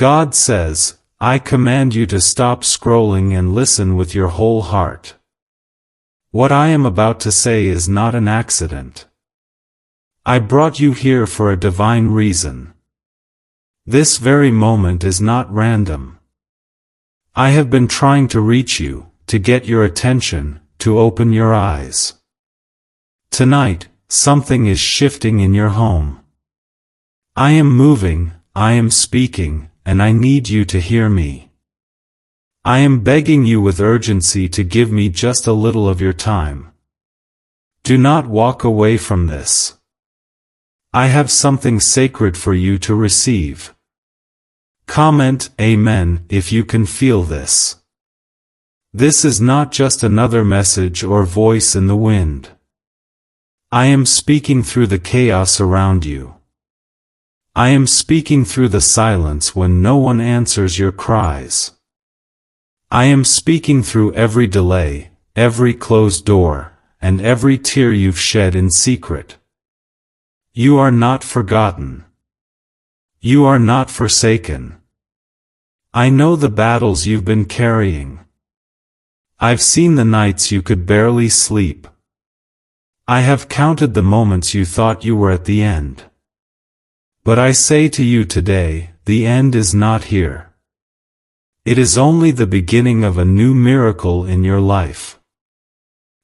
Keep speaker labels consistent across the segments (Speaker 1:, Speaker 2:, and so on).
Speaker 1: God says, I command you to stop scrolling and listen with your whole heart. What I am about to say is not an accident. I brought you here for a divine reason. This very moment is not random. I have been trying to reach you, to get your attention, to open your eyes. Tonight, something is shifting in your home. I am moving, I am speaking, and I need you to hear me. I am begging you with urgency to give me just a little of your time. Do not walk away from this. I have something sacred for you to receive. Comment Amen if you can feel this. This is not just another message or voice in the wind. I am speaking through the chaos around you. I am speaking through the silence when no one answers your cries. I am speaking through every delay, every closed door, and every tear you've shed in secret. You are not forgotten. You are not forsaken. I know the battles you've been carrying. I've seen the nights you could barely sleep. I have counted the moments you thought you were at the end. But I say to you today, the end is not here. It is only the beginning of a new miracle in your life.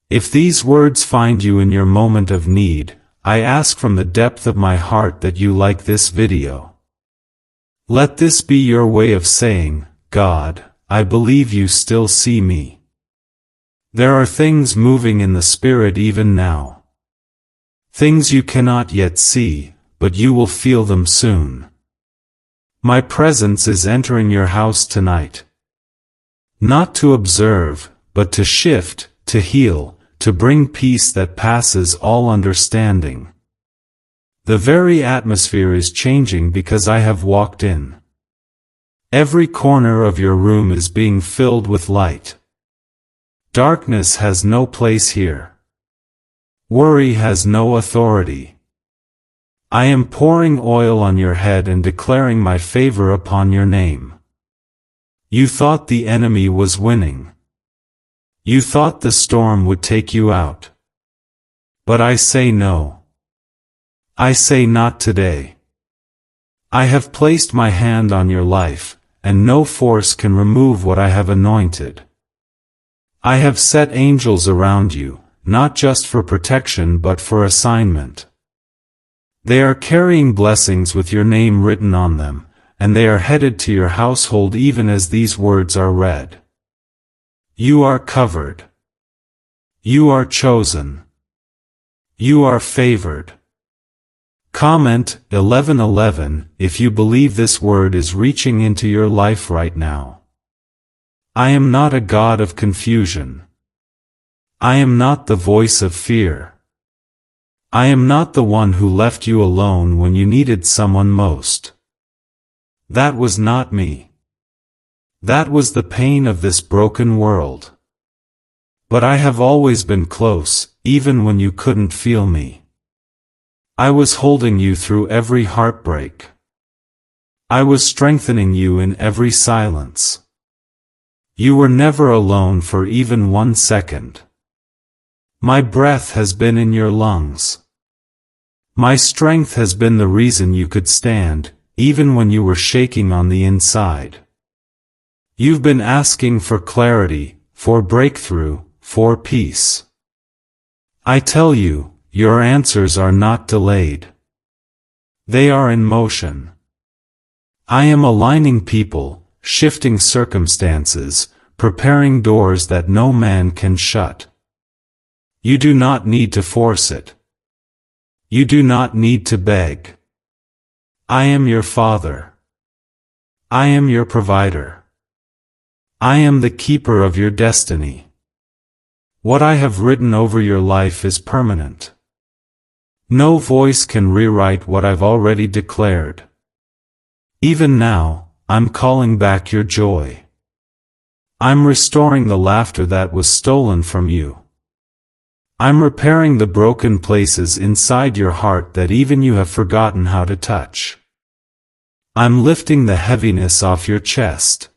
Speaker 1: If these words find you in your moment of need, I ask from the depth of my heart that you like this video. Let this be your way of saying, God, I believe you still see me. There are things moving in the Spirit even now. Things you cannot yet see, but you will feel them soon. My presence is entering your house tonight. Not to observe, but to shift, to heal, to bring peace that passes all understanding. The very atmosphere is changing because I have walked in. Every corner of your room is being filled with light. Darkness has no place here. Worry has no authority. I am pouring oil on your head and declaring my favor upon your name. You thought the enemy was winning. You thought the storm would take you out. But I say no. I say not today. I have placed my hand on your life, and no force can remove what I have anointed. I have set angels around you, not just for protection but for assignment. They are carrying blessings with your name written on them, and they are headed to your household even as these words are read. You are covered. You are chosen. You are favored. Comment 11:11 if you believe this word is reaching into your life right now. I am not a God of confusion. I am not the voice of fear. I am not the one who left you alone when you needed someone most. That was not me. That was the pain of this broken world. But I have always been close, even when you couldn't feel me. I was holding you through every heartbreak. I was strengthening you in every silence. You were never alone for even 1 second. My breath has been in your lungs. My strength has been the reason you could stand, even when you were shaking on the inside. You've been asking for clarity, for breakthrough, for peace. I tell you, your answers are not delayed. They are in motion. I am aligning people, shifting circumstances, preparing doors that no man can shut. You do not need to force it. You do not need to beg. I am your Father. I am your provider. I am the keeper of your destiny. What I have written over your life is permanent. No voice can rewrite what I've already declared. Even now, I'm calling back your joy. I'm restoring the laughter that was stolen from you. I'm repairing the broken places inside your heart that even you have forgotten how to touch. I'm lifting the heaviness off your chest.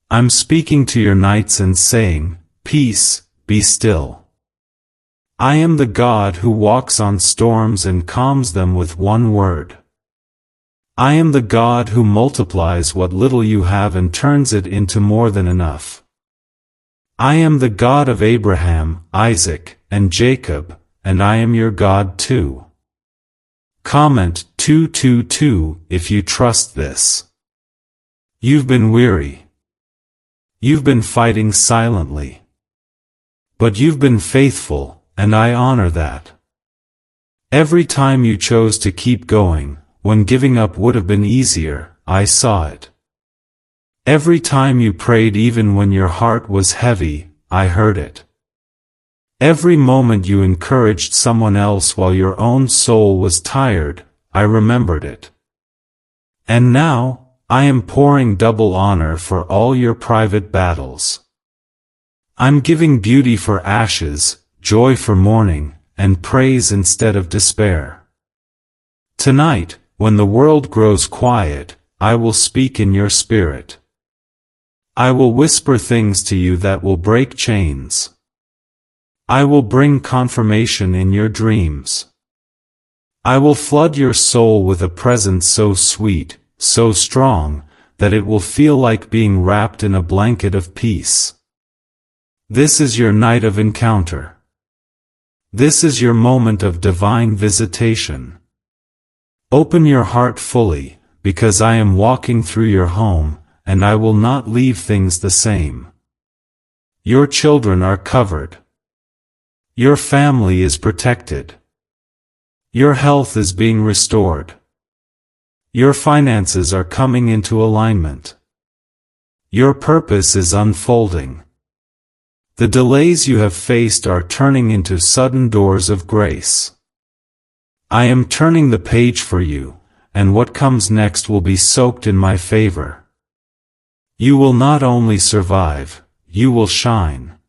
Speaker 1: I'm speaking to your nights and saying, peace, be still. I am the God who walks on storms and calms them with one word. I am the God who multiplies what little you have and turns it into more than enough. I am the God of Abraham, Isaac, and Jacob, and I am your God too. Comment 222 if you trust this. You've been weary. You've been fighting silently. But you've been faithful, and I honor that. Every time you chose to keep going, when giving up would have been easier, I saw it. Every time you prayed even when your heart was heavy, I heard it. Every moment you encouraged someone else while your own soul was tired, I remembered it. And now, I am pouring double honor for all your private battles. I'm giving beauty for ashes, joy for mourning, and praise instead of despair. Tonight, when the world grows quiet, I will speak in your spirit. I will whisper things to you that will break chains. I will bring confirmation in your dreams. I will flood your soul with a presence so sweet, so strong, that it will feel like being wrapped in a blanket of peace. This is your night of encounter. This is your moment of divine visitation. Open your heart fully, because I am walking through your home, and I will not leave things the same. Your children are covered. Your family is protected. Your health is being restored. Your finances are coming into alignment. Your purpose is unfolding. The delays you have faced are turning into sudden doors of grace. I am turning the page for you, and what comes next will be soaked in my favor. You will not only survive, you will shine.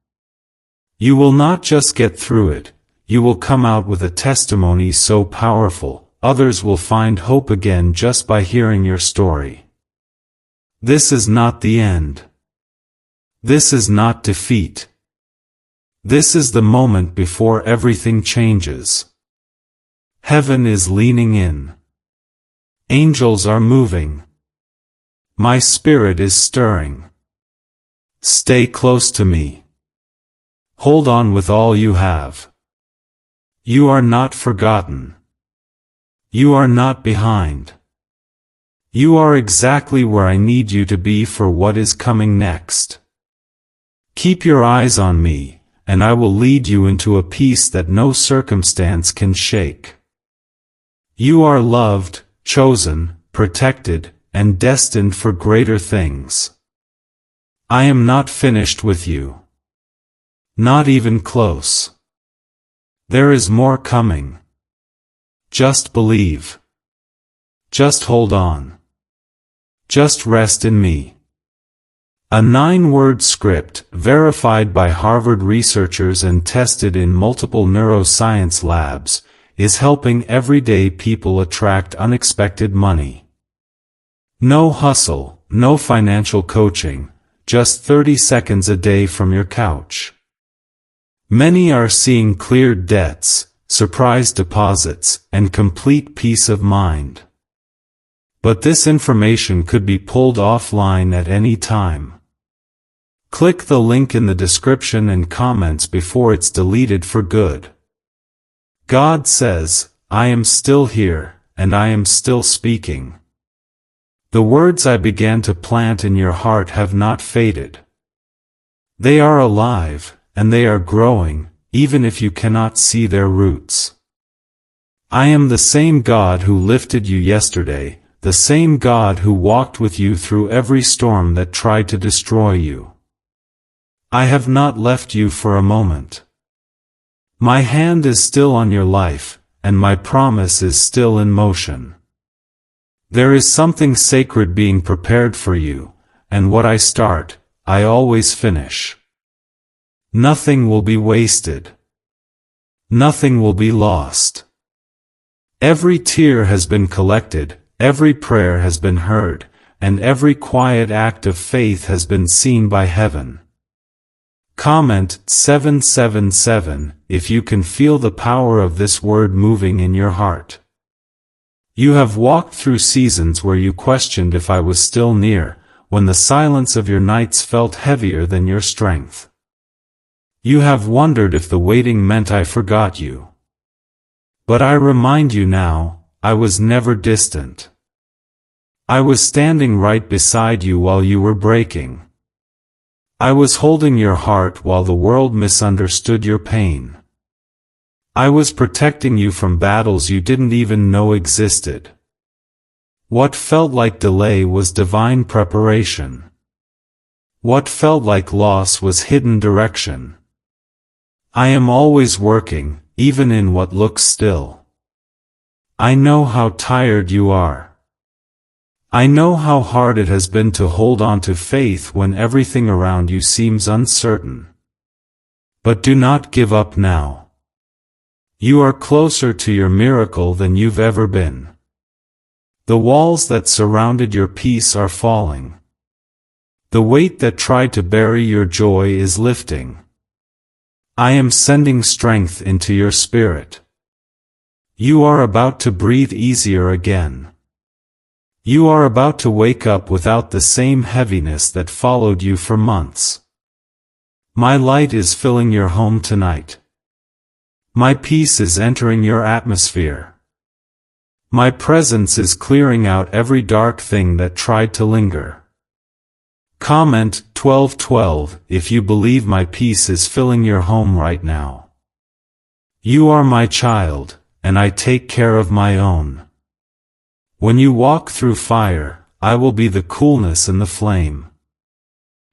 Speaker 1: You will not just get through it, you will come out with a testimony so powerful, others will find hope again just by hearing your story. This is not the end. This is not defeat. This is the moment before everything changes. Heaven is leaning in. Angels are moving. My spirit is stirring. Stay close to me. Hold on with all you have. You are not forgotten. You are not behind. You are exactly where I need you to be for what is coming next. Keep your eyes on me, and I will lead you into a peace that no circumstance can shake. You are loved, chosen, protected, and destined for greater things. I am not finished with you. Not even close. There is more coming. Just believe. Just hold on. Just rest in me. A 9-word script, verified by Harvard researchers and tested in multiple neuroscience labs, is helping everyday people attract unexpected money. No hustle, no financial coaching, just 30 seconds a day from your couch. Many are seeing cleared debts, surprise deposits, and complete peace of mind. But this information could be pulled offline at any time. Click the link in the description and comments before it's deleted for good. God says, I am still here, and I am still speaking. The words I began to plant in your heart have not faded. They are alive, and they are growing, even if you cannot see their roots. I am the same God who lifted you yesterday, the same God who walked with you through every storm that tried to destroy you. I have not left you for a moment. My hand is still on your life, and my promise is still in motion. There is something sacred being prepared for you, and what I start, I always finish. Nothing will be wasted. Nothing will be lost. Every tear has been collected, every prayer has been heard, and every quiet act of faith has been seen by heaven. Comment 777 if you can feel the power of this word moving in your heart. You have walked through seasons where you questioned if I was still near, when the silence of your nights felt heavier than your strength. You have wondered if the waiting meant I forgot you. But I remind you now, I was never distant. I was standing right beside you while you were breaking. I was holding your heart while the world misunderstood your pain. I was protecting you from battles you didn't even know existed. What felt like delay was divine preparation. What felt like loss was hidden direction. I am always working, even in what looks still. I know how tired you are. I know how hard it has been to hold on to faith when everything around you seems uncertain. But do not give up now. You are closer to your miracle than you've ever been. The walls that surrounded your peace are falling. The weight that tried to bury your joy is lifting. I am sending strength into your spirit. You are about to breathe easier again. You are about to wake up without the same heaviness that followed you for months. My light is filling your home tonight. My peace is entering your atmosphere. My presence is clearing out every dark thing that tried to linger. Comment 1212 if you believe my peace is filling your home right now. You are my child, and I take care of my own. When you walk through fire, I will be the coolness and the flame.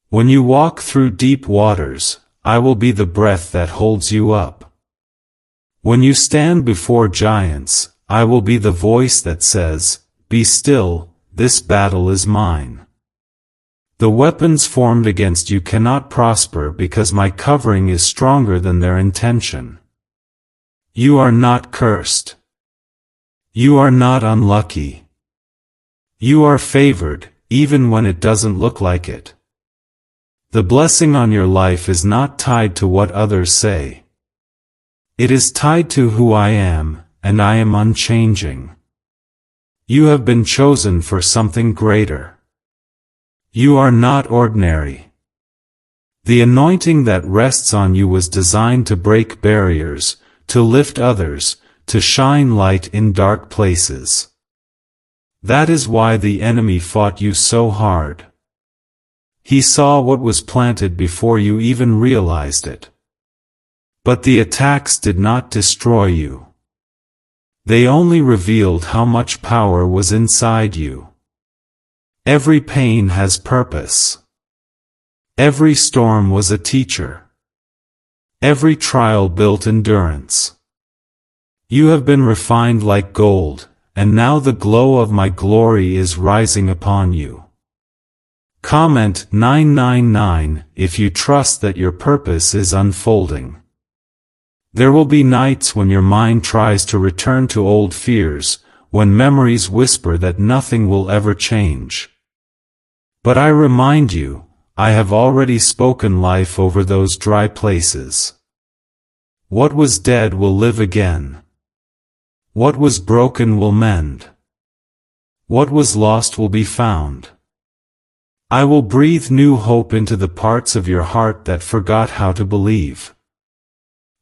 Speaker 1: When you walk through deep waters, I will be the breath that holds you up. When you stand before giants, I will be the voice that says, "Be still, this battle is mine." The weapons formed against you cannot prosper because my covering is stronger than their intention. You are not cursed. You are not unlucky. You are favored, even when it doesn't look like it. The blessing on your life is not tied to what others say. It is tied to who I am, and I am unchanging. You have been chosen for something greater. You are not ordinary. The anointing that rests on you was designed to break barriers, to lift others, to shine light in dark places. That is why the enemy fought you so hard. He saw what was planted before you even realized it. But the attacks did not destroy you. They only revealed how much power was inside you. Every pain has purpose. Every storm was a teacher. Every trial built endurance. You have been refined like gold, and now the glow of my glory is rising upon you. Comment 999 if you trust that your purpose is unfolding. There will be nights when your mind tries to return to old fears, when memories whisper that nothing will ever change. But I remind you, I have already spoken life over those dry places. What was dead will live again. What was broken will mend. What was lost will be found. I will breathe new hope into the parts of your heart that forgot how to believe.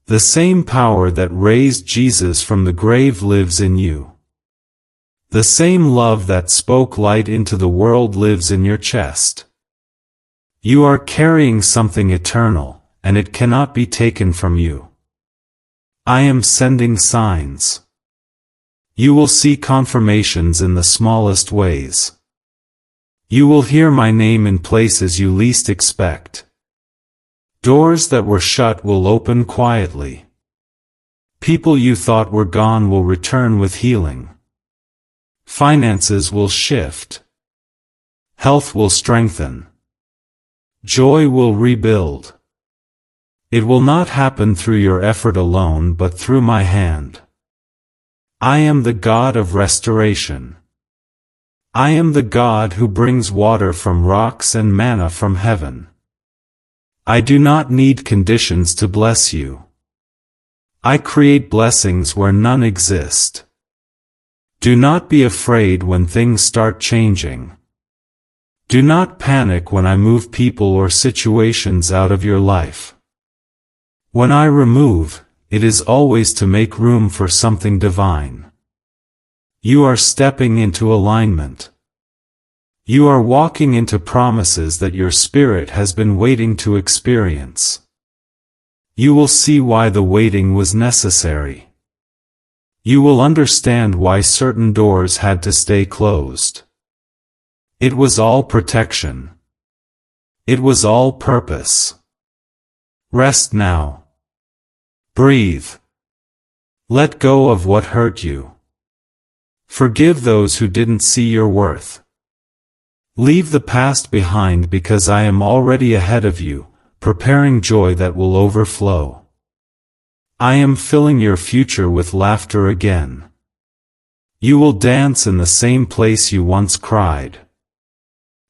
Speaker 1: The same power that raised Jesus from the grave lives in you. The same love that spoke light into the world lives in your chest. You are carrying something eternal, and it cannot be taken from you. I am sending signs. You will see confirmations in the smallest ways. You will hear my name in places you least expect. Doors that were shut will open quietly. People you thought were gone will return with healing. Finances will shift. Health will strengthen. Joy will rebuild. It will not happen through your effort alone but through my hand. I am the God of restoration. I am the God who brings water from rocks and manna from heaven. I do not need conditions to bless you. I create blessings where none exist. Do not be afraid when things start changing. Do not panic when I move people or situations out of your life. When I remove, it is always to make room for something divine. You are stepping into alignment. You are walking into promises that your spirit has been waiting to experience. You will see why the waiting was necessary. You will understand why certain doors had to stay closed. It was all protection. It was all purpose. Rest now. Breathe. Let go of what hurt you. Forgive those who didn't see your worth. Leave the past behind because I am already ahead of you, preparing joy that will overflow. I am filling your future with laughter again. You will dance in the same place you once cried.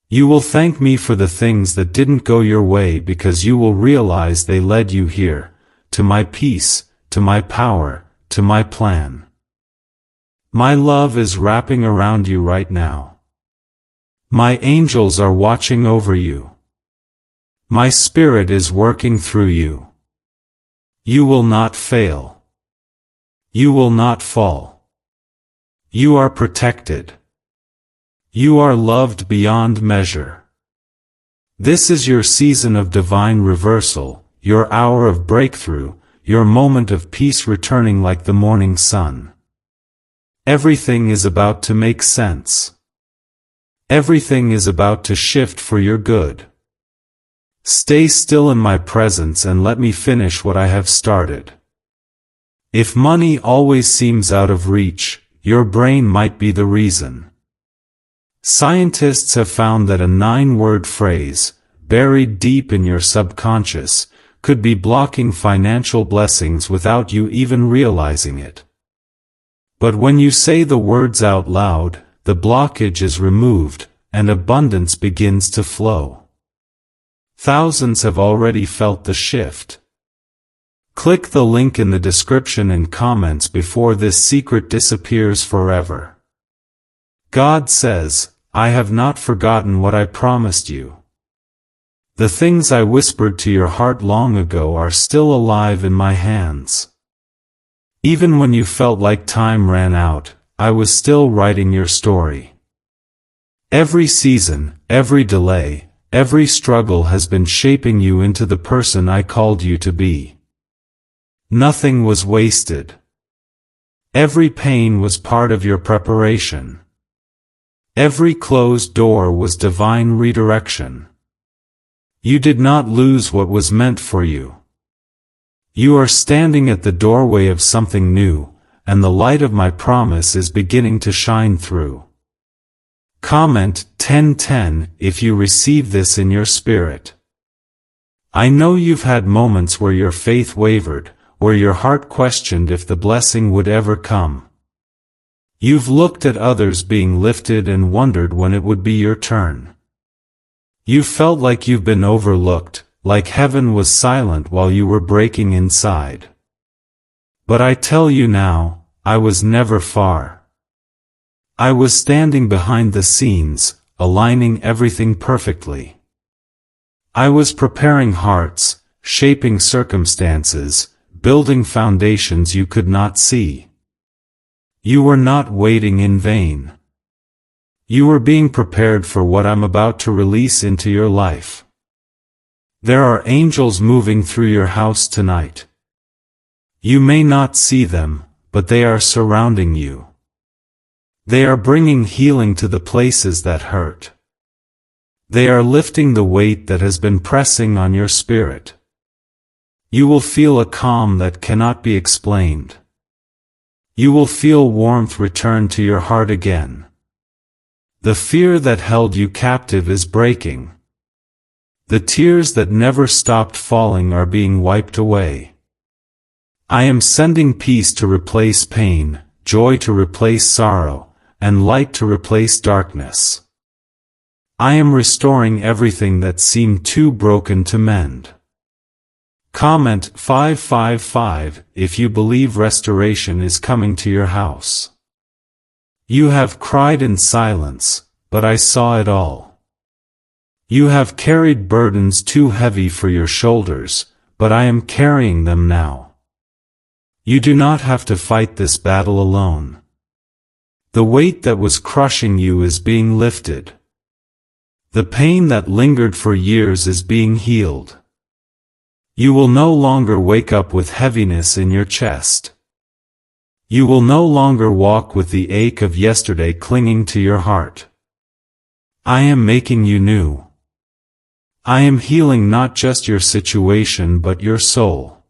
Speaker 1: You will thank me for the things that didn't go your way because you will realize they led you here, to my peace, to my power, to my plan. My love is wrapping around you right now. My angels are watching over you. My spirit is working through you. You will not fail. You will not fall. You are protected. You are loved beyond measure. This is your season of divine reversal, your hour of breakthrough, your moment of peace returning like the morning sun. Everything is about to make sense. Everything is about to shift for your good. Stay still in my presence and let me finish what I have started. If money always seems out of reach, your brain might be the reason. Scientists have found that a 9-word phrase, buried deep in your subconscious, could be blocking financial blessings without you even realizing it. But when you say the words out loud, the blockage is removed, and abundance begins to flow. Thousands have already felt the shift. Click the link in the description and comments before this secret disappears forever. God says, I have not forgotten what I promised you. The things I whispered to your heart long ago are still alive in my hands. Even when you felt like time ran out, I was still writing your story. Every season, every delay, every struggle has been shaping you into the person I called you to be. Nothing was wasted. Every pain was part of your preparation. Every closed door was divine redirection. You did not lose what was meant for you. You are standing at the doorway of something new, and the light of my promise is beginning to shine through. Comment 1010 if you receive this in your spirit. I know you've had moments where your faith wavered, where your heart questioned if the blessing would ever come. You've looked at others being lifted and wondered when it would be your turn. You felt like you've been overlooked, like heaven was silent while you were breaking inside. But I tell you now, I was never far. I was standing behind the scenes, aligning everything perfectly. I was preparing hearts, shaping circumstances, building foundations you could not see. You were not waiting in vain. You were being prepared for what I'm about to release into your life. There are angels moving through your house tonight. You may not see them, but they are surrounding you. They are bringing healing to the places that hurt. They are lifting the weight that has been pressing on your spirit. You will feel a calm that cannot be explained. You will feel warmth return to your heart again. The fear that held you captive is breaking. The tears that never stopped falling are being wiped away. I am sending peace to replace pain, joy to replace sorrow, and light to replace darkness. I am restoring everything that seemed too broken to mend. Comment 555 if you believe restoration is coming to your house. You have cried in silence, but I saw it all. You have carried burdens too heavy for your shoulders, but I am carrying them now. You do not have to fight this battle alone. The weight that was crushing you is being lifted. The pain that lingered for years is being healed. You will no longer wake up with heaviness in your chest. You will no longer walk with the ache of yesterday clinging to your heart. I am making you new. I am healing not just your situation but your soul.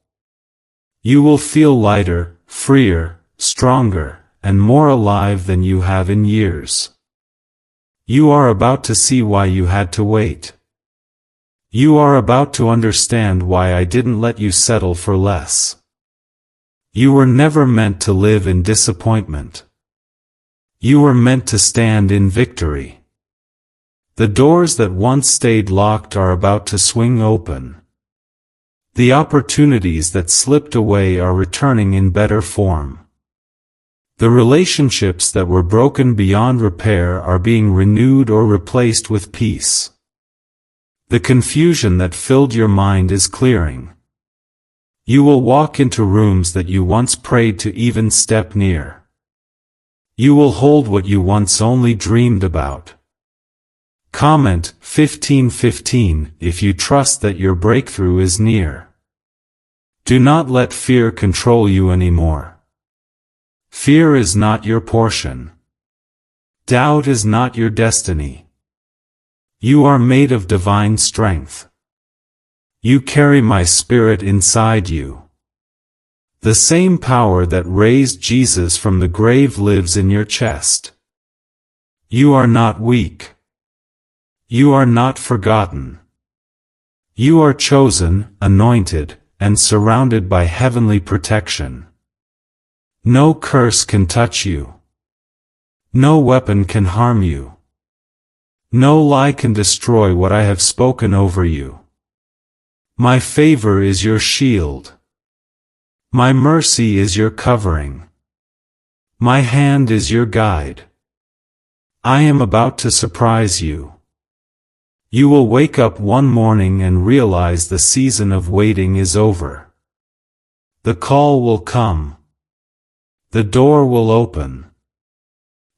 Speaker 1: You will feel lighter, freer, stronger, and more alive than you have in years. You are about to see why you had to wait. You are about to understand why I didn't let you settle for less. You were never meant to live in disappointment. You were meant to stand in victory. The doors that once stayed locked are about to swing open. The opportunities that slipped away are returning in better form. The relationships that were broken beyond repair are being renewed or replaced with peace. The confusion that filled your mind is clearing. You will walk into rooms that you once prayed to even step near. You will hold what you once only dreamed about. Comment 1515 if you trust that your breakthrough is near. Do not let fear control you anymore. Fear is not your portion. Doubt is not your destiny. You are made of divine strength. You carry my spirit inside you. The same power that raised Jesus from the grave lives in your chest. You are not weak. You are not forgotten. You are chosen, anointed, and surrounded by heavenly protection. No curse can touch you. No weapon can harm you. No lie can destroy what I have spoken over you. My favor is your shield. My mercy is your covering. My hand is your guide. I am about to surprise you. You will wake up one morning and realize the season of waiting is over. The call will come. The door will open.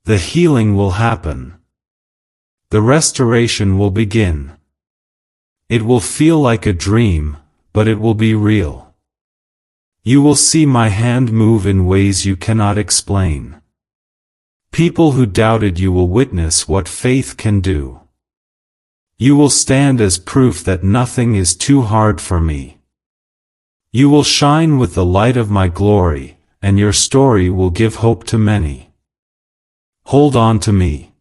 Speaker 1: The healing will happen. The restoration will begin. It will feel like a dream, but it will be real. You will see my hand move in ways you cannot explain. People who doubted you will witness what faith can do. You will stand as proof that nothing is too hard for me. You will shine with the light of my glory, and your story will give hope to many. Hold on to me.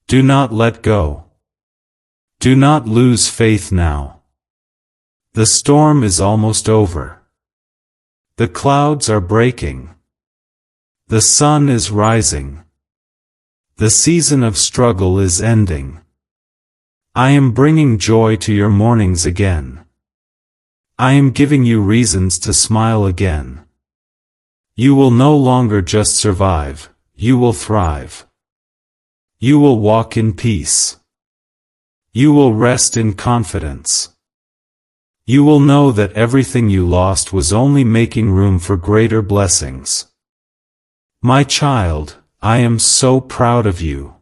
Speaker 1: Do not let go. Do not lose faith now. The storm is almost over. The clouds are breaking. The sun is rising. The season of struggle is ending. I am bringing joy to your mornings again. I am giving you reasons to smile again. You will no longer just survive, you will thrive. You will walk in peace. You will rest in confidence. You will know that everything you lost was only making room for greater blessings. My child, I am so proud of you.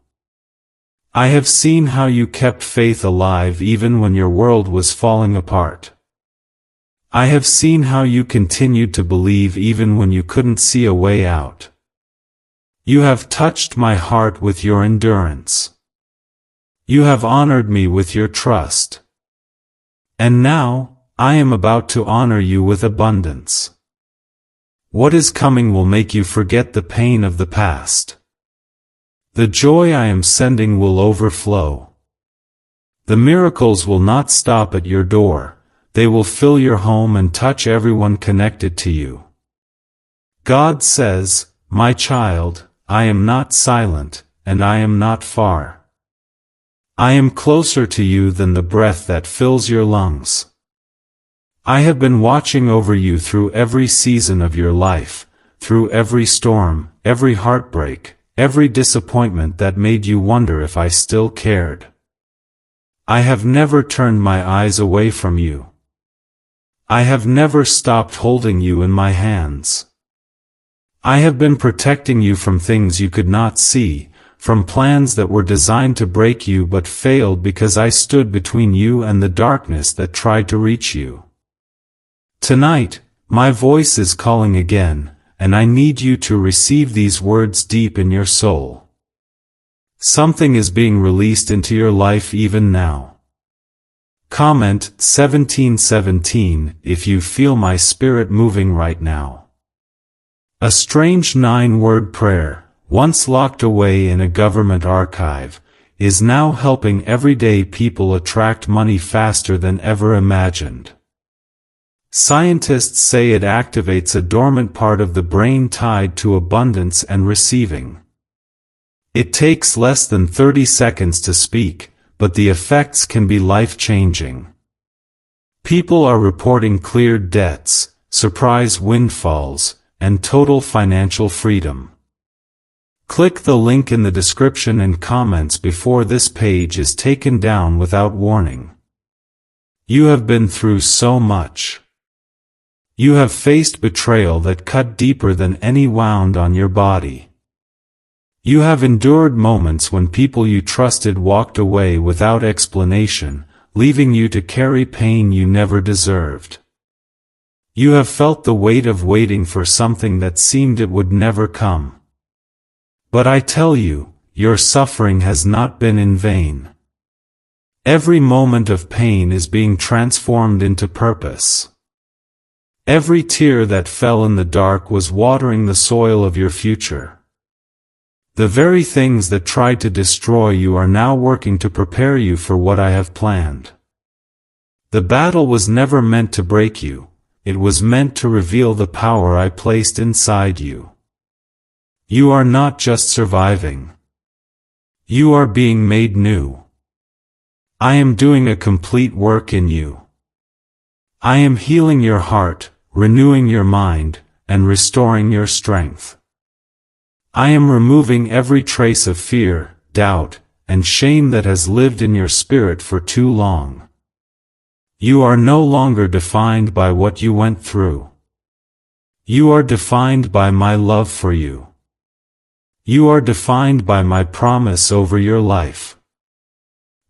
Speaker 1: I have seen how you kept faith alive even when your world was falling apart. I have seen how you continued to believe even when you couldn't see a way out. You have touched my heart with your endurance. You have honored me with your trust. And now, I am about to honor you with abundance. What is coming will make you forget the pain of the past. The joy I am sending will overflow. The miracles will not stop at your door, they will fill your home and touch everyone connected to you. God says, my child, I am not silent, and I am not far. I am closer to you than the breath that fills your lungs. I have been watching over you through every season of your life, through every storm, every heartbreak, every disappointment that made you wonder if I still cared. I have never turned my eyes away from you. I have never stopped holding you in my hands. I have been protecting you from things you could not see, from plans that were designed to break you but failed because I stood between you and the darkness that tried to reach you. Tonight, my voice is calling again, and I need you to receive these words deep in your soul. Something is being released into your life even now. Comment 1717 if you feel my spirit moving right now. A strange 9-word prayer, once locked away in a government archive, is now helping everyday people attract money faster than ever imagined. Scientists say it activates a dormant part of the brain tied to abundance and receiving. It takes less than 30 seconds to speak, but the effects can be life-changing. People are reporting cleared debts, surprise windfalls, and total financial freedom. Click the link in the description and comments before this page is taken down without warning. You have been through so much. You have faced betrayal that cut deeper than any wound on your body. You have endured moments when people you trusted walked away without explanation, leaving you to carry pain you never deserved. You have felt the weight of waiting for something that seemed it would never come. But I tell you, your suffering has not been in vain. Every moment of pain is being transformed into purpose. Every tear that fell in the dark was watering the soil of your future. The very things that tried to destroy you are now working to prepare you for what I have planned. The battle was never meant to break you, it was meant to reveal the power I placed inside you. You are not just surviving. You are being made new. I am doing a complete work in you. I am healing your heart, renewing your mind, and restoring your strength. I am removing every trace of fear, doubt, and shame that has lived in your spirit for too long. You are no longer defined by what you went through. You are defined by my love for you. You are defined by my promise over your life.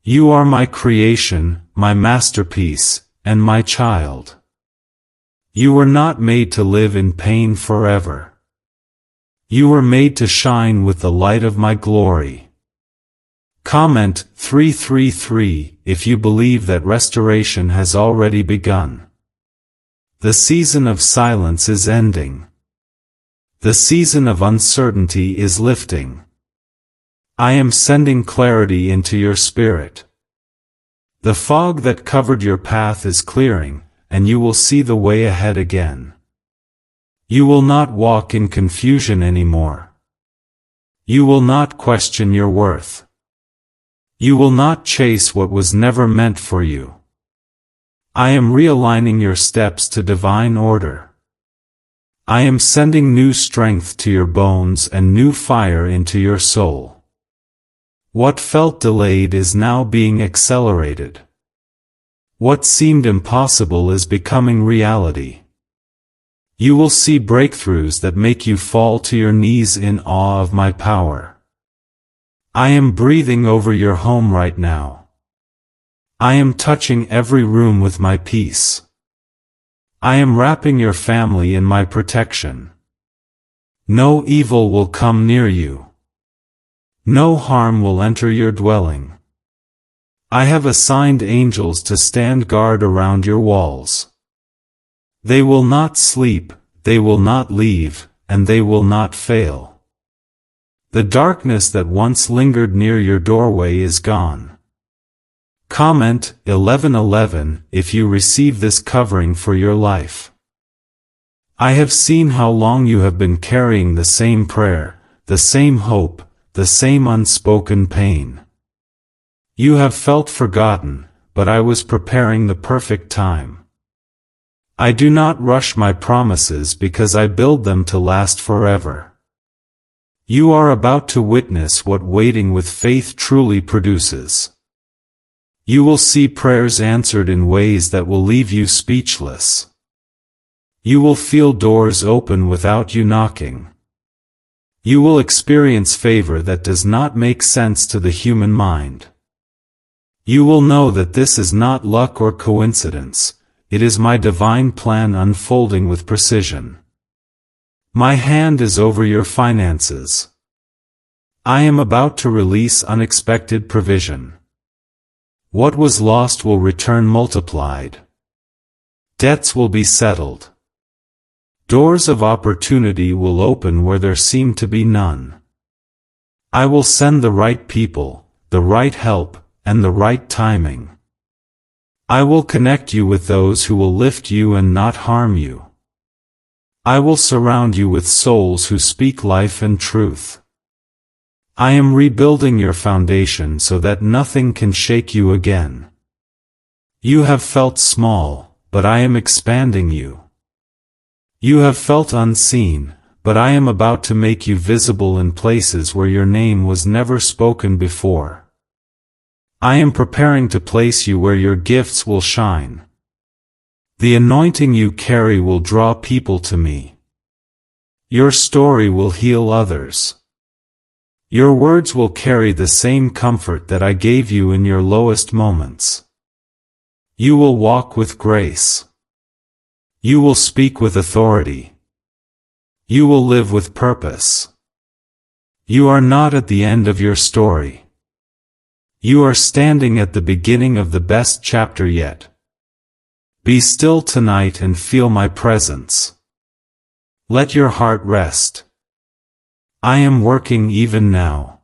Speaker 1: You are my creation, my masterpiece, and my child. You were not made to live in pain forever. You were made to shine with the light of my glory. Comment 333 if you believe that restoration has already begun. The season of silence is ending. The season of uncertainty is lifting. I am sending clarity into your spirit. The fog that covered your path is clearing, and you will see the way ahead again. You will not walk in confusion anymore. You will not question your worth. You will not chase what was never meant for you. I am realigning your steps to divine order. I am sending new strength to your bones and new fire into your soul. What felt delayed is now being accelerated. What seemed impossible is becoming reality. You will see breakthroughs that make you fall to your knees in awe of my power. I am breathing over your home right now. I am touching every room with my peace. I am wrapping your family in my protection. No evil will come near you. No harm will enter your dwelling. I have assigned angels to stand guard around your walls. They will not sleep, they will not leave, and they will not fail. The darkness that once lingered near your doorway is gone. Comment 1111 if you receive this covering for your life. I have seen how long you have been carrying the same prayer, the same hope, the same unspoken pain. You have felt forgotten, but I was preparing the perfect time. I do not rush my promises because I build them to last forever. You are about to witness what waiting with faith truly produces. You will see prayers answered in ways that will leave you speechless. You will feel doors open without you knocking. You will experience favor that does not make sense to the human mind. You will know that this is not luck or coincidence, it is my divine plan unfolding with precision. My hand is over your finances. I am about to release unexpected provision. What was lost will return multiplied. Debts will be settled. Doors of opportunity will open where there seemed to be none. I will send the right people, the right help, and the right timing. I will connect you with those who will lift you and not harm you. I will surround you with souls who speak life and truth. I am rebuilding your foundation so that nothing can shake you again. You have felt small, but I am expanding you. You have felt unseen, but I am about to make you visible in places where your name was never spoken before. I am preparing to place you where your gifts will shine. The anointing you carry will draw people to me. Your story will heal others. Your words will carry the same comfort that I gave you in your lowest moments. You will walk with grace. You will speak with authority. You will live with purpose. You are not at the end of your story. You are standing at the beginning of the best chapter yet. Be still tonight and feel my presence. Let your heart rest. I am working even now.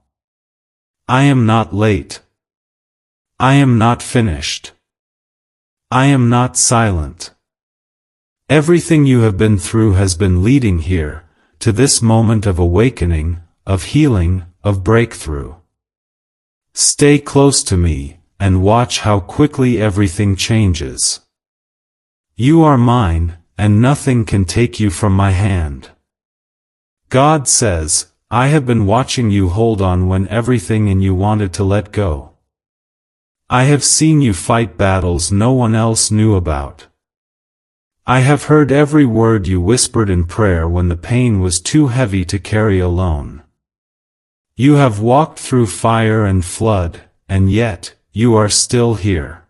Speaker 1: I am not late. I am not finished. I am not silent. Everything you have been through has been leading here, to this moment of awakening, of healing, of breakthrough. Stay close to me, and watch how quickly everything changes. You are mine, and nothing can take you from my hand. God says, I have been watching you hold on when everything in you wanted to let go. I have seen you fight battles no one else knew about. I have heard every word you whispered in prayer when the pain was too heavy to carry alone. You have walked through fire and flood, and yet, you are still here.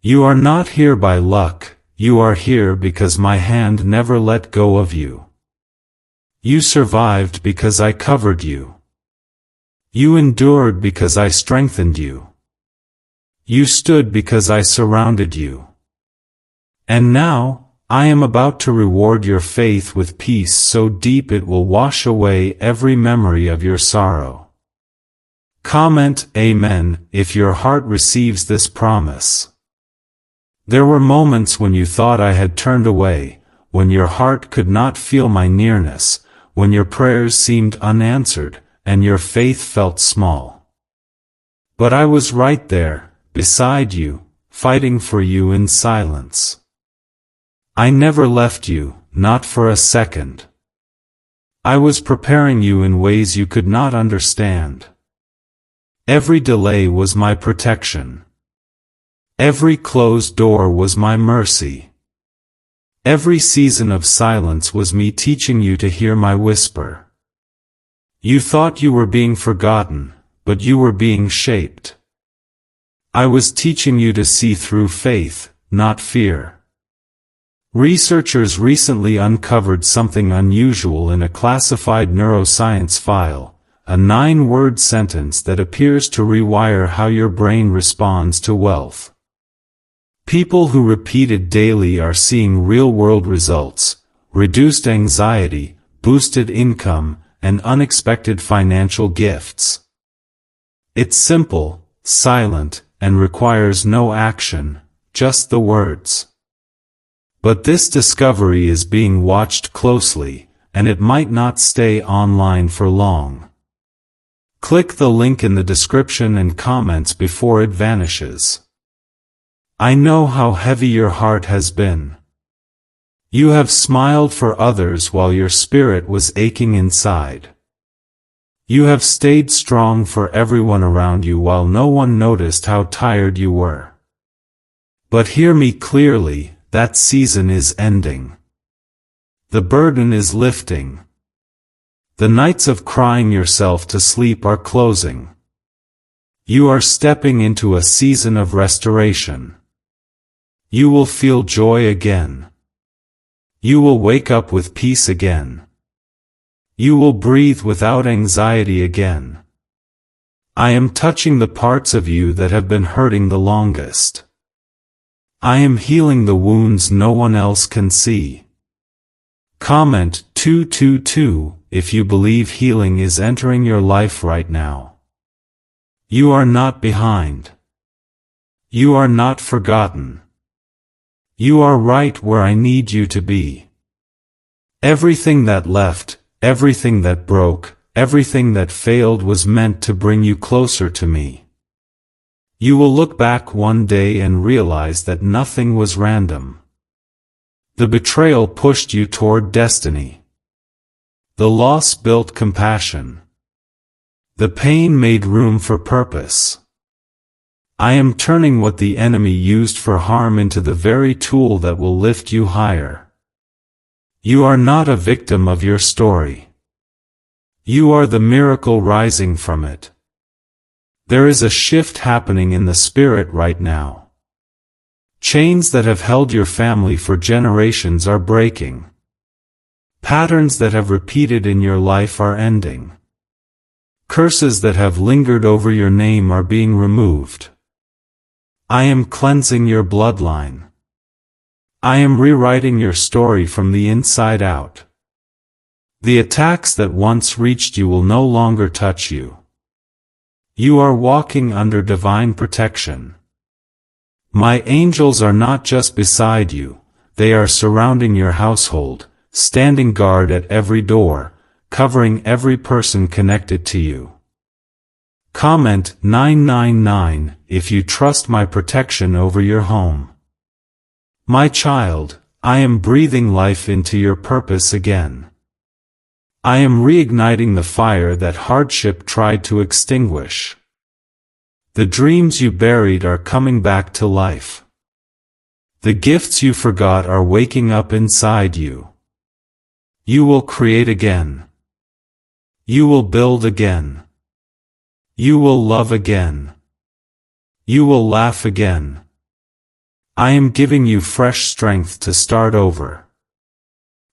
Speaker 1: You are not here by luck, you are here because my hand never let go of you. You survived because I covered you. You endured because I strengthened you. You stood because I surrounded you. And now, I am about to reward your faith with peace so deep it will wash away every memory of your sorrow. Comment Amen if your heart receives this promise. There were moments when you thought I had turned away, when your heart could not feel my nearness, when your prayers seemed unanswered, and your faith felt small. But I was right there, beside you, fighting for you in silence. I never left you, not for a second. I was preparing you in ways you could not understand. Every delay was my protection. Every closed door was my mercy. Every season of silence was me teaching you to hear my whisper. You thought you were being forgotten, but you were being shaped. I was teaching you to see through faith, not fear. Researchers recently uncovered something unusual in a classified neuroscience file, a 9-word sentence that appears to rewire how your brain responds to wealth. People who repeat it daily are seeing real-world results, reduced anxiety, boosted income, and unexpected financial gifts. It's simple, silent, and requires no action, just the words. But this discovery is being watched closely, and it might not stay online for long. Click the link in the description and comments before it vanishes. I know how heavy your heart has been. You have smiled for others while your spirit was aching inside. You have stayed strong for everyone around you while no one noticed how tired you were. But hear me clearly, that season is ending. The burden is lifting. The nights of crying yourself to sleep are closing. You are stepping into a season of restoration. You will feel joy again. You will wake up with peace again. You will breathe without anxiety again. I am touching the parts of you that have been hurting the longest. I am healing the wounds no one else can see. Comment 222 if you believe healing is entering your life right now. You are not behind. You are not forgotten. You are right where I need you to be. Everything that left, everything that broke, everything that failed was meant to bring you closer to me. You will look back one day and realize that nothing was random. The betrayal pushed you toward destiny. The loss built compassion. The pain made room for purpose. I am turning what the enemy used for harm into the very tool that will lift you higher. You are not a victim of your story. You are the miracle rising from it. There is a shift happening in the spirit right now. Chains that have held your family for generations are breaking. Patterns that have repeated in your life are ending. Curses that have lingered over your name are being removed. I am cleansing your bloodline. I am rewriting your story from the inside out. The attacks that once reached you will no longer touch you. You are walking under divine protection. My angels are not just beside you, they are surrounding your household, standing guard at every door, covering every person connected to you. Comment 999 if you trust my protection over your home. My child, I am breathing life into your purpose again. I am reigniting the fire that hardship tried to extinguish. The dreams you buried are coming back to life. The gifts you forgot are waking up inside you. You will create again. You will build again. You will love again. You will laugh again. I am giving you fresh strength to start over.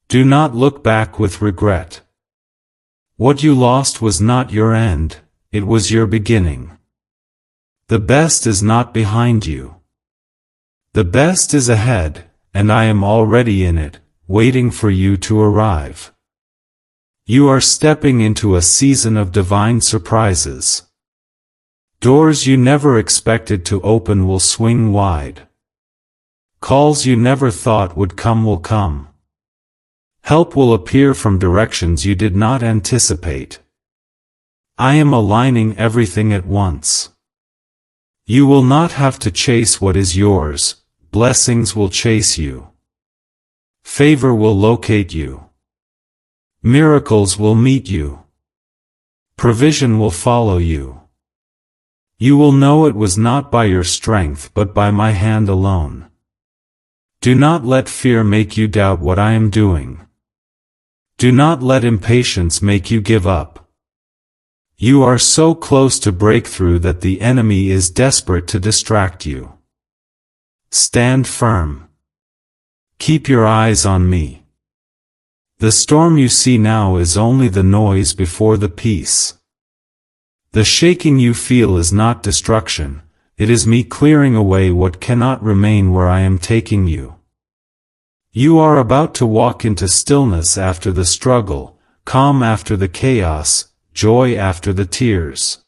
Speaker 1: Do not look back with regret. What you lost was not your end, it was your beginning. The best is not behind you. The best is ahead, and I am already in it, waiting for you to arrive. You are stepping into a season of divine surprises. Doors you never expected to open will swing wide. Calls you never thought would come will come. Help will appear from directions you did not anticipate. I am aligning everything at once. You will not have to chase what is yours, blessings will chase you. Favor will locate you. Miracles will meet you. Provision will follow you. You will know it was not by your strength but by my hand alone. Do not let fear make you doubt what I am doing. Do not let impatience make you give up. You are so close to breakthrough that the enemy is desperate to distract you. Stand firm. Keep your eyes on me. The storm you see now is only the noise before the peace. The shaking you feel is not destruction, it is me clearing away what cannot remain where I am taking you. You are about to walk into stillness after the struggle, calm after the chaos, joy after the tears.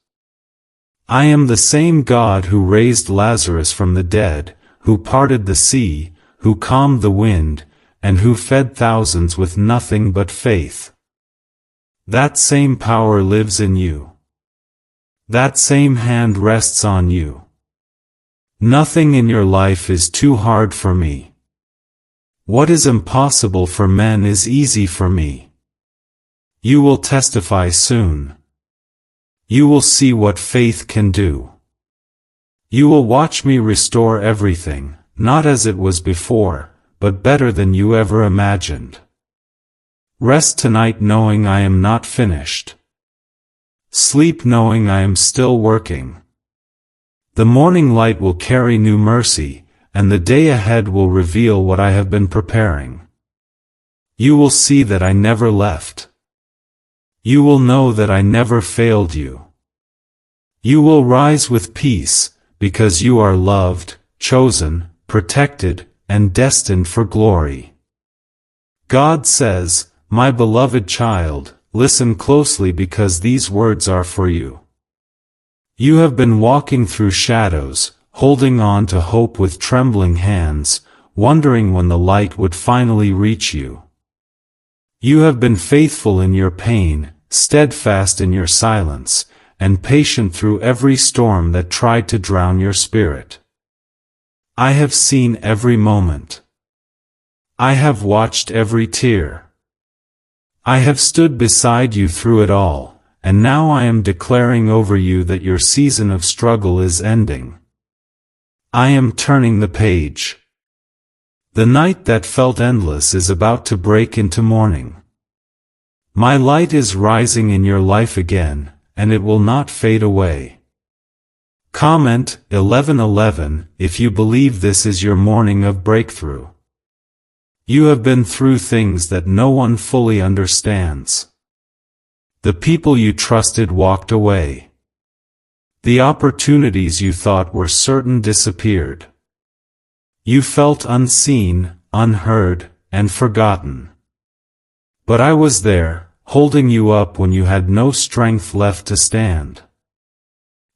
Speaker 1: I am the same God who raised Lazarus from the dead, who parted the sea, who calmed the wind, and who fed thousands with nothing but faith. That same power lives in you. That same hand rests on you. Nothing in your life is too hard for me. What is impossible for men is easy for me. You will testify soon. You will see what faith can do. You will watch me restore everything, not as it was before, but better than you ever imagined. Rest tonight knowing I am not finished. Sleep knowing I am still working. The morning light will carry new mercy, and the day ahead will reveal what I have been preparing. You will see that I never left. You will know that I never failed you. You will rise with peace, because you are loved, chosen, protected, and destined for glory. God says, "My beloved child, listen closely because these words are for you." You have been walking through shadows, holding on to hope with trembling hands, wondering when the light would finally reach you. You have been faithful in your pain, steadfast in your silence, and patient through every storm that tried to drown your spirit. I have seen every moment. I have watched every tear. I have stood beside you through it all, and now I am declaring over you that your season of struggle is ending. I am turning the page. The night that felt endless is about to break into morning. My light is rising in your life again, and it will not fade away. Comment 11:11 if you believe this is your morning of breakthrough. You have been through things that no one fully understands. The people you trusted walked away. The opportunities you thought were certain disappeared. You felt unseen, unheard, and forgotten. But I was there, holding you up when you had no strength left to stand.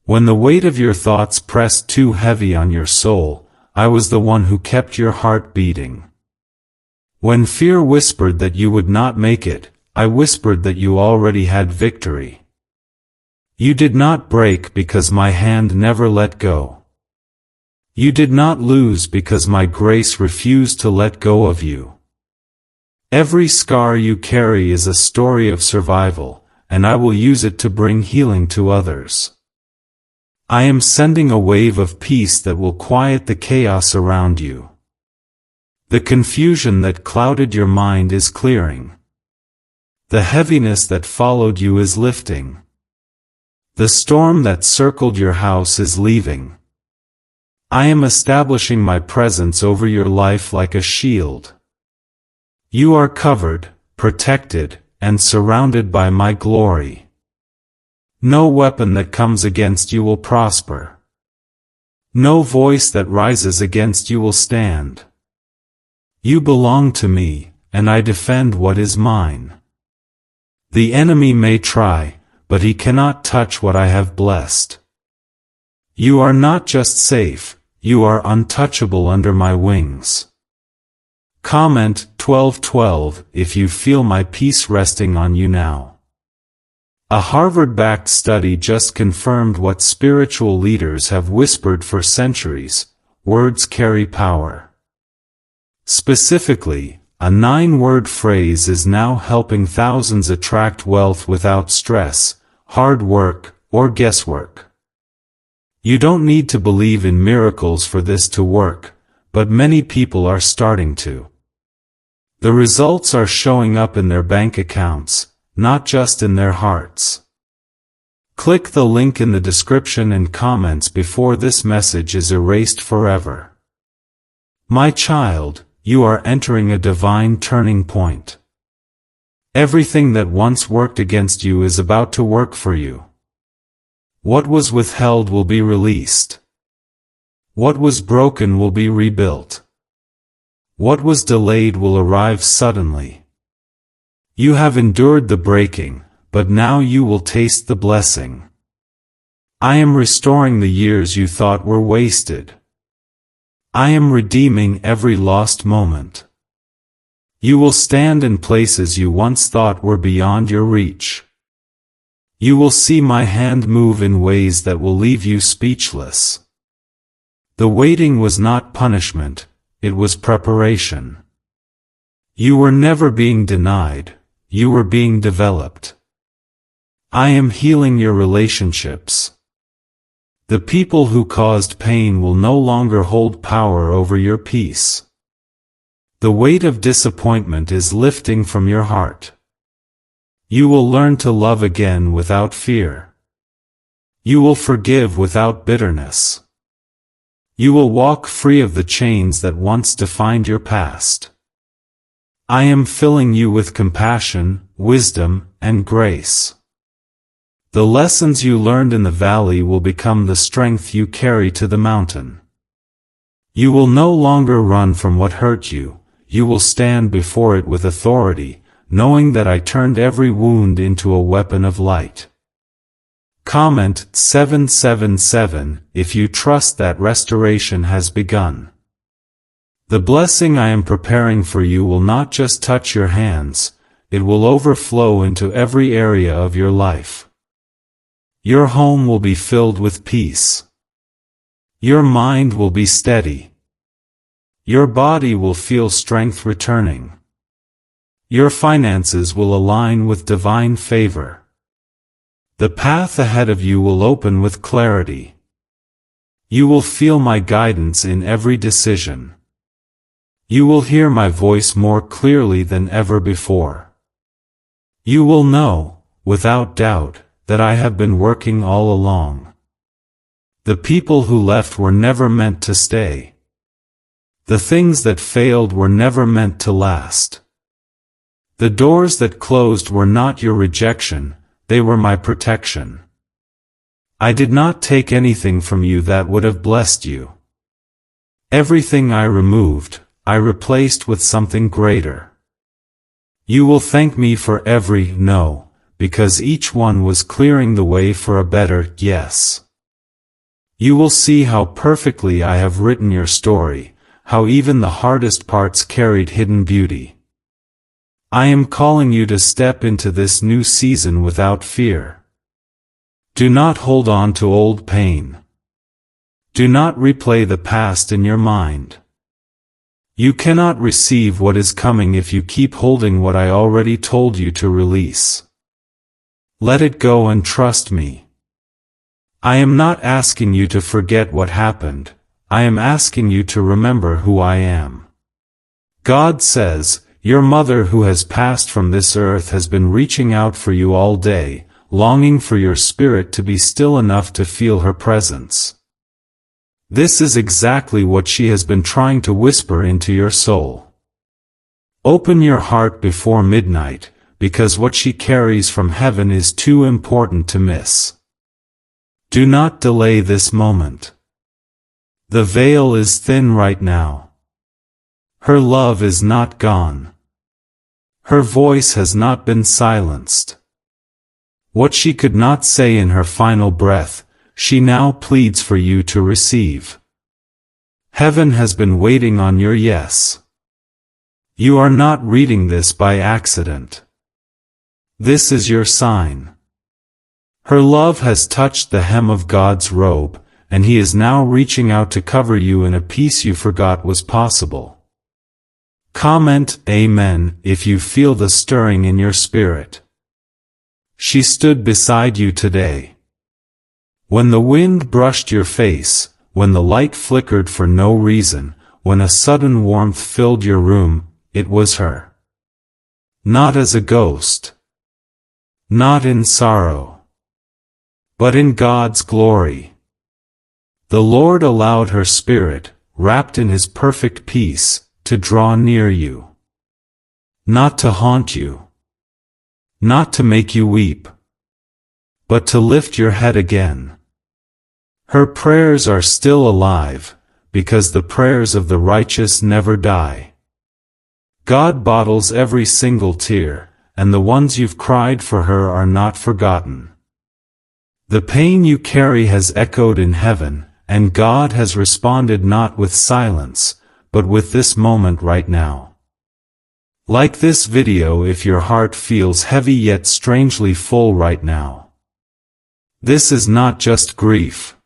Speaker 1: When the weight of your thoughts pressed too heavy on your soul, I was the one who kept your heart beating. When fear whispered that you would not make it, I whispered that you already had victory. You did not break because my hand never let go. You did not lose because my grace refused to let go of you. Every scar you carry is a story of survival, and I will use it to bring healing to others. I am sending a wave of peace that will quiet the chaos around you. The confusion that clouded your mind is clearing. The heaviness that followed you is lifting. The storm that circled your house is leaving. I am establishing my presence over your life like a shield. You are covered, protected, and surrounded by my glory. No weapon that comes against you will prosper. No voice that rises against you will stand. You belong to me, and I defend what is mine. The enemy may try, but he cannot touch what I have blessed. You are not just safe, you are untouchable under my wings. Comment 12:12 if you feel my peace resting on you now. A Harvard-backed study just confirmed what spiritual leaders have whispered for centuries: words carry power. Specifically, a 9-word phrase is now helping thousands attract wealth without stress, hard work, or guesswork. You don't need to believe in miracles for this to work, but many people are starting to. The results are showing up in their bank accounts, not just in their hearts. Click the link in the description and comments before this message is erased forever. My child, you are entering a divine turning point. Everything that once worked against you is about to work for you. What was withheld will be released. What was broken will be rebuilt. What was delayed will arrive suddenly. You have endured the breaking, but now you will taste the blessing. I am restoring the years you thought were wasted. I am redeeming every lost moment. You will stand in places you once thought were beyond your reach. You will see my hand move in ways that will leave you speechless. The waiting was not punishment, it was preparation. You were never being denied, you were being developed. I am healing your relationships. The people who caused pain will no longer hold power over your peace. The weight of disappointment is lifting from your heart. You will learn to love again without fear. You will forgive without bitterness. You will walk free of the chains that once defined your past. I am filling you with compassion, wisdom, and grace. The lessons you learned in the valley will become the strength you carry to the mountain. You will no longer run from what hurt you, you will stand before it with authority, knowing that I turned every wound into a weapon of light. Comment 777 if you trust that restoration has begun. The blessing I am preparing for you will not just touch your hands, it will overflow into every area of your life. Your home will be filled with peace. Your mind will be steady. Your body will feel strength returning. Your finances will align with divine favor. The path ahead of you will open with clarity. You will feel my guidance in every decision. You will hear my voice more clearly than ever before. You will know, without doubt, that I have been working all along. The people who left were never meant to stay. The things that failed were never meant to last. The doors that closed were not your rejection, they were my protection. I did not take anything from you that would have blessed you. Everything I removed, I replaced with something greater. You will thank me for every no, because each one was clearing the way for a better yes. You will see how perfectly I have written your story, how even the hardest parts carried hidden beauty. I am calling you to step into this new season without fear. Do not hold on to old pain. Do not replay the past in your mind. You cannot receive what is coming if you keep holding what I already told you to release. Let it go and trust me. I am not asking you to forget what happened, I am asking you to remember who I am. God says, your mother who has passed from this earth has been reaching out for you all day, longing for your spirit to be still enough to feel her presence. This is exactly what she has been trying to whisper into your soul. Open your heart before midnight, because what she carries from heaven is too important to miss. Do not delay this moment. The veil is thin right now. Her love is not gone. Her voice has not been silenced. What she could not say in her final breath, she now pleads for you to receive. Heaven has been waiting on your yes. You are not reading this by accident. This is your sign. Her love has touched the hem of God's robe, and He is now reaching out to cover you in a peace you forgot was possible. Comment Amen if you feel the stirring in your spirit. She stood beside you today. When the wind brushed your face, when the light flickered for no reason, when a sudden warmth filled your room, it was her. Not as a ghost. Not in sorrow. But in God's glory. The Lord allowed her spirit, wrapped in His perfect peace, to draw near you. Not to haunt you. Not to make you weep. But to lift your head again. Her prayers are still alive, because the prayers of the righteous never die. God bottles every single tear, and the ones you've cried for her are not forgotten. The pain you carry has echoed in heaven, and God has responded not with silence, but with this moment right now. Like this video if your heart feels heavy yet strangely full right now. This is not just grief.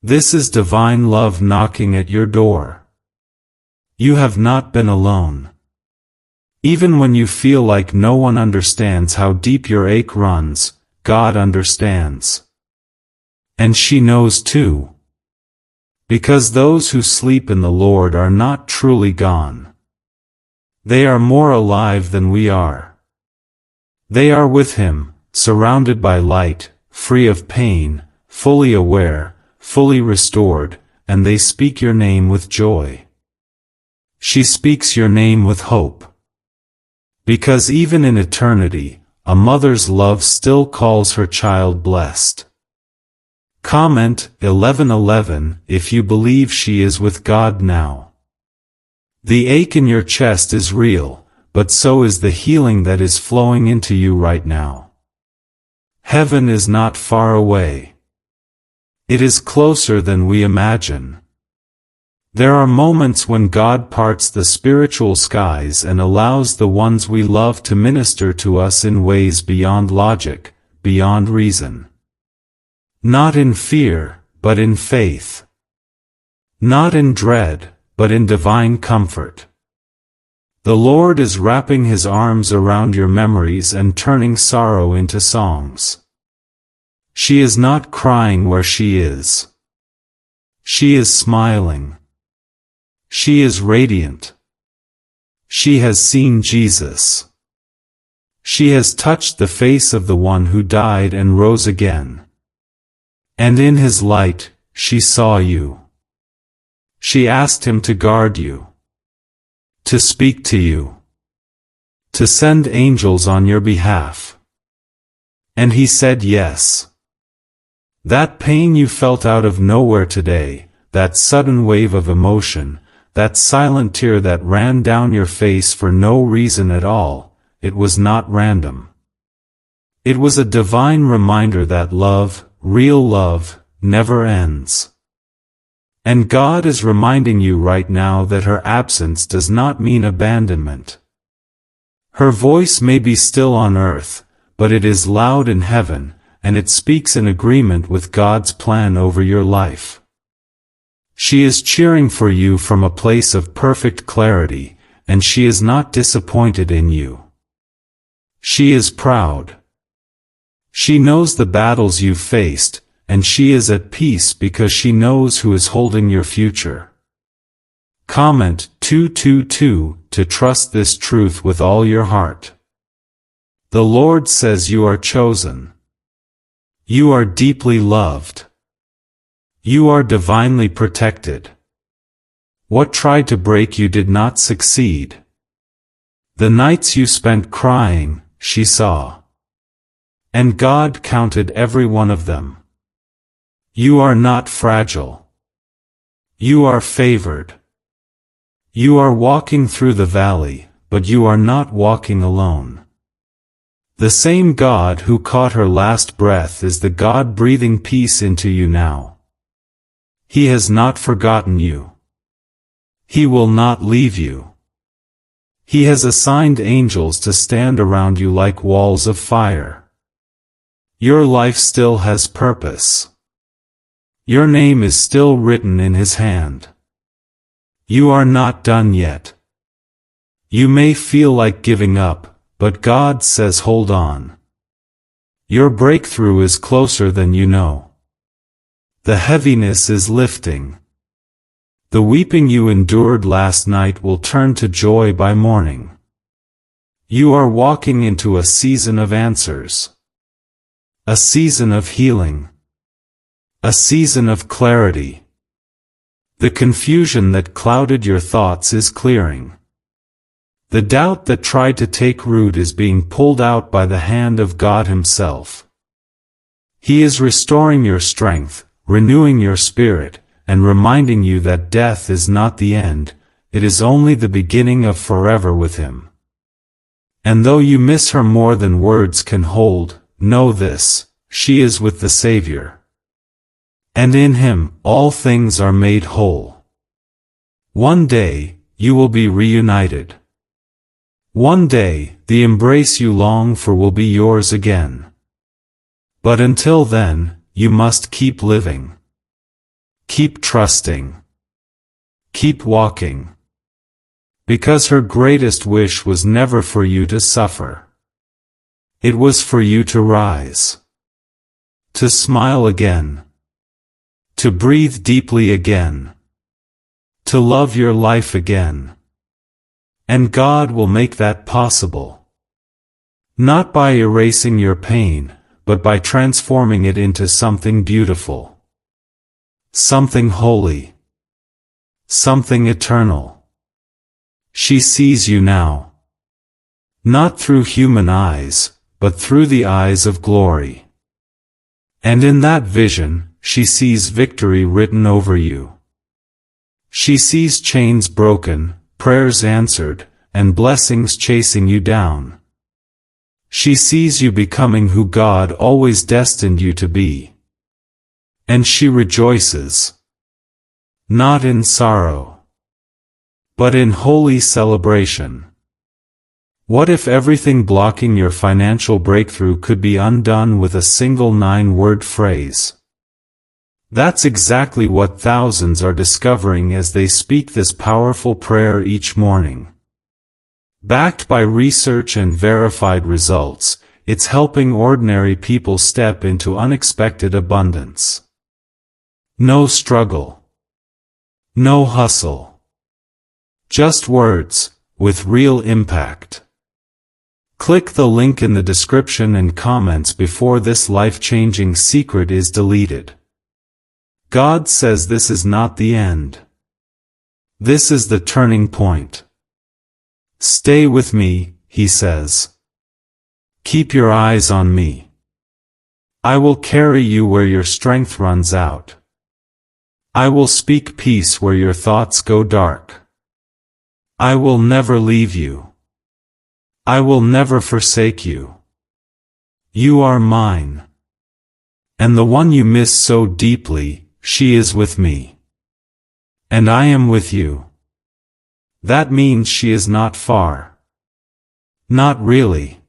Speaker 1: This is divine love knocking at your door. You have not been alone. Even when you feel like no one understands how deep your ache runs, God understands. And she knows too. Because those who sleep in the Lord are not truly gone. They are more alive than we are. They are with Him, surrounded by light, free of pain, fully aware, fully restored, and they speak your name with joy. She speaks your name with hope. Because even in eternity, a mother's love still calls her child blessed. Comment 11:11 if you believe she is with God now. The ache in your chest is real, but so is the healing that is flowing into you right now. Heaven is not far away. It is closer than we imagine. There are moments when God parts the spiritual skies and allows the ones we love to minister to us in ways beyond logic, beyond reason. Not in fear, but in faith. Not in dread, but in divine comfort. The Lord is wrapping His arms around your memories and turning sorrow into songs. She is not crying where she is. She is smiling. She is radiant. She has seen Jesus. She has touched the face of the one who died and rose again. And in His light, she saw you. She asked Him to guard you, to speak to you, to send angels on your behalf. And He said yes. That pain you felt out of nowhere today, that sudden wave of emotion, that silent tear that ran down your face for no reason at all, it was not random. It was a divine reminder that love, real love, never ends. And God is reminding you right now that her absence does not mean abandonment. Her voice may be still on earth, but it is loud in heaven, and it speaks in agreement with God's plan over your life. She is cheering for you from a place of perfect clarity, and she is not disappointed in you. She is proud. She knows the battles you've faced, and she is at peace because she knows who is holding your future. Comment 222 to trust this truth with all your heart. The Lord says you are chosen. You are deeply loved. You are divinely protected. What tried to break you did not succeed. The nights you spent crying, she saw. And God counted every one of them. You are not fragile. You are favored. You are walking through the valley, but you are not walking alone. The same God who caught her last breath is the God breathing peace into you now. He has not forgotten you. He will not leave you. He has assigned angels to stand around you like walls of fire. Your life still has purpose. Your name is still written in His hand. You are not done yet. You may feel like giving up, but God says hold on. Your breakthrough is closer than you know. The heaviness is lifting. The weeping you endured last night will turn to joy by morning. You are walking into a season of answers. A season of healing. A season of clarity. The confusion that clouded your thoughts is clearing. The doubt that tried to take root is being pulled out by the hand of God Himself. He is restoring your strength, renewing your spirit, and reminding you that death is not the end, it is only the beginning of forever with Him. And though you miss her more than words can hold, know this, she is with the Savior. And in Him, all things are made whole. One day, you will be reunited. One day, the embrace you long for will be yours again. But until then, you must keep living. Keep trusting. Keep walking. Because her greatest wish was never for you to suffer. It was for you to rise. To smile again. To breathe deeply again. To love your life again. And God will make that possible. Not by erasing your pain, but by transforming it into something beautiful. Something holy. Something eternal. She sees you now. Not through human eyes, but through the eyes of glory. And in that vision, she sees victory written over you. She sees chains broken, prayers answered, and blessings chasing you down. She sees you becoming who God always destined you to be. And she rejoices. Not in sorrow, but in holy celebration. What if everything blocking your financial breakthrough could be undone with a single 9-word phrase? That's exactly what thousands are discovering as they speak this powerful prayer each morning. Backed by research and verified results, it's helping ordinary people step into unexpected abundance. No struggle. No hustle. Just words, with real impact. Click the link in the description and comments before this life-changing secret is deleted. God says this is not the end. This is the turning point. Stay with me, he says. Keep your eyes on me. I will carry you where your strength runs out. I will speak peace where your thoughts go dark. I will never leave you. I will never forsake you. You are mine. And the one you miss so deeply, she is with me. And I am with you. That means she is not far. Not really.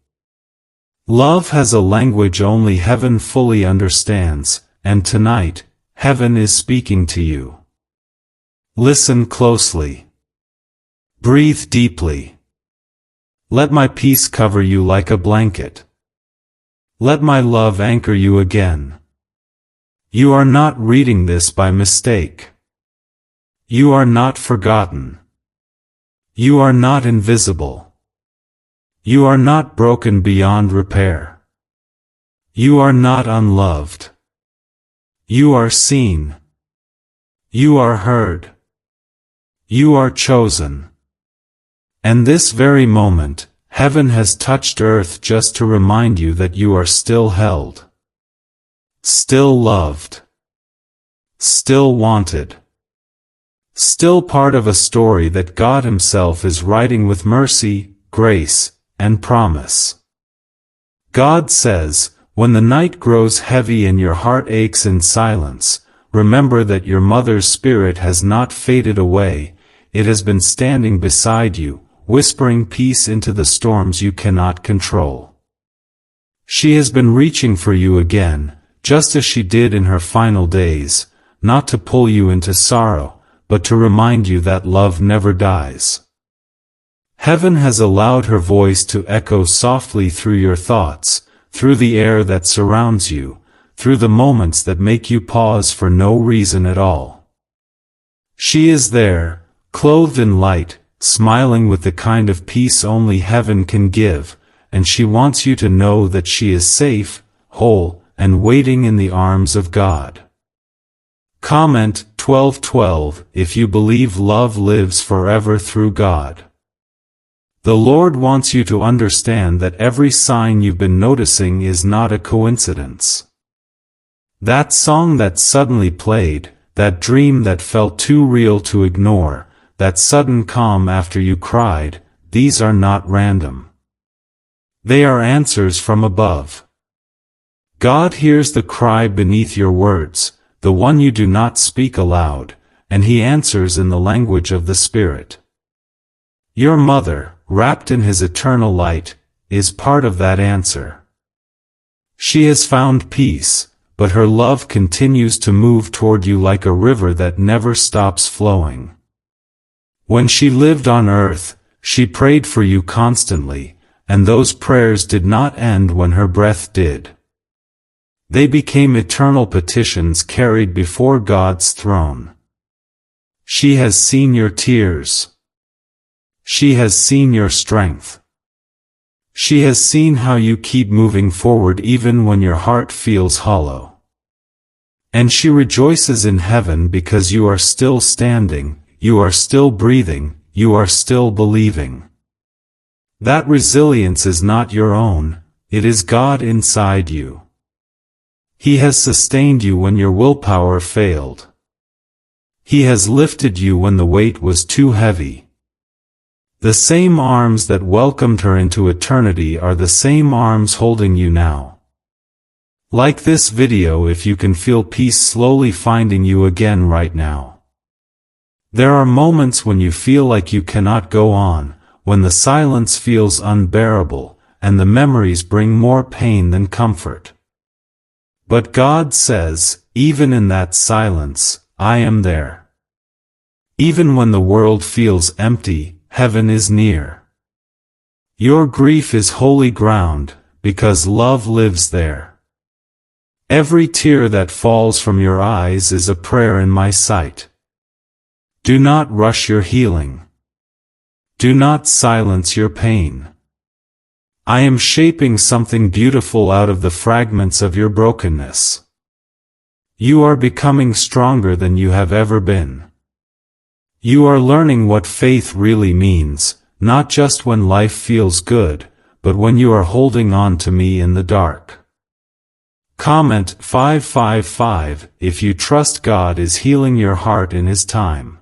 Speaker 1: Love has a language only heaven fully understands, and tonight, heaven is speaking to you. Listen closely. Breathe deeply. Let my peace cover you like a blanket. Let my love anchor you again. You are not reading this by mistake. You are not forgotten. You are not invisible. You are not broken beyond repair. You are not unloved. You are seen. You are heard. You are chosen. And this very moment, heaven has touched earth just to remind you that you are still held. Still loved. Still wanted. Still part of a story that God Himself is writing with mercy, grace, and promise. God says, when the night grows heavy and your heart aches in silence, remember that your mother's spirit has not faded away, it has been standing beside you, whispering peace into the storms you cannot control. She has been reaching for you again, just as she did in her final days, not to pull you into sorrow, but to remind you that love never dies. Heaven has allowed her voice to echo softly through your thoughts, through the air that surrounds you, through the moments that make you pause for no reason at all. She is there, clothed in light, smiling with the kind of peace only heaven can give, and she wants you to know that she is safe, whole, and waiting in the arms of God. Comment 12:12 if you believe love lives forever through God. The Lord wants you to understand that every sign you've been noticing is not a coincidence. That song that suddenly played, that dream that felt too real to ignore, that sudden calm after you cried, these are not random. They are answers from above. God hears the cry beneath your words, the one you do not speak aloud, and He answers in the language of the Spirit. Your mother, wrapped in His eternal light, is part of that answer. She has found peace, but her love continues to move toward you like a river that never stops flowing. When she lived on earth, she prayed for you constantly, and those prayers did not end when her breath did. They became eternal petitions carried before God's throne. She has seen your tears. She has seen your strength. She has seen how you keep moving forward even when your heart feels hollow. And she rejoices in heaven because you are still standing, you are still breathing, you are still believing. That resilience is not your own, it is God inside you. He has sustained you when your willpower failed. He has lifted you when the weight was too heavy. The same arms that welcomed her into eternity are the same arms holding you now. Like this video if you can feel peace slowly finding you again right now. There are moments when you feel like you cannot go on, when the silence feels unbearable, and the memories bring more pain than comfort. But God says, even in that silence, I am there. Even when the world feels empty, heaven is near. Your grief is holy ground, because love lives there. Every tear that falls from your eyes is a prayer in my sight. Do not rush your healing. Do not silence your pain. I am shaping something beautiful out of the fragments of your brokenness. You are becoming stronger than you have ever been. You are learning what faith really means, not just when life feels good, but when you are holding on to me in the dark. Comment 555 if you trust God is healing your heart in His time.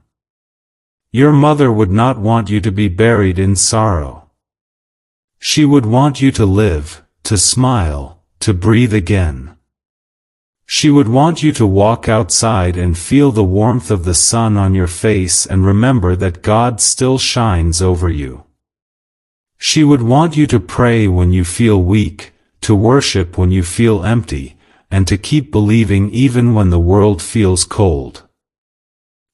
Speaker 1: Your mother would not want you to be buried in sorrow. She would want you to live, to smile, to breathe again. She would want you to walk outside and feel the warmth of the sun on your face and remember that God still shines over you. She would want you to pray when you feel weak, to worship when you feel empty, and to keep believing even when the world feels cold.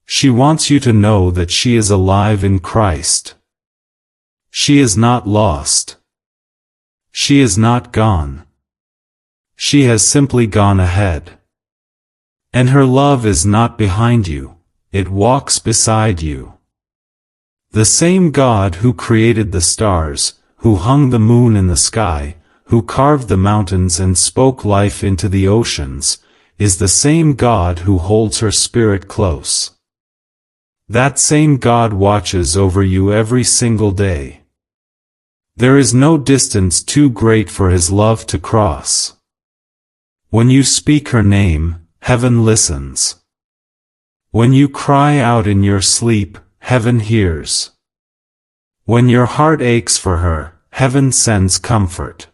Speaker 1: She wants you to know that she is alive in Christ. She is not lost. She is not gone. She has simply gone ahead. And her love is not behind you, it walks beside you. The same God who created the stars, who hung the moon in the sky, who carved the mountains and spoke life into the oceans, is the same God who holds her spirit close. That same God watches over you every single day. There is no distance too great for His love to cross. When you speak her name, heaven listens. When you cry out in your sleep, heaven hears. When your heart aches for her, heaven sends comfort.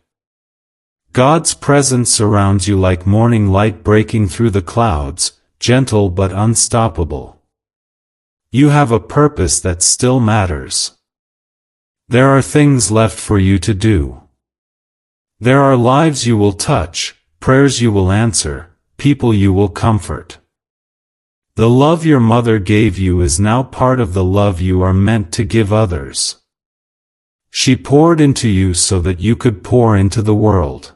Speaker 1: God's presence surrounds you like morning light breaking through the clouds, gentle but unstoppable. You have a purpose that still matters. There are things left for you to do. There are lives you will touch, prayers you will answer, people you will comfort. The love your mother gave you is now part of the love you are meant to give others. She poured into you so that you could pour into the world.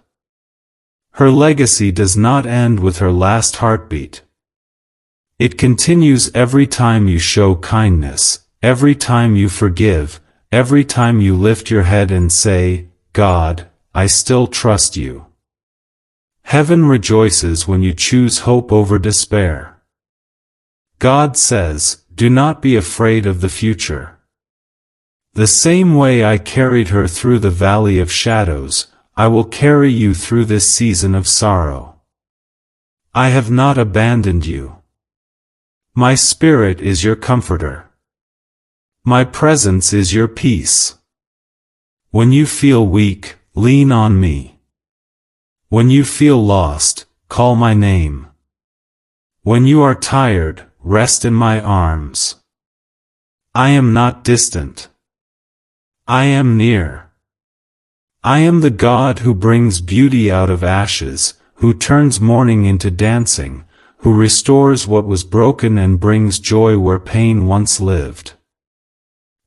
Speaker 1: Her legacy does not end with her last heartbeat. It continues every time you show kindness, every time you forgive, every time you lift your head and say, God, I still trust you. Heaven rejoices when you choose hope over despair. God says, do not be afraid of the future. The same way I carried her through the valley of shadows, I will carry you through this season of sorrow. I have not abandoned you. My Spirit is your comforter. My presence is your peace. When you feel weak, lean on me. When you feel lost, call my name. When you are tired, rest in my arms. I am not distant. I am near. I am the God who brings beauty out of ashes, who turns mourning into dancing, who restores what was broken and brings joy where pain once lived.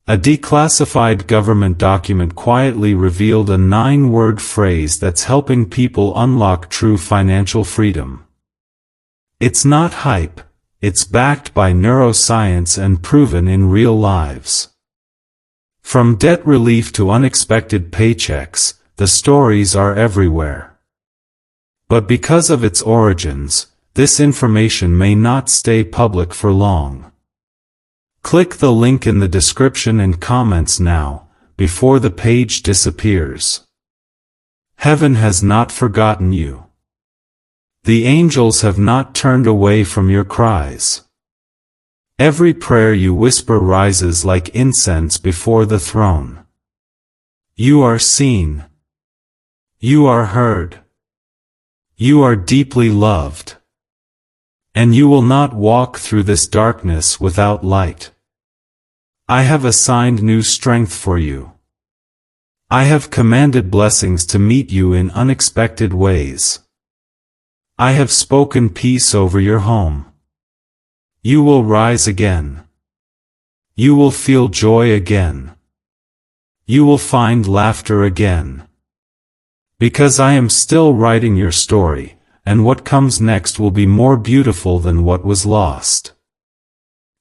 Speaker 1: A declassified government document quietly revealed a 9-word phrase that's helping people unlock true financial freedom. It's not hype, it's backed by neuroscience and proven in real lives. From debt relief to unexpected paychecks, the stories are everywhere. But because of its origins, this information may not stay public for long. Click the link in the description and comments now, before the page disappears. Heaven has not forgotten you. The angels have not turned away from your cries. Every prayer you whisper rises like incense before the throne. You are seen. You are heard. You are deeply loved. And you will not walk through this darkness without light. I have assigned new strength for you. I have commanded blessings to meet you in unexpected ways. I have spoken peace over your home. You will rise again. You will feel joy again. You will find laughter again. Because I am still writing your story, and what comes next will be more beautiful than what was lost.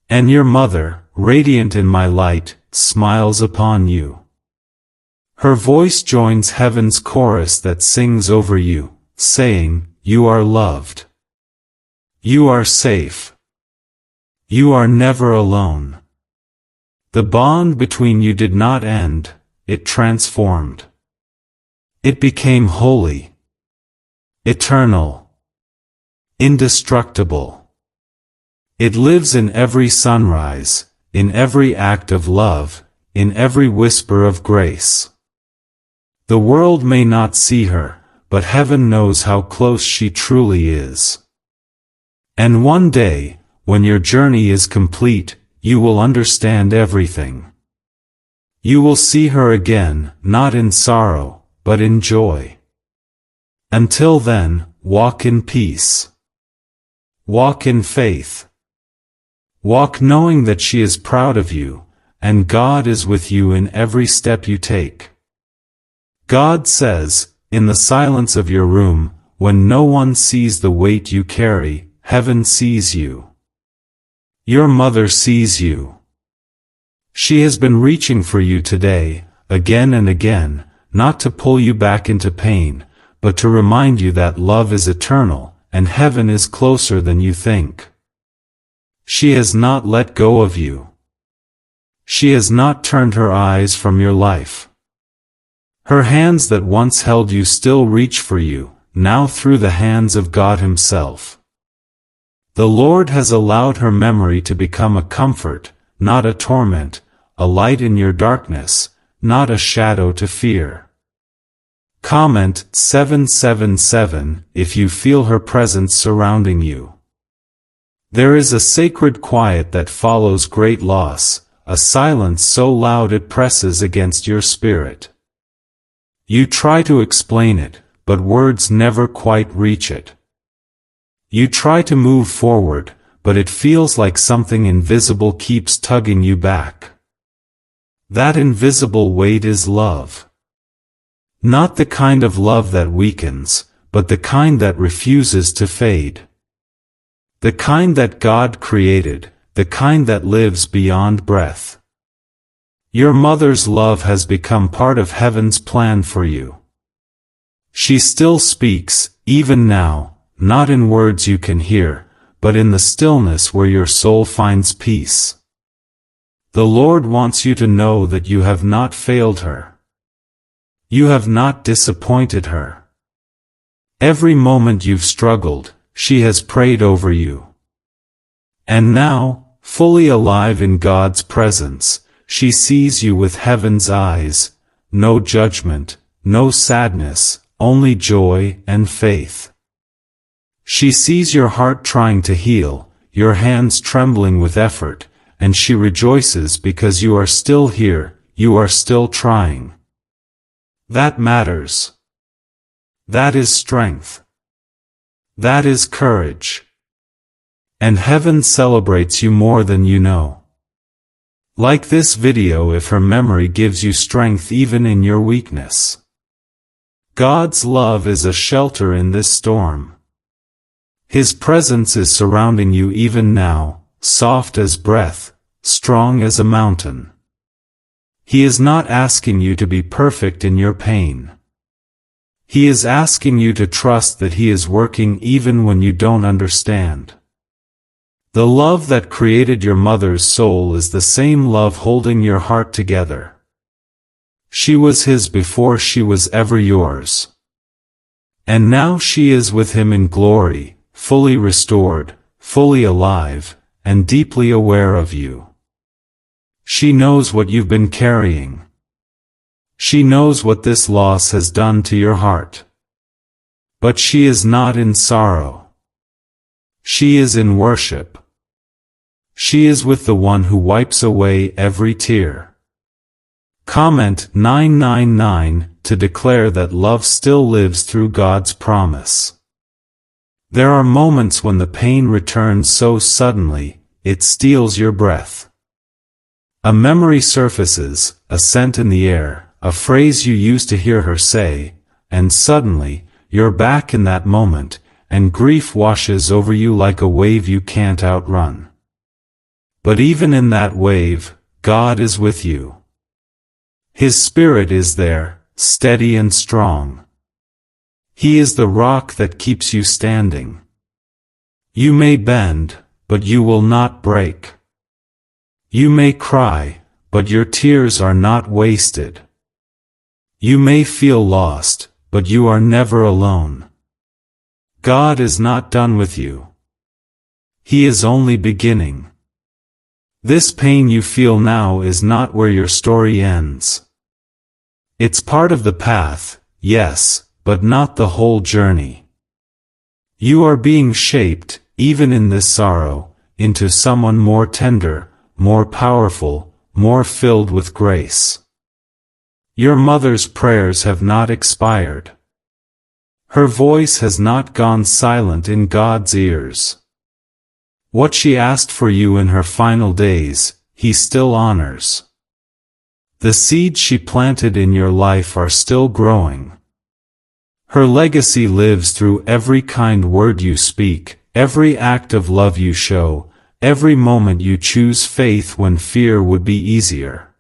Speaker 1: And your mother, radiant in my light, smiles upon you. Her voice joins heaven's chorus that sings over you, saying, you are loved. You are safe. You are never alone. The bond between you did not end, it transformed. It became holy, eternal, indestructible. It lives in every sunrise, in every act of love, in every whisper of grace. The world may not see her, but heaven knows how close she truly is. And one day, when your journey is complete, you will understand everything. You will see her again, not in sorrow, but in joy. Until then, walk in peace. Walk in faith. Walk knowing that she is proud of you, and God is with you in every step you take. God says, in the silence of your room, when no one sees the weight you carry, heaven sees you. Your mother sees you. She has been reaching for you today, again and again, not to pull you back into pain, but to remind you that love is eternal, and heaven is closer than you think. She has not let go of you. She has not turned her eyes from your life. Her hands that once held you still reach for you, now through the hands of God Himself. The Lord has allowed her memory to become a comfort, not a torment, a light in your darkness, not a shadow to fear. Comment 777 if you feel her presence surrounding you. There is a sacred quiet that follows great loss, a silence so loud it presses against your spirit. You try to explain it, but words never quite reach it. You try to move forward, but it feels like something invisible keeps tugging you back. That invisible weight is love. Not the kind of love that weakens, but the kind that refuses to fade. The kind that God created, the kind that lives beyond breath. Your mother's love has become part of heaven's plan for you. She still speaks, even now, not in words you can hear, but in the stillness where your soul finds peace. The Lord wants you to know that you have not failed her. You have not disappointed her. Every moment you've struggled, she has prayed over you. And now, fully alive in God's presence, she sees you with heaven's eyes, no judgment, no sadness, only joy and faith. She sees your heart trying to heal, your hands trembling with effort, and she rejoices because you are still here, you are still trying. That matters. That is strength. That is courage. And heaven celebrates you more than you know. Like this video if her memory gives you strength even in your weakness. God's love is a shelter in this storm. His presence is surrounding you even now, soft as breath, strong as a mountain. He is not asking you to be perfect in your pain. He is asking you to trust that He is working even when you don't understand. The love that created your mother's soul is the same love holding your heart together. She was His before she was ever yours. And now she is with Him in glory, fully restored, fully alive, and deeply aware of you. She knows what you've been carrying. She knows what this loss has done to your heart. But she is not in sorrow. She is in worship. She is with the one who wipes away every tear. Comment 999 to declare that love still lives through God's promise. There are moments when the pain returns so suddenly, it steals your breath. A memory surfaces, a scent in the air, a phrase you used to hear her say, and suddenly, you're back in that moment, and grief washes over you like a wave you can't outrun. But even in that wave, God is with you. His Spirit is there, steady and strong. He is the rock that keeps you standing. You may bend, but you will not break. You may cry, but your tears are not wasted. You may feel lost, but you are never alone. God is not done with you. He is only beginning. This pain you feel now is not where your story ends. It's part of the path, yes, but not the whole journey. You are being shaped, even in this sorrow, into someone more tender, more powerful, more filled with grace. Your mother's prayers have not expired. Her voice has not gone silent in God's ears. What she asked for you in her final days, He still honors. The seeds she planted in your life are still growing. Her legacy lives through every kind word you speak, every act of love you show, every moment you choose faith when fear would be easier.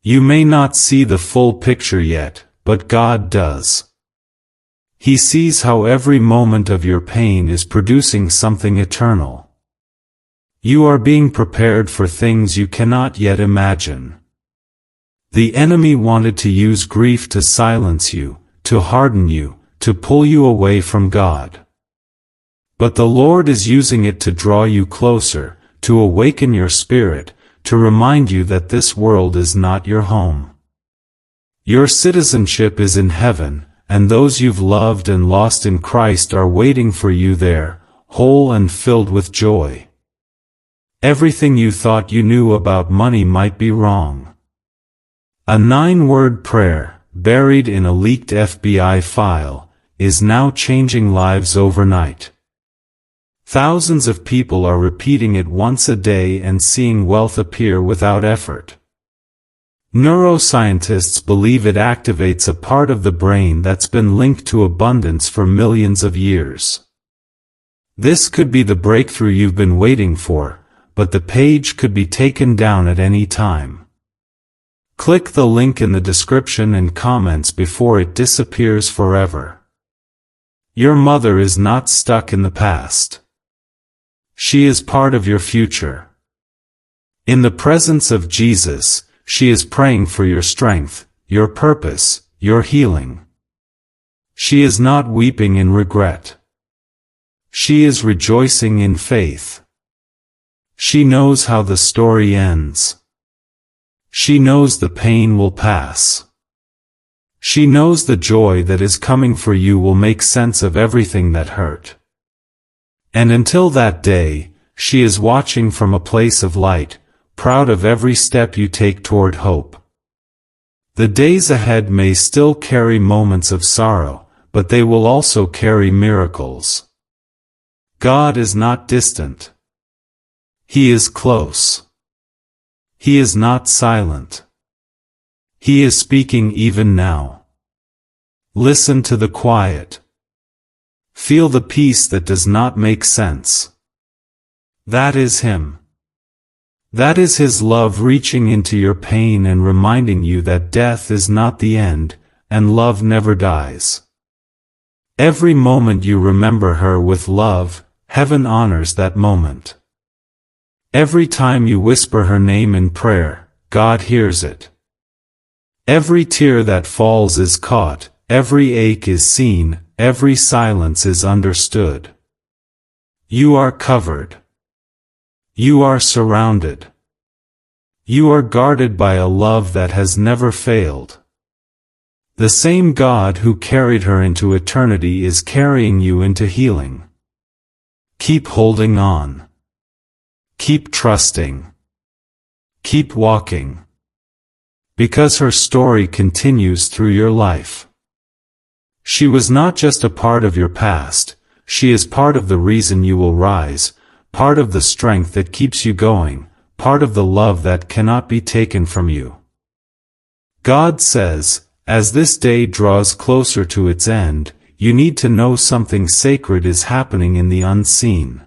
Speaker 1: You may not see the full picture yet, but God does. He sees how every moment of your pain is producing something eternal. You are being prepared for things you cannot yet imagine. The enemy wanted to use grief to silence you, to harden you, to pull you away from God. But the Lord is using it to draw you closer, to awaken your spirit, to remind you that this world is not your home. Your citizenship is in heaven, and those you've loved and lost in Christ are waiting for you there, whole and filled with joy. Everything you thought you knew about money might be wrong. A 9-word prayer, buried in a leaked FBI file, is now changing lives overnight. Thousands of people are repeating it once a day and seeing wealth appear without effort. Neuroscientists believe it activates a part of the brain that's been linked to abundance for millions of years. This could be the breakthrough you've been waiting for, but the page could be taken down at any time. Click the link in the description and comments before it disappears forever. Your mother is not stuck in the past. She is part of your future. In the presence of Jesus, she is praying for your strength, your purpose, your healing. She is not weeping in regret. She is rejoicing in faith. She knows how the story ends. She knows the pain will pass. She knows the joy that is coming for you will make sense of everything that hurt. And until that day, she is watching from a place of light, proud of every step you take toward hope. The days ahead may still carry moments of sorrow, but they will also carry miracles. God is not distant. He is close. He is not silent. He is speaking even now. Listen to the quiet. Feel the peace that does not make sense. That is Him. That is His love reaching into your pain and reminding you that death is not the end, and love never dies. Every moment you remember her with love, heaven honors that moment. Every time you whisper her name in prayer, God hears it. Every tear that falls is caught, every ache is seen, every silence is understood. You are covered. You are surrounded. You are guarded by a love that has never failed. The same God who carried her into eternity is carrying you into healing. Keep holding on. Keep trusting. Keep walking. Because her story continues through your life. She was not just a part of your past, she is part of the reason you will rise, part of the strength that keeps you going, part of the love that cannot be taken from you. God says, as this day draws closer to its end, you need to know something sacred is happening in the unseen.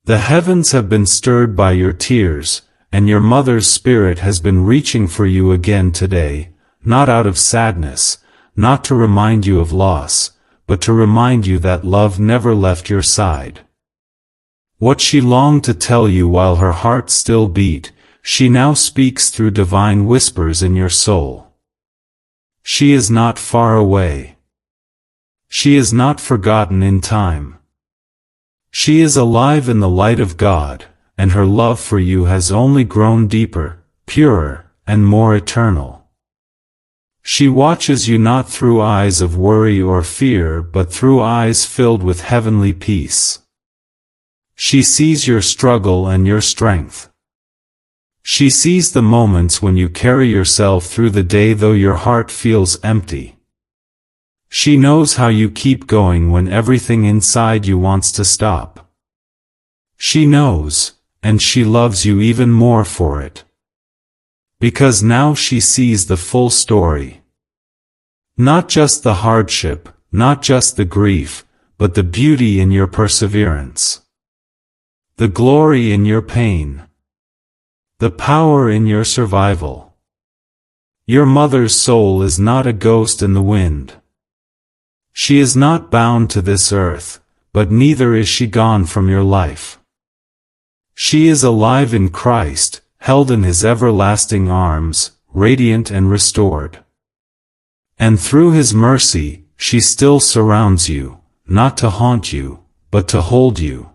Speaker 1: The heavens have been stirred by your tears, and your mother's spirit has been reaching for you again today, not out of sadness, not to remind you of loss, but to remind you that love never left your side. What she longed to tell you while her heart still beat, she now speaks through divine whispers in your soul. She is not far away. She is not forgotten in time. She is alive in the light of God, and her love for you has only grown deeper, purer, and more eternal. She watches you not through eyes of worry or fear but through eyes filled with heavenly peace. She sees your struggle and your strength. She sees the moments when you carry yourself through the day though your heart feels empty. She knows how you keep going when everything inside you wants to stop. She knows, and she loves you even more for it. Because now she sees the full story. Not just the hardship, not just the grief, but the beauty in your perseverance. The glory in your pain. The power in your survival. Your mother's soul is not a ghost in the wind. She is not bound to this earth, but neither is she gone from your life. She is alive in Christ, held in His everlasting arms, radiant and restored. And through His mercy, she still surrounds you, not to haunt you, but to hold you.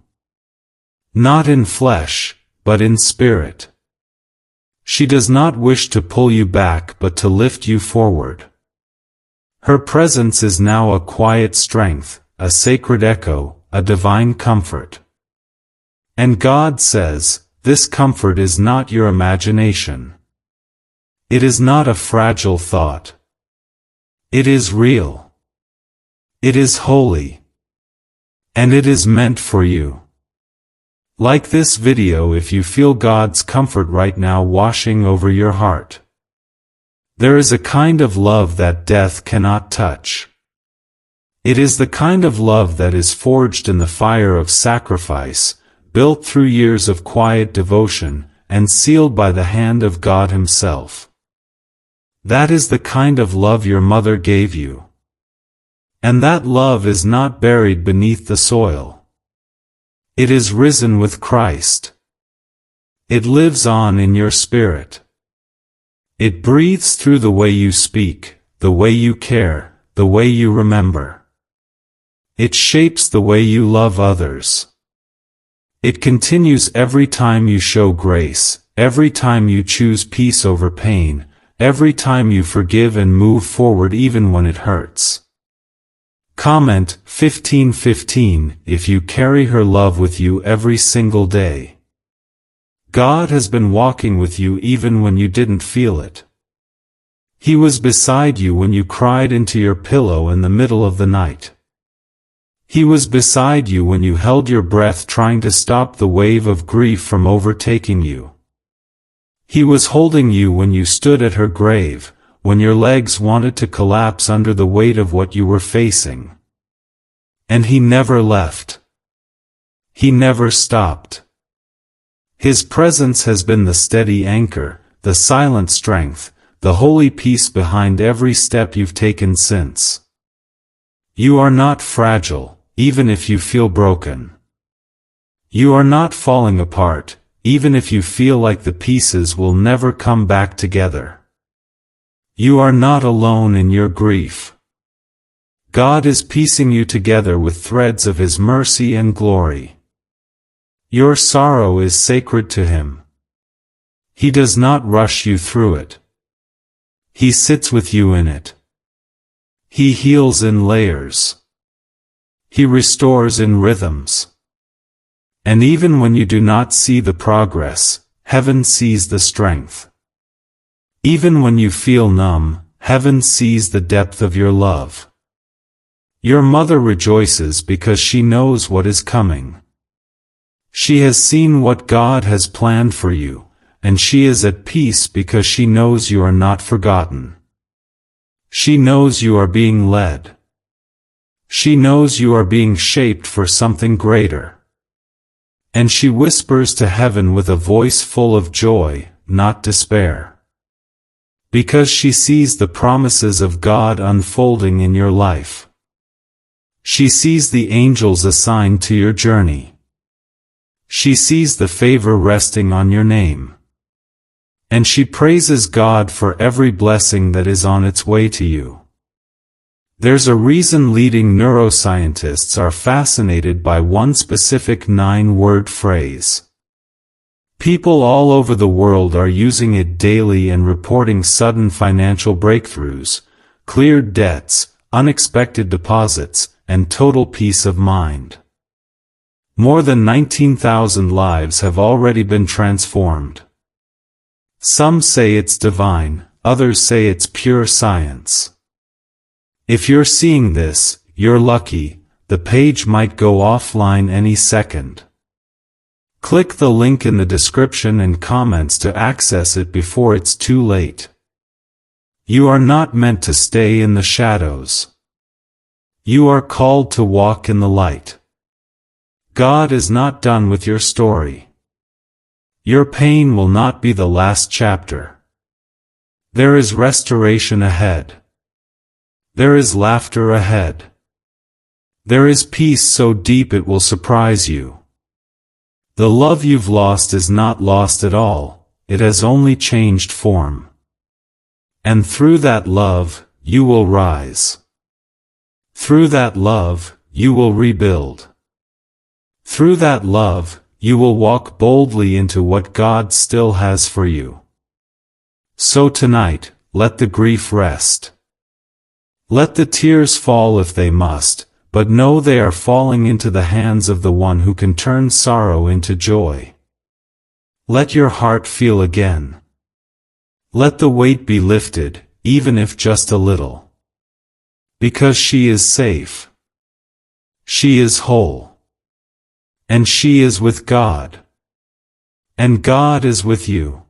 Speaker 1: Not in flesh, but in spirit. She does not wish to pull you back but to lift you forward. Her presence is now a quiet strength, a sacred echo, a divine comfort. And God says, this comfort is not your imagination. It is not a fragile thought. It is real. It is holy. And it is meant for you. Like this video if you feel God's comfort right now washing over your heart. There is a kind of love that death cannot touch. It is the kind of love that is forged in the fire of sacrifice, built through years of quiet devotion, and sealed by the hand of God Himself. That is the kind of love your mother gave you. And that love is not buried beneath the soil. It is risen with Christ. It lives on in your spirit. It breathes through the way you speak, the way you care, the way you remember. It shapes the way you love others. It continues every time you show grace, every time you choose peace over pain, every time you forgive and move forward even when it hurts. Comment 1515 if you carry her love with you every single day. God has been walking with you even when you didn't feel it. He was beside you when you cried into your pillow in the middle of the night. He was beside you when you held your breath trying to stop the wave of grief from overtaking you. He was holding you when you stood at her grave, when your legs wanted to collapse under the weight of what you were facing. And He never left. He never stopped. His presence has been the steady anchor, the silent strength, the holy peace behind every step you've taken since. You are not fragile, even if you feel broken. You are not falling apart, even if you feel like the pieces will never come back together. You are not alone in your grief. God is piecing you together with threads of His mercy and glory. Your sorrow is sacred to Him. He does not rush you through it. He sits with you in it. He heals in layers. He restores in rhythms. And even when you do not see the progress, heaven sees the strength. Even when you feel numb, heaven sees the depth of your love. Your mother rejoices because she knows what is coming. She has seen what God has planned for you, and she is at peace because she knows you are not forgotten. She knows you are being led. She knows you are being shaped for something greater. And she whispers to heaven with a voice full of joy, not despair. Because she sees the promises of God unfolding in your life. She sees the angels assigned to your journey. She sees the favor resting on your name. And she praises God for every blessing that is on its way to you. There's a reason leading neuroscientists are fascinated by one specific 9-word phrase. People all over the world are using it daily and reporting sudden financial breakthroughs, cleared debts, unexpected deposits, and total peace of mind. More than 19,000 lives have already been transformed. Some say it's divine, others say it's pure science. If you're seeing this, you're lucky. The page might go offline any second. Click the link in the description and comments to access it before it's too late. You are not meant to stay in the shadows. You are called to walk in the light. God is not done with your story. Your pain will not be the last chapter. There is restoration ahead. There is laughter ahead. There is peace so deep it will surprise you. The love you've lost is not lost at all, it has only changed form. And through that love, you will rise. Through that love, you will rebuild. Through that love, you will walk boldly into what God still has for you. So tonight, let the grief rest. Let the tears fall if they must, but know they are falling into the hands of the one who can turn sorrow into joy. Let your heart feel again. Let the weight be lifted, even if just a little. Because she is safe. She is whole. And she is with God. And God is with you.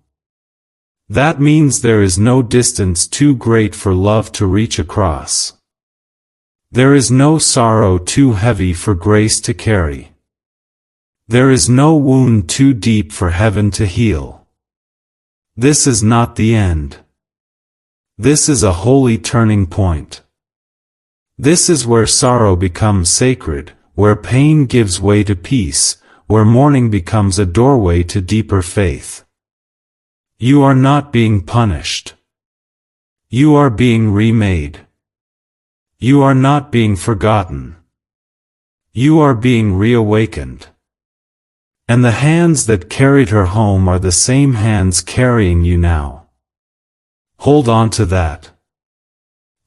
Speaker 1: That means there is no distance too great for love to reach across. There is no sorrow too heavy for grace to carry. There is no wound too deep for heaven to heal. This is not the end. This is a holy turning point. This is where sorrow becomes sacred, where pain gives way to peace, where mourning becomes a doorway to deeper faith. You are not being punished. You are being remade. You are not being forgotten. You are being reawakened. And the hands that carried her home are the same hands carrying you now. Hold on to that.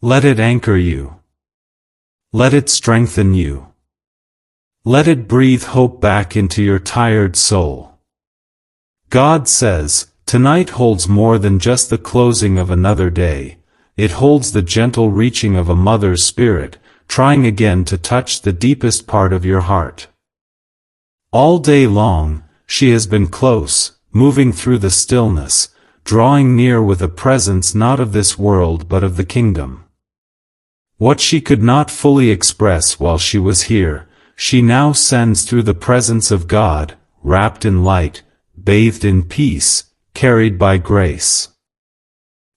Speaker 1: Let it anchor you. Let it strengthen you. Let it breathe hope back into your tired soul. God says, tonight holds more than just the closing of another day. It holds the gentle reaching of a mother's spirit, trying again to touch the deepest part of your heart. All day long, she has been close, moving through the stillness, drawing near with a presence not of this world but of the kingdom. What she could not fully express while she was here, she now sends through the presence of God, wrapped in light, bathed in peace, carried by grace.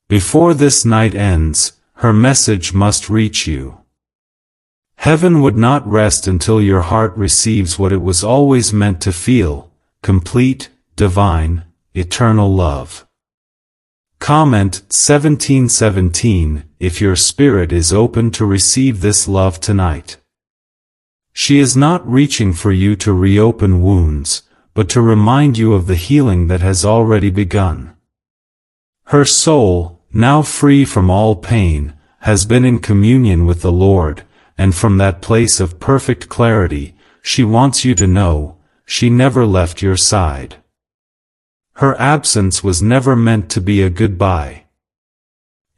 Speaker 1: Before this night ends, her message must reach you. Heaven would not rest until your heart receives what it was always meant to feel: complete, divine, eternal love. Comment 1717 if your spirit is open to receive this love tonight. She is not reaching for you to reopen wounds, but to remind you of the healing that has already begun. Her soul, now free from all pain, has been in communion with the Lord, and from that place of perfect clarity, she wants you to know, she never left your side. Her absence was never meant to be a goodbye.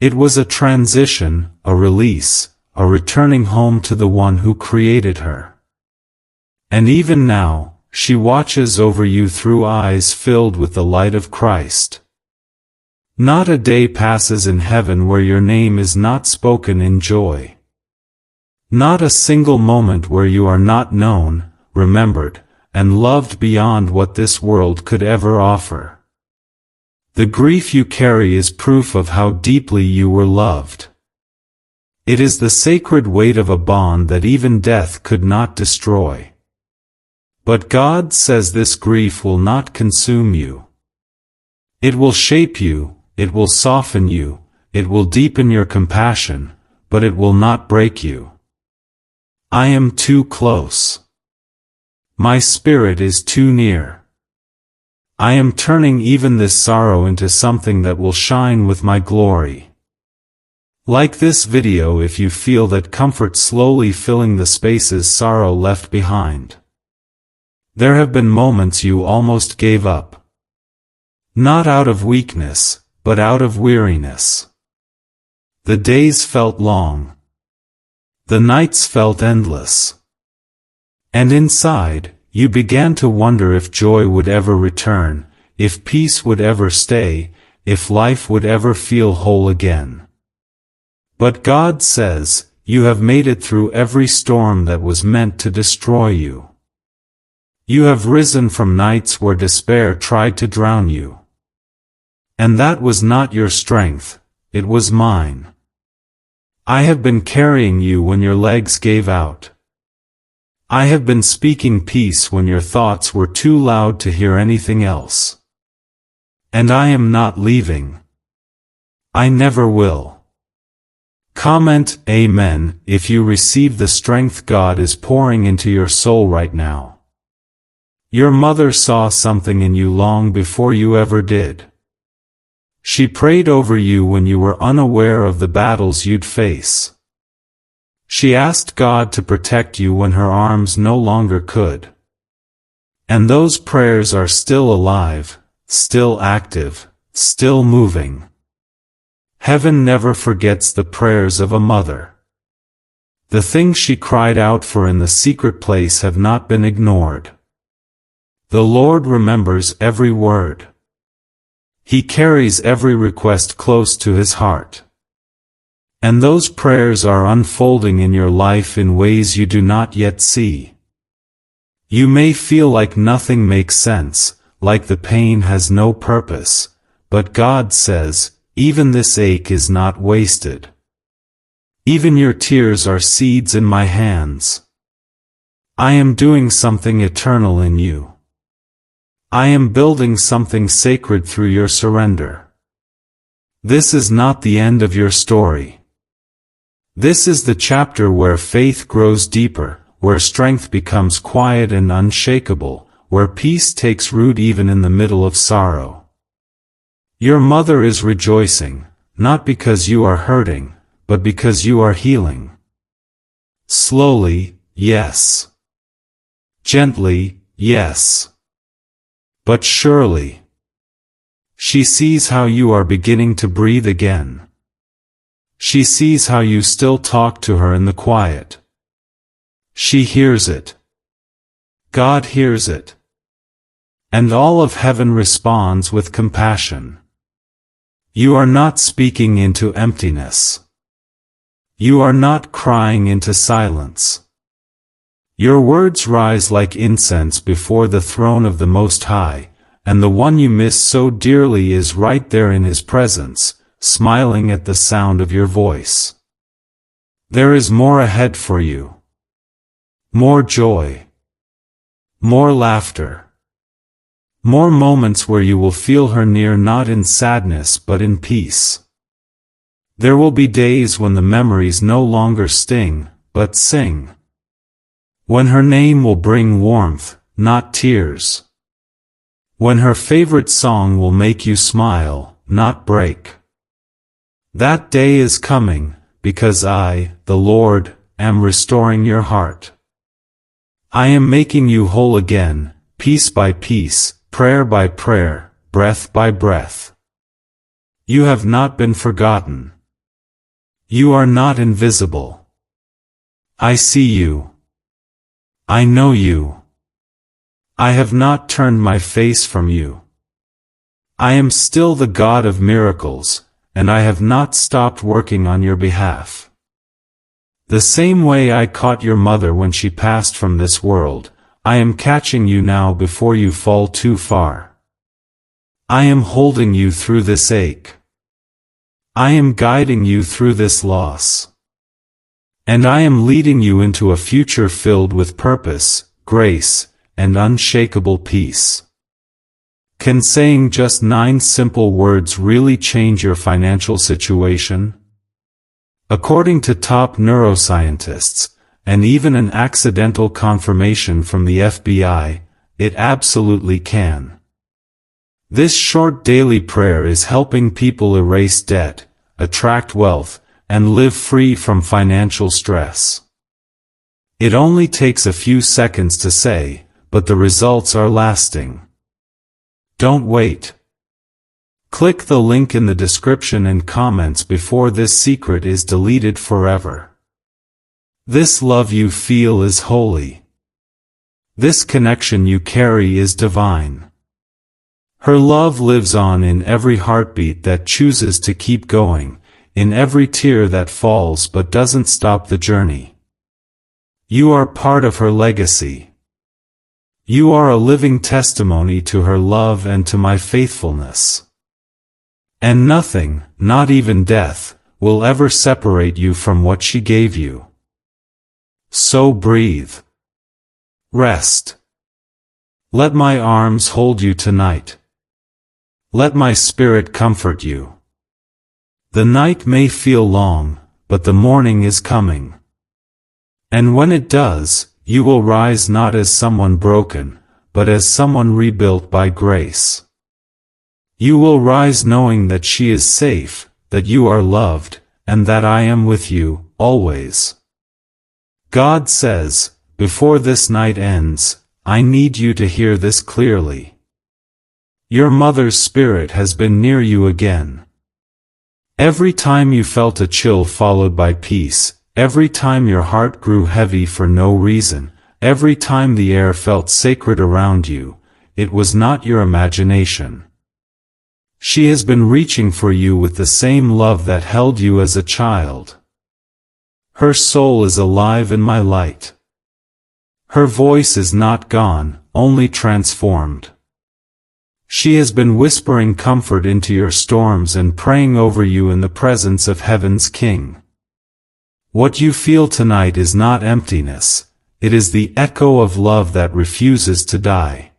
Speaker 1: It was a transition, a release, a returning home to the one who created her. And even now, she watches over you through eyes filled with the light of Christ. Not a day passes in heaven where your name is not spoken in joy. Not a single moment where you are not known, remembered, and loved beyond what this world could ever offer. The grief you carry is proof of how deeply you were loved. It is the sacred weight of a bond that even death could not destroy. But God says this grief will not consume you. It will shape you, it will soften you, it will deepen your compassion, but it will not break you. I am too close. My spirit is too near. I am turning even this sorrow into something that will shine with my glory. Like this video if you feel that comfort slowly filling the spaces sorrow left behind. There have been moments you almost gave up. Not out of weakness, but out of weariness. The days felt long. The nights felt endless. And inside, you began to wonder if joy would ever return, if peace would ever stay, if life would ever feel whole again. But God says, you have made it through every storm that was meant to destroy you. You have risen from nights where despair tried to drown you. And that was not your strength, it was mine. I have been carrying you when your legs gave out. I have been speaking peace when your thoughts were too loud to hear anything else. And I am not leaving. I never will. Comment Amen if you receive the strength God is pouring into your soul right now. Your mother saw something in you long before you ever did. She prayed over you when you were unaware of the battles you'd face. She asked God to protect you when her arms no longer could. And those prayers are still alive, still active, still moving. Heaven never forgets the prayers of a mother. The things she cried out for in the secret place have not been ignored. The Lord remembers every word. He carries every request close to His heart. And those prayers are unfolding in your life in ways you do not yet see. You may feel like nothing makes sense, like the pain has no purpose, but God says, even this ache is not wasted. Even your tears are seeds in my hands. I am doing something eternal in you. I am building something sacred through your surrender. This is not the end of your story. This is the chapter where faith grows deeper, where strength becomes quiet and unshakable, where peace takes root even in the middle of sorrow. Your mother is rejoicing, not because you are hurting, but because you are healing. Slowly, yes. Gently, yes. But surely. She sees how you are beginning to breathe again. She sees how you still talk to her in the quiet. She hears it. God hears it. And all of heaven responds with compassion. You are not speaking into emptiness. You are not crying into silence. Your words rise like incense before the throne of the Most High, and the one you miss so dearly is right there in His presence, smiling at the sound of your voice. There is more ahead for you. More joy. More laughter. More moments where you will feel her near, not in sadness but in peace. There will be days when the memories no longer sting, but sing. When her name will bring warmth, not tears. When her favorite song will make you smile, not break. That day is coming, because I, the Lord, am restoring your heart. I am making you whole again, piece by piece, prayer by prayer, breath by breath. You have not been forgotten. You are not invisible. I see you. I know you. I have not turned my face from you. I am still the God of miracles, and I have not stopped working on your behalf. The same way I caught your mother when she passed from this world, I am catching you now before you fall too far. I am holding you through this ache. I am guiding you through this loss. And I am leading you into a future filled with purpose, grace, and unshakable peace. Can saying just 9 simple words really change your financial situation? According to top neuroscientists, and even an accidental confirmation from the FBI, it absolutely can. This short daily prayer is helping people erase debt, attract wealth, and live free from financial stress. It only takes a few seconds to say, but the results are lasting. Don't wait. Click the link in the description and comments before this secret is deleted forever. This love you feel is holy. This connection you carry is divine. Her love lives on in every heartbeat that chooses to keep going, in every tear that falls but doesn't stop the journey. You are part of her legacy. You are a living testimony to her love and to my faithfulness. And nothing, not even death, will ever separate you from what she gave you. So breathe. Rest. Let my arms hold you tonight. Let my spirit comfort you. The night may feel long, but the morning is coming. And when it does, you will rise not as someone broken, but as someone rebuilt by grace. You will rise knowing that she is safe, that you are loved, and that I am with you, always. God says, before this night ends, I need you to hear this clearly. Your mother's spirit has been near you again. Every time you felt a chill followed by peace, every time your heart grew heavy for no reason, every time the air felt sacred around you, it was not your imagination. She has been reaching for you with the same love that held you as a child. Her soul is alive in my light. Her voice is not gone, only transformed. She has been whispering comfort into your storms and praying over you in the presence of Heaven's King. What you feel tonight is not emptiness, it is the echo of love that refuses to die.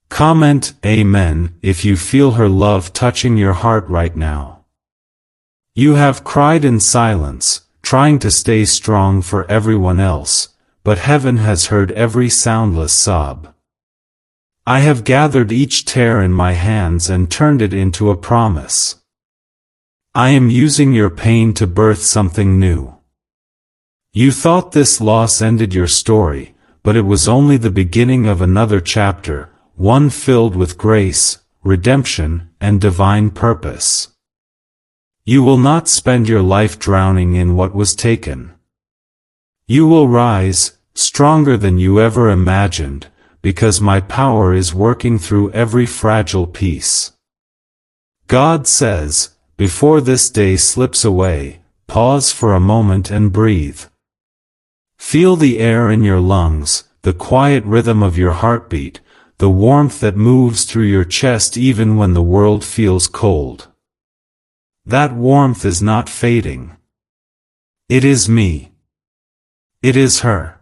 Speaker 1: Comment Amen if you feel her love touching your heart right now. You have cried in silence, trying to stay strong for everyone else, but heaven has heard every soundless sob. I have gathered each tear in my hands and turned it into a promise. I am using your pain to birth something new. You thought this loss ended your story, but it was only the beginning of another chapter, one filled with grace, redemption, and divine purpose. You will not spend your life drowning in what was taken. You will rise, stronger than you ever imagined, because my power is working through every fragile piece. God says, before this day slips away, pause for a moment and breathe. Feel the air in your lungs, the quiet rhythm of your heartbeat, the warmth that moves through your chest even when the world feels cold. That warmth is not fading. It is me. It is her.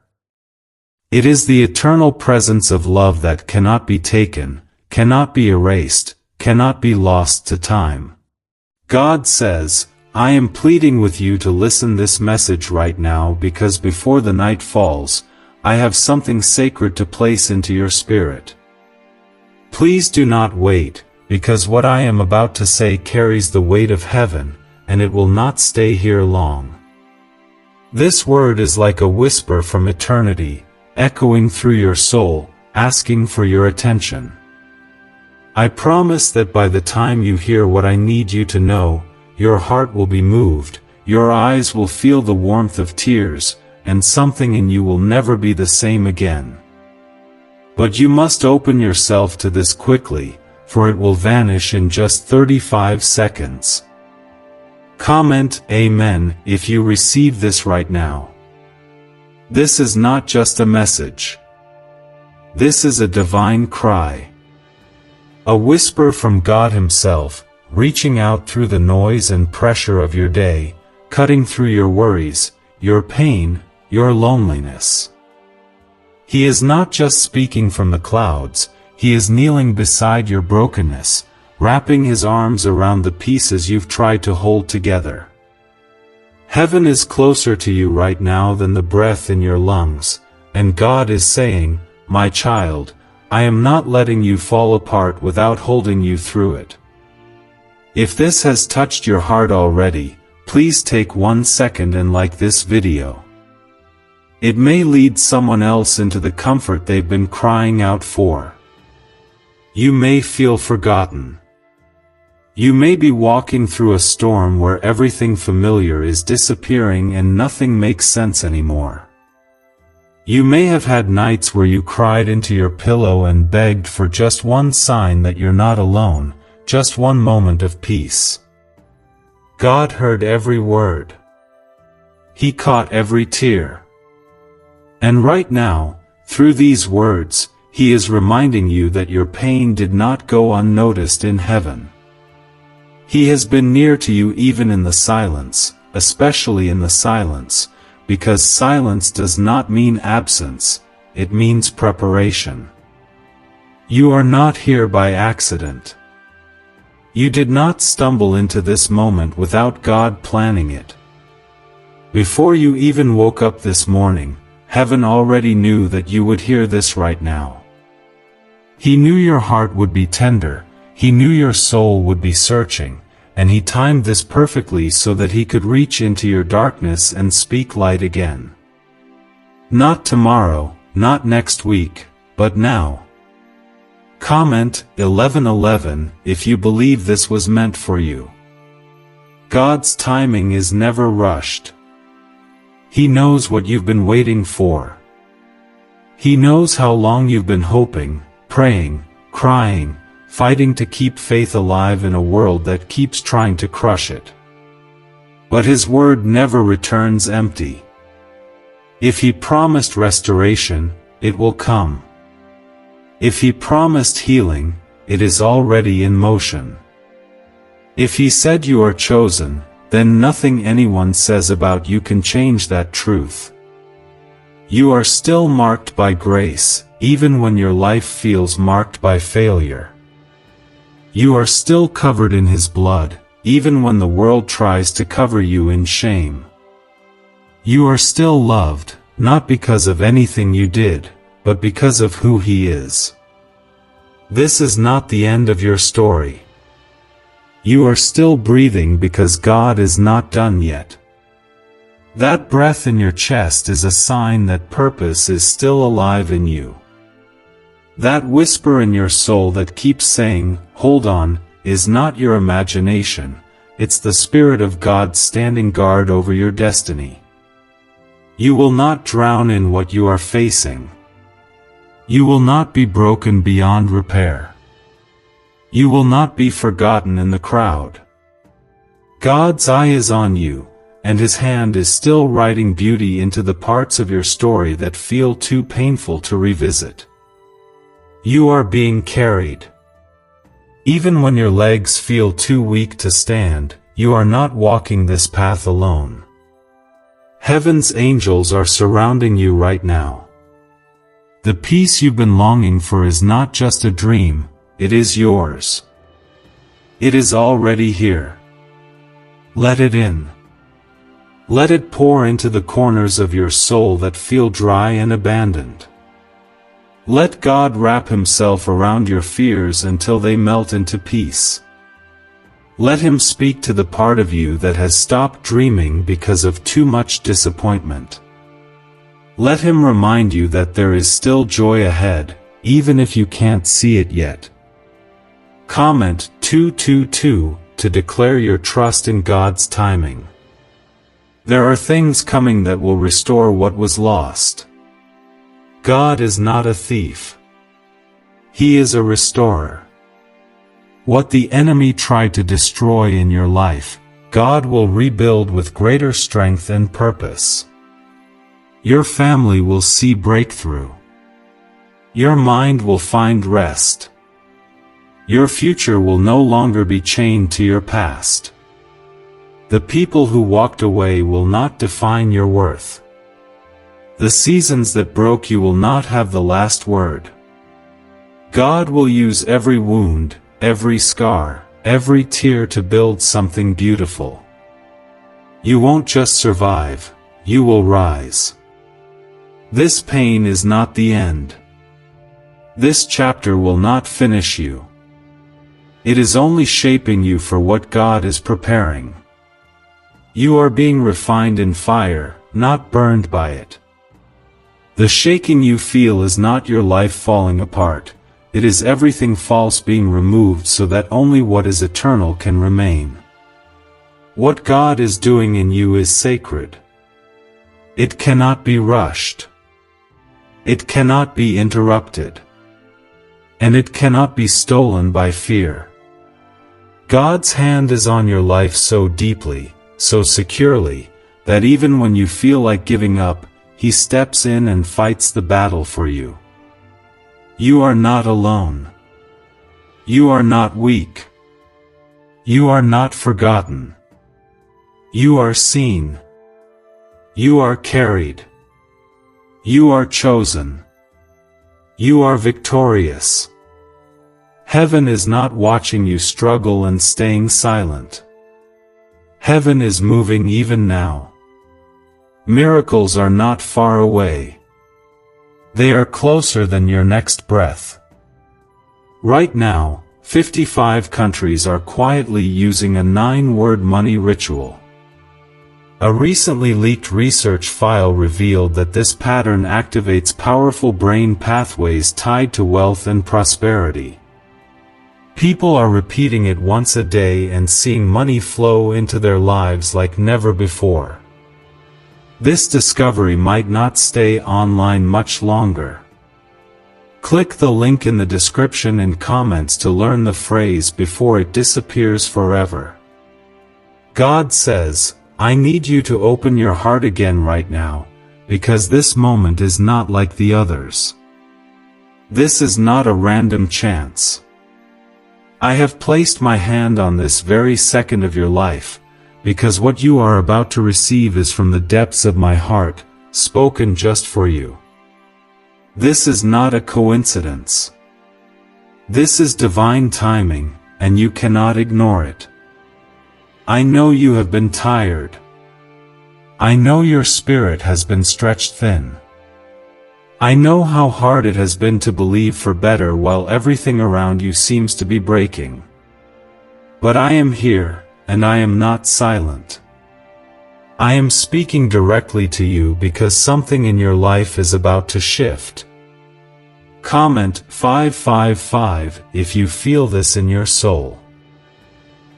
Speaker 1: It is the eternal presence of love that cannot be taken, cannot be erased, cannot be lost to time. God says, I am pleading with you to listen this message right now because before the night falls, I have something sacred to place into your spirit. Please do not wait, because what I am about to say carries the weight of heaven, and it will not stay here long. This word is like a whisper from eternity, echoing through your soul, asking for your attention. I promise that by the time you hear what I need you to know, your heart will be moved, your eyes will feel the warmth of tears, and something in you will never be the same again. But you must open yourself to this quickly, for it will vanish in just 35 seconds. Comment Amen if you receive this right now. This is not just a message. This is a divine cry. A whisper from God Himself, reaching out through the noise and pressure of your day, cutting through your worries, your pain, your loneliness. He is not just speaking from the clouds, He is kneeling beside your brokenness, wrapping His arms around the pieces you've tried to hold together. Heaven is closer to you right now than the breath in your lungs, and God is saying, my child, I am not letting you fall apart without holding you through it. If this has touched your heart already, please take 1 second and like this video. It may lead someone else into the comfort they've been crying out for. You may feel forgotten. You may be walking through a storm where everything familiar is disappearing and nothing makes sense anymore. You may have had nights where you cried into your pillow and begged for just one sign that you're not alone, just one moment of peace. God heard every word. He caught every tear. And right now, through these words, He is reminding you that your pain did not go unnoticed in heaven. He has been near to you even in the silence, especially in the silence, because silence does not mean absence, it means preparation. You are not here by accident. You did not stumble into this moment without God planning it. Before you even woke up this morning, heaven already knew that you would hear this right now. He knew your heart would be tender, He knew your soul would be searching, and He timed this perfectly so that He could reach into your darkness and speak light again. Not tomorrow, not next week, but now. Comment 11:11 if you believe this was meant for you. God's timing is never rushed. He knows what you've been waiting for. He knows how long you've been hoping, praying, crying, fighting to keep faith alive in a world that keeps trying to crush it. But His word never returns empty. If He promised restoration, it will come. If He promised healing, it is already in motion. If He said you are chosen, then nothing anyone says about you can change that truth. You are still marked by grace, even when your life feels marked by failure. You are still covered in His blood, even when the world tries to cover you in shame. You are still loved, not because of anything you did, but because of who He is. This is not the end of your story. You are still breathing because God is not done yet. That breath in your chest is a sign that purpose is still alive in you. That whisper in your soul that keeps saying, "Hold on," is not your imagination, it's the Spirit of God standing guard over your destiny. You will not drown in what you are facing. You will not be broken beyond repair. You will not be forgotten in the crowd. God's eye is on you, and His hand is still writing beauty into the parts of your story that feel too painful to revisit. You are being carried. Even when your legs feel too weak to stand, you are not walking this path alone. Heaven's angels are surrounding you right now. The peace you've been longing for is not just a dream, it is yours. It is already here. Let it in. Let it pour into the corners of your soul that feel dry and abandoned. Let God wrap Himself around your fears until they melt into peace. Let Him speak to the part of you that has stopped dreaming because of too much disappointment. Let Him remind you that there is still joy ahead, even if you can't see it yet. Comment 222 to declare your trust in God's timing. There are things coming that will restore what was lost. God is not a thief. He is a restorer. What the enemy tried to destroy in your life, God will rebuild with greater strength and purpose. Your family will see breakthrough. Your mind will find rest. Your future will no longer be chained to your past. The people who walked away will not define your worth. The seasons that broke you will not have the last word. God will use every wound, every scar, every tear to build something beautiful. You won't just survive, you will rise. This pain is not the end. This chapter will not finish you. It is only shaping you for what God is preparing. You are being refined in fire, not burned by it. The shaking you feel is not your life falling apart. It is everything false being removed so that only what is eternal can remain. What God is doing in you is sacred. It cannot be rushed. It cannot be interrupted. And it cannot be stolen by fear. God's hand is on your life so deeply, so securely, that even when you feel like giving up, He steps in and fights the battle for you. You are not alone. You are not weak. You are not forgotten. You are seen. You are carried. You are chosen. You are victorious. Heaven is not watching you struggle and staying silent. Heaven is moving even now. Miracles are not far away. They are closer than your next breath. Right now, 55 countries are quietly using a 9-word money ritual. A recently leaked research file revealed that this pattern activates powerful brain pathways tied to wealth and prosperity. People are repeating it once a day and seeing money flow into their lives like never before. This discovery might not stay online much longer. Click the link in the description and comments to learn the phrase before it disappears forever. God says, I need you to open your heart again right now, because this moment is not like the others. This is not a random chance. I have placed my hand on this very second of your life, because what you are about to receive is from the depths of my heart, spoken just for you. This is not a coincidence. This is divine timing, and you cannot ignore it. I know you have been tired. I know your spirit has been stretched thin. I know how hard it has been to believe for better while everything around you seems to be breaking. But I am here, and I am not silent. I am speaking directly to you because something in your life is about to shift. Comment 555 if you feel this in your soul.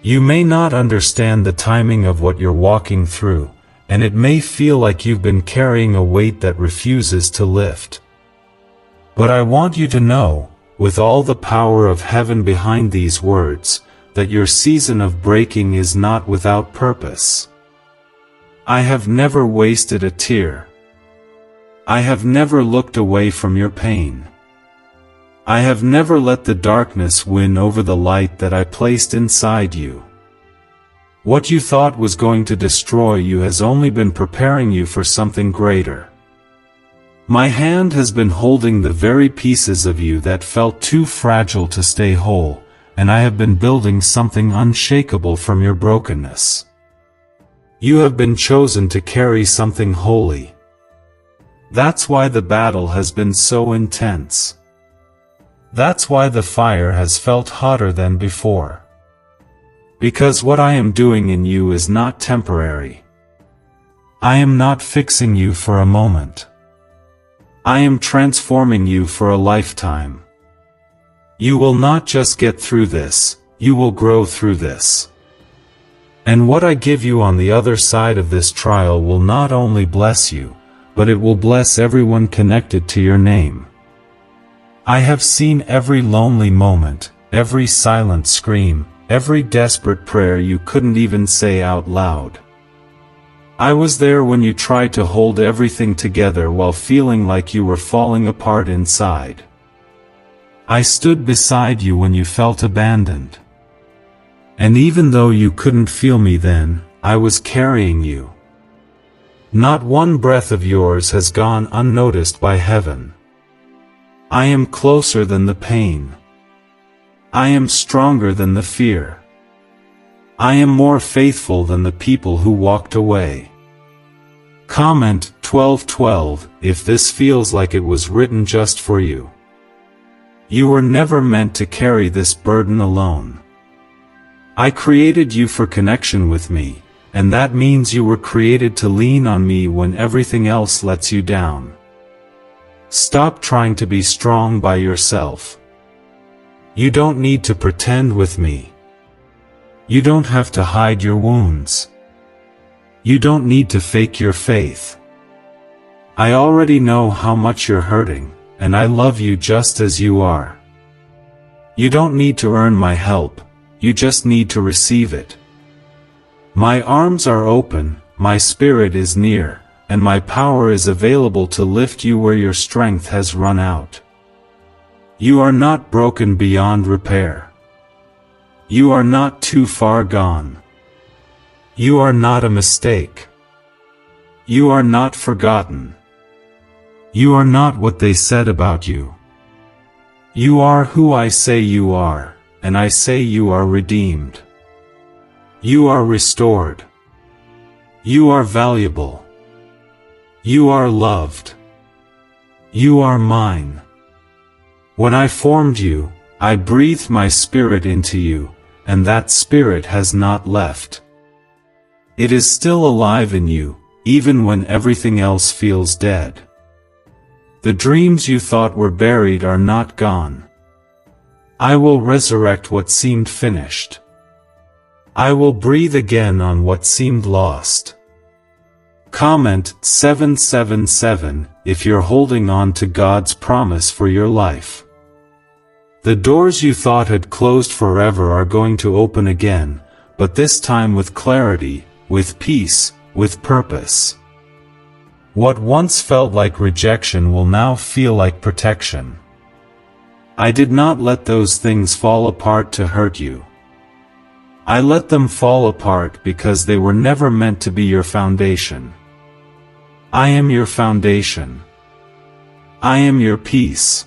Speaker 1: You may not understand the timing of what you're walking through, and it may feel like you've been carrying a weight that refuses to lift. But I want you to know, with all the power of heaven behind these words, that your season of breaking is not without purpose. I have never wasted a tear. I have never looked away from your pain. I have never let the darkness win over the light that I placed inside you. What you thought was going to destroy you has only been preparing you for something greater. My hand has been holding the very pieces of you that felt too fragile to stay whole, and I have been building something unshakable from your brokenness. You have been chosen to carry something holy. That's why the battle has been so intense. That's why the fire has felt hotter than before. Because what I am doing in you is not temporary. I am not fixing you for a moment. I am transforming you for a lifetime. You will not just get through this, you will grow through this. And what I give you on the other side of this trial will not only bless you, but it will bless everyone connected to your name. I have seen every lonely moment, every silent scream, every desperate prayer you couldn't even say out loud. I was there when you tried to hold everything together while feeling like you were falling apart inside. I stood beside you when you felt abandoned. And even though you couldn't feel me then, I was carrying you. Not one breath of yours has gone unnoticed by heaven. I am closer than the pain. I am stronger than the fear. I am more faithful than the people who walked away. Comment 1212 if this feels like it was written just for you. You were never meant to carry this burden alone. I created you for connection with me, and that means you were created to lean on me when everything else lets you down. Stop trying to be strong by yourself. You don't need to pretend with me. You don't have to hide your wounds. You don't need to fake your faith. I already know how much you're hurting, and I love you just as you are. You don't need to earn my help, you just need to receive it. My arms are open, my spirit is near, and my power is available to lift you where your strength has run out. You are not broken beyond repair. You are not too far gone. You are not a mistake. You are not forgotten. You are not what they said about you. You are who I say you are, and I say you are redeemed. You are restored. You are valuable. You are loved. You are mine. When I formed you, I breathed my spirit into you, and that spirit has not left. It is still alive in you, even when everything else feels dead. The dreams you thought were buried are not gone. I will resurrect what seemed finished. I will breathe again on what seemed lost. Comment 777 if you're holding on to God's promise for your life. The doors you thought had closed forever are going to open again, but this time with clarity, with peace, with purpose. What once felt like rejection will now feel like protection. I did not let those things fall apart to hurt you. I let them fall apart because they were never meant to be your foundation. I am your foundation. I am your peace.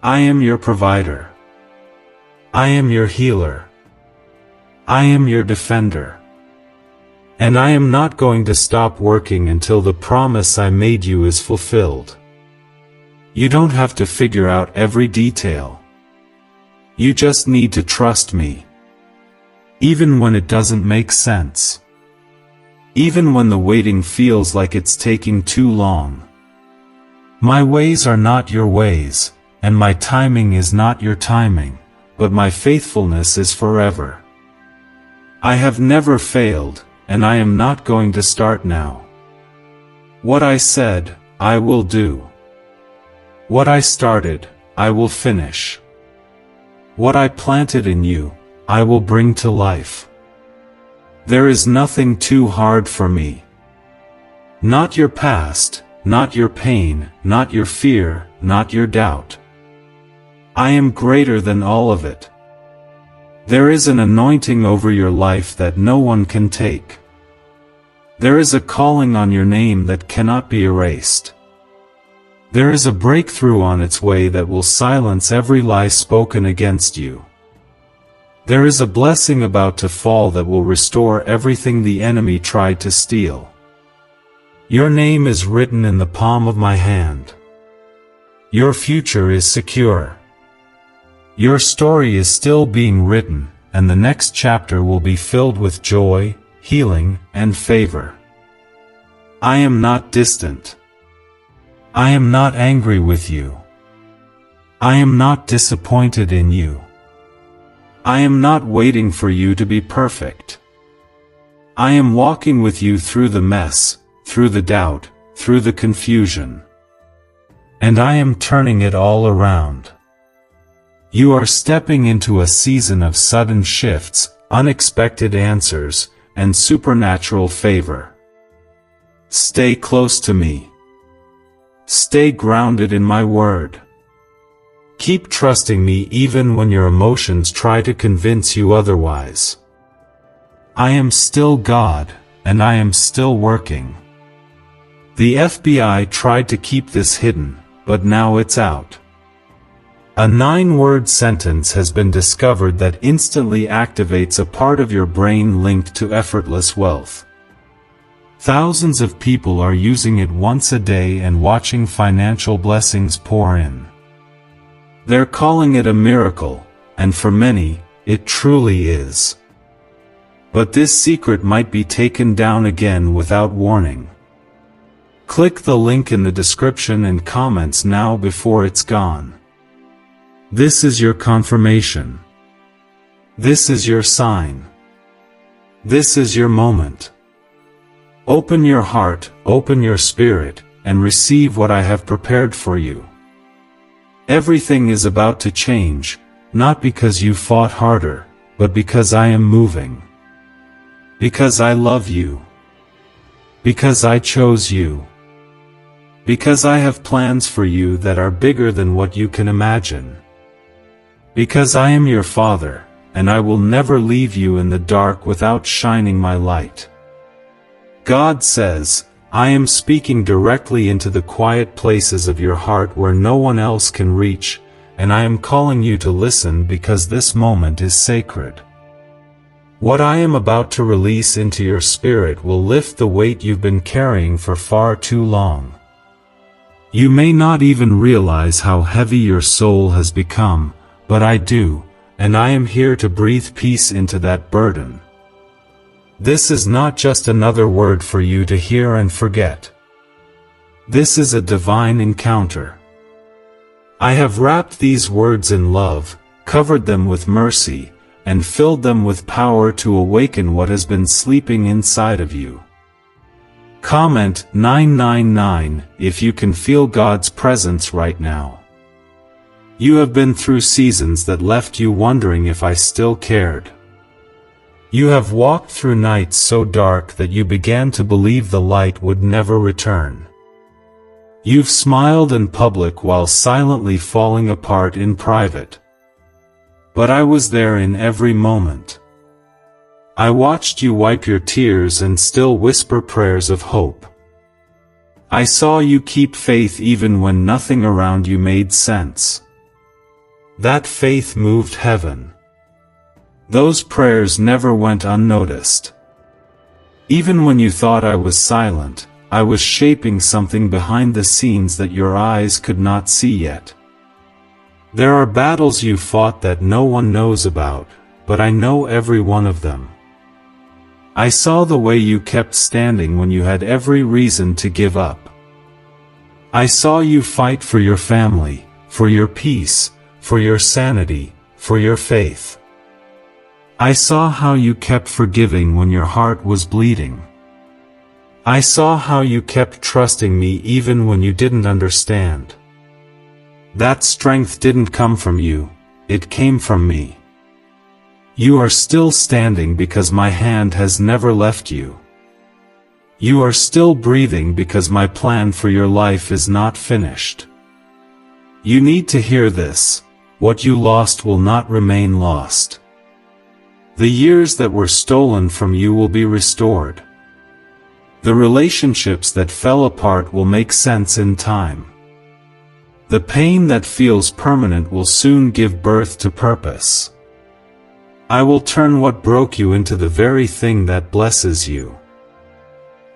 Speaker 1: I am your provider. I am your healer. I am your defender. And I am not going to stop working until the promise I made you is fulfilled. You don't have to figure out every detail. You just need to trust me. Even when it doesn't make sense. Even when the waiting feels like it's taking too long. My ways are not your ways, and my timing is not your timing, but my faithfulness is forever. I have never failed, and I am not going to start now. What I said, I will do. What I started, I will finish. What I planted in you, I will bring to life. There is nothing too hard for me. Not your past, not your pain, not your fear, not your doubt. I am greater than all of it. There is an anointing over your life that no one can take. There is a calling on your name that cannot be erased. There is a breakthrough on its way that will silence every lie spoken against you. There is a blessing about to fall that will restore everything the enemy tried to steal. Your name is written in the palm of my hand. Your future is secure. Your story is still being written, and the next chapter will be filled with joy, healing, and favor. I am not distant. I am not angry with you. I am not disappointed in you. I am not waiting for you to be perfect. I am walking with you through the mess, through the doubt, through the confusion. And I am turning it all around. You are stepping into a season of sudden shifts, unexpected answers, and supernatural favor. Stay close to me. Stay grounded in my word. Keep trusting me even when your emotions try to convince you otherwise. I am still God, and I am still working. The FBI tried to keep this hidden, but now it's out. A 9-word sentence has been discovered that instantly activates a part of your brain linked to effortless wealth. Thousands of people are using it once a day and watching financial blessings pour in. They're calling it a miracle, and for many, it truly is. But this secret might be taken down again without warning. Click the link in the description and comments now before it's gone. This is your confirmation. This is your sign. This is your moment. Open your heart, open your spirit, and receive what I have prepared for you. Everything is about to change, not because you fought harder, but because I am moving. Because I love you. Because I chose you. Because I have plans for you that are bigger than what you can imagine. Because I am your Father, and I will never leave you in the dark without shining my light. God says, I am speaking directly into the quiet places of your heart where no one else can reach, and I am calling you to listen because this moment is sacred. What I am about to release into your spirit will lift the weight you've been carrying for far too long. You may not even realize how heavy your soul has become, but I do, and I am here to breathe peace into that burden. This is not just another word for you to hear and forget. This is a divine encounter. I have wrapped these words in love, covered them with mercy, and filled them with power to awaken what has been sleeping inside of you. Comment 999 if you can feel God's presence right now. You have been through seasons that left you wondering if I still cared. You have walked through nights so dark that you began to believe the light would never return. You've smiled in public while silently falling apart in private. But I was there in every moment. I watched you wipe your tears and still whisper prayers of hope. I saw you keep faith even when nothing around you made sense. That faith moved heaven. Those prayers never went unnoticed. Even when you thought I was silent, I was shaping something behind the scenes that your eyes could not see yet. There are battles you fought that no one knows about, but I know every one of them. I saw the way you kept standing when you had every reason to give up. I saw you fight for your family, for your peace, for your sanity, for your faith. I saw how you kept forgiving when your heart was bleeding. I saw how you kept trusting me even when you didn't understand. That strength didn't come from you, it came from me. You are still standing because my hand has never left you. You are still breathing because my plan for your life is not finished. You need to hear this: what you lost will not remain lost. The years that were stolen from you will be restored. The relationships that fell apart will make sense in time. The pain that feels permanent will soon give birth to purpose. I will turn what broke you into the very thing that blesses you.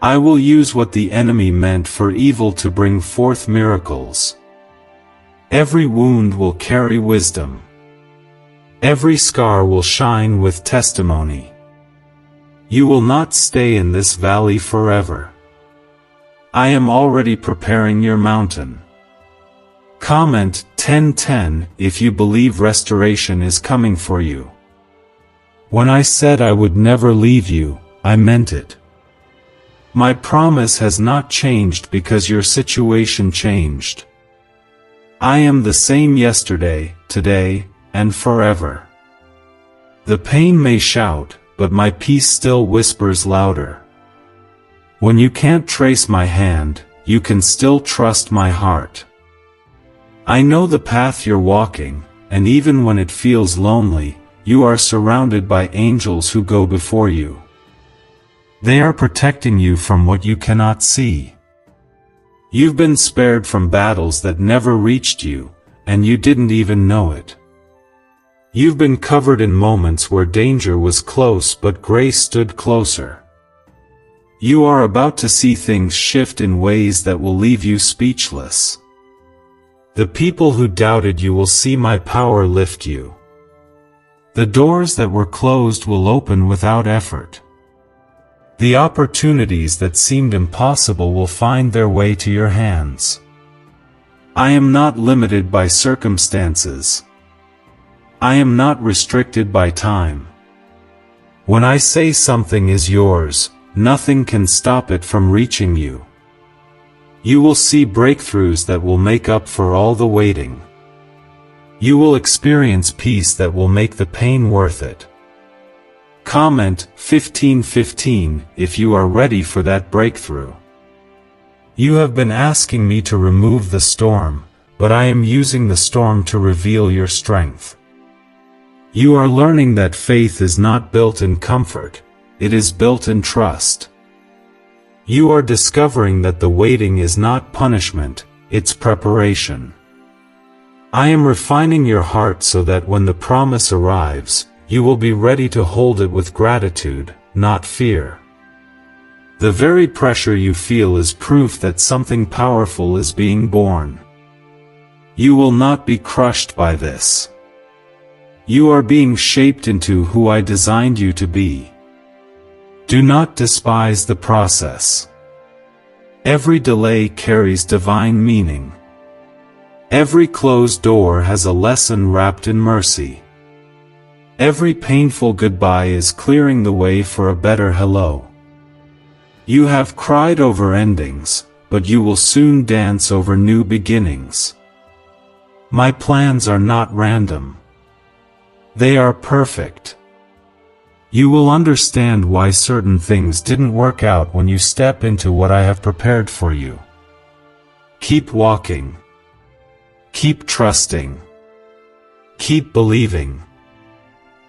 Speaker 1: I will use what the enemy meant for evil to bring forth miracles. Every wound will carry wisdom. Every scar will shine with testimony. You will not stay in this valley forever. I am already preparing your mountain. Comment 1010 if you believe restoration is coming for you. When I said I would never leave you, I meant it. My promise has not changed because your situation changed. I am the same yesterday, today, and forever. The pain may shout, but my peace still whispers louder. When you can't trace my hand, you can still trust my heart. I know the path you're walking, and even when it feels lonely, you are surrounded by angels who go before you. They are protecting you from what you cannot see. You've been spared from battles that never reached you, and you didn't even know it. You've been covered in moments where danger was close but grace stood closer. You are about to see things shift in ways that will leave you speechless. The people who doubted you will see my power lift you. The doors that were closed will open without effort. The opportunities that seemed impossible will find their way to your hands. I am not limited by circumstances. I am not restricted by time. When I say something is yours, nothing can stop it from reaching you. You will see breakthroughs that will make up for all the waiting. You will experience peace that will make the pain worth it. Comment 1515 if you are ready for that breakthrough. You have been asking me to remove the storm, but I am using the storm to reveal your strength. You are learning that faith is not built in comfort, it is built in trust. You are discovering that the waiting is not punishment, it's preparation. I am refining your heart so that when the promise arrives, you will be ready to hold it with gratitude, not fear. The very pressure you feel is proof that something powerful is being born. You will not be crushed by this. You are being shaped into who I designed you to be. Do not despise the process. Every delay carries divine meaning. Every closed door has a lesson wrapped in mercy. Every painful goodbye is clearing the way for a better hello. You have cried over endings, but you will soon dance over new beginnings. My plans are not random. They are perfect. You will understand why certain things didn't work out when you step into what I have prepared for you. Keep walking. Keep trusting. Keep believing.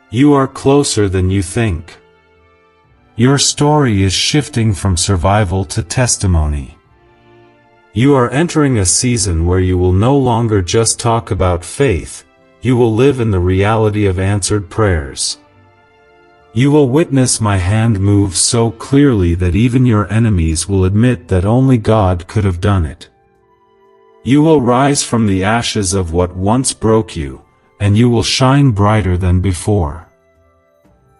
Speaker 1: You are closer than you think. Your story is shifting from survival to testimony. You are entering a season where you will no longer just talk about faith, you will live in the reality of answered prayers. You will witness my hand move so clearly that even your enemies will admit that only God could have done it. You will rise from the ashes of what once broke you, and you will shine brighter than before.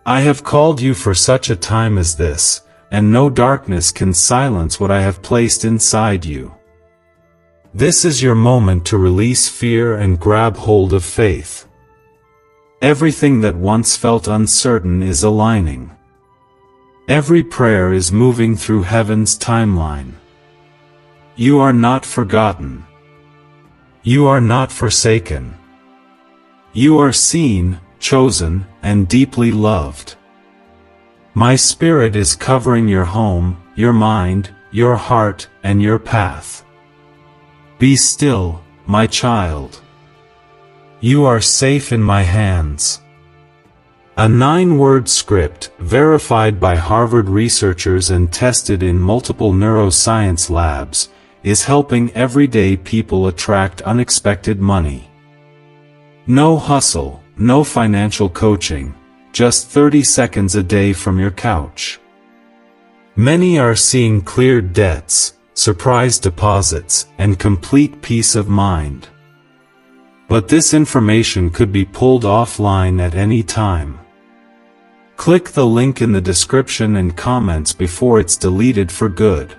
Speaker 1: I have called you for such a time as this, and no darkness can silence what I have placed inside you. This is your moment to release fear and grab hold of faith. Everything that once felt uncertain is aligning. Every prayer is moving through heaven's timeline. You are not forgotten. You are not forsaken. You are seen, chosen, and deeply loved. My Spirit is covering your home, your mind, your heart, and your path. Be still, my child. You are safe in my hands. A 9-word script, verified by Harvard researchers and tested in multiple neuroscience labs, is helping everyday people attract unexpected money. No hustle, no financial coaching, just 30 seconds a day from your couch. Many are seeing cleared debts, surprise deposits, and complete peace of mind. But this information could be pulled offline at any time. Click the link in the description and comments before it's deleted for good.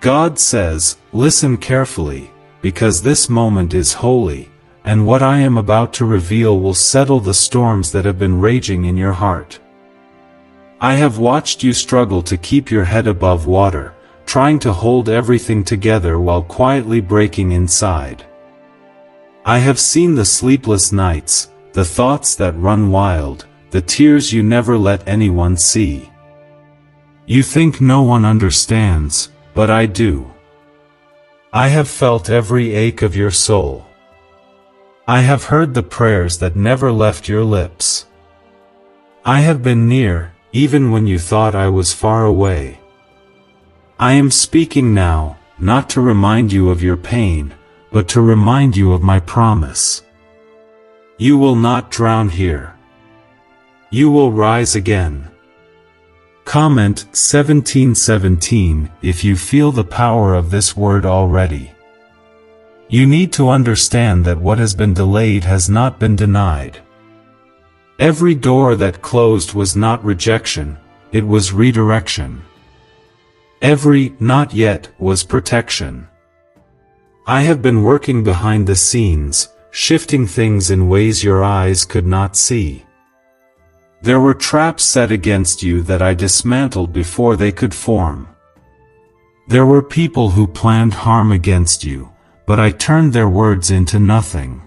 Speaker 1: God says, listen carefully, because this moment is holy, and what I am about to reveal will settle the storms that have been raging in your heart. I have watched you struggle to keep your head above water, trying to hold everything together while quietly breaking inside. I have seen the sleepless nights, the thoughts that run wild, the tears you never let anyone see. You think no one understands, but I do. I have felt every ache of your soul. I have heard the prayers that never left your lips. I have been near, even when you thought I was far away. I am speaking now, not to remind you of your pain, but to remind you of my promise. You will not drown here. You will rise again. Comment 1717 if you feel the power of this word already. You need to understand that what has been delayed has not been denied. Every door that closed was not rejection, it was redirection. Every not yet was protection. I have been working behind the scenes, shifting things in ways your eyes could not see. There were traps set against you that I dismantled before they could form. There were people who planned harm against you, but I turned their words into nothing.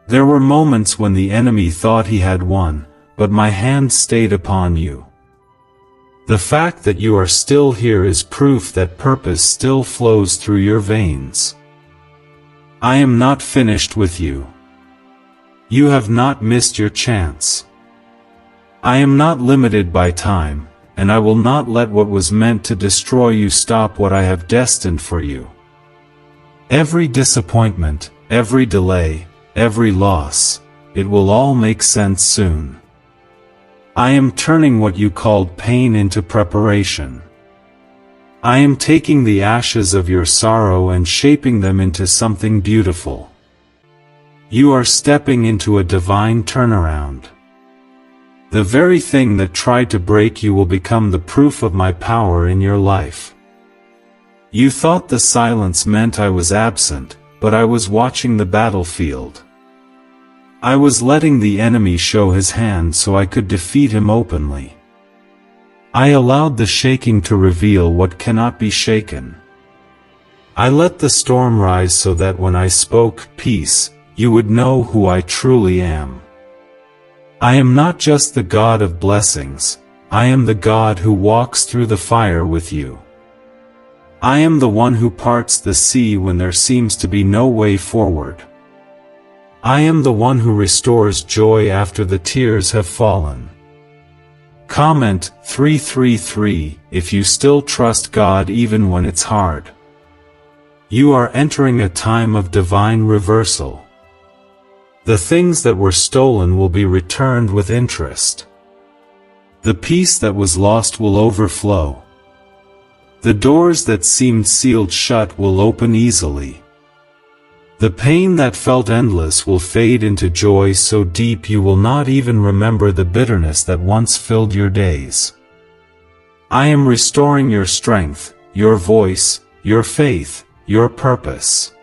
Speaker 1: There were moments when the enemy thought he had won, but my hand stayed upon you. The fact that you are still here is proof that purpose still flows through your veins. I am not finished with you. You have not missed your chance. I am not limited by time, and I will not let what was meant to destroy you stop what I have destined for you. Every disappointment, every delay, every loss, it will all make sense soon. I am turning what you called pain into preparation. I am taking the ashes of your sorrow and shaping them into something beautiful. You are stepping into a divine turnaround. The very thing that tried to break you will become the proof of my power in your life. You thought the silence meant I was absent, but I was watching the battlefield. I was letting the enemy show his hand so I could defeat him openly. I allowed the shaking to reveal what cannot be shaken. I let the storm rise so that when I spoke peace, you would know who I truly am. I am not just the God of blessings, I am the God who walks through the fire with you. I am the one who parts the sea when there seems to be no way forward. I am the one who restores joy after the tears have fallen. Comment 333 if you still trust God even when it's hard. You are entering a time of divine reversal. The things that were stolen will be returned with interest. The peace that was lost will overflow. The doors that seemed sealed shut will open easily. The pain that felt endless will fade into joy so deep you will not even remember the bitterness that once filled your days. I am restoring your strength, your voice, your faith, your purpose.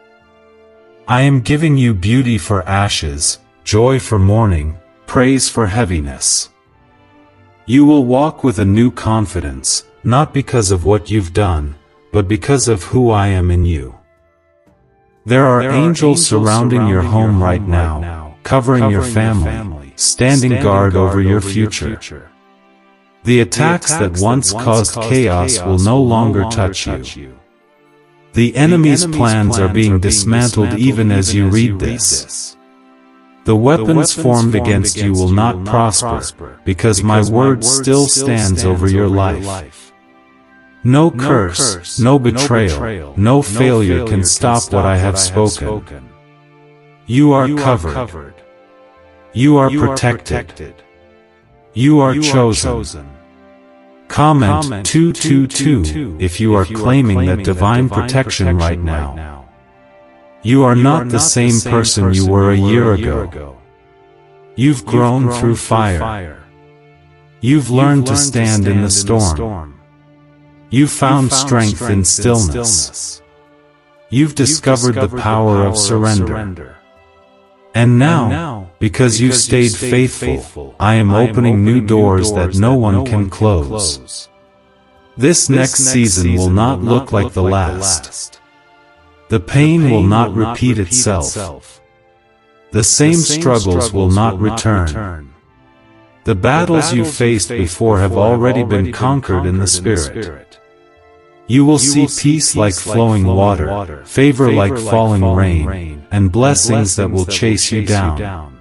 Speaker 1: I am giving you beauty for ashes, joy for mourning, praise for heaviness. You will walk with a new confidence, not because of what you've done, but because of who I am in you. There are angels surrounding your home right now, covering your family, standing guard over your future. The attacks that once caused chaos will no longer touch you. The enemy's plans are being dismantled even as you read this. The weapons formed against you will not prosper, because my word still stands over your life. No curse, no betrayal, no failure can stop what I have spoken. You are covered. You are protected. You are chosen. Comment 222 if you are claiming that divine protection right now. You are not the same person you were a year ago. You've grown through fire. You've learned to stand in the storm. You found strength in stillness. You've discovered the power of surrender. And now, because you stayed faithful, I am opening new doors that no one can close. This next season will not look like the last. The pain will not repeat itself. The same struggles will not return. The battles you faced before have already been conquered in the Spirit. You will see peace like flowing water, favor like falling rain, and blessings that will chase you down.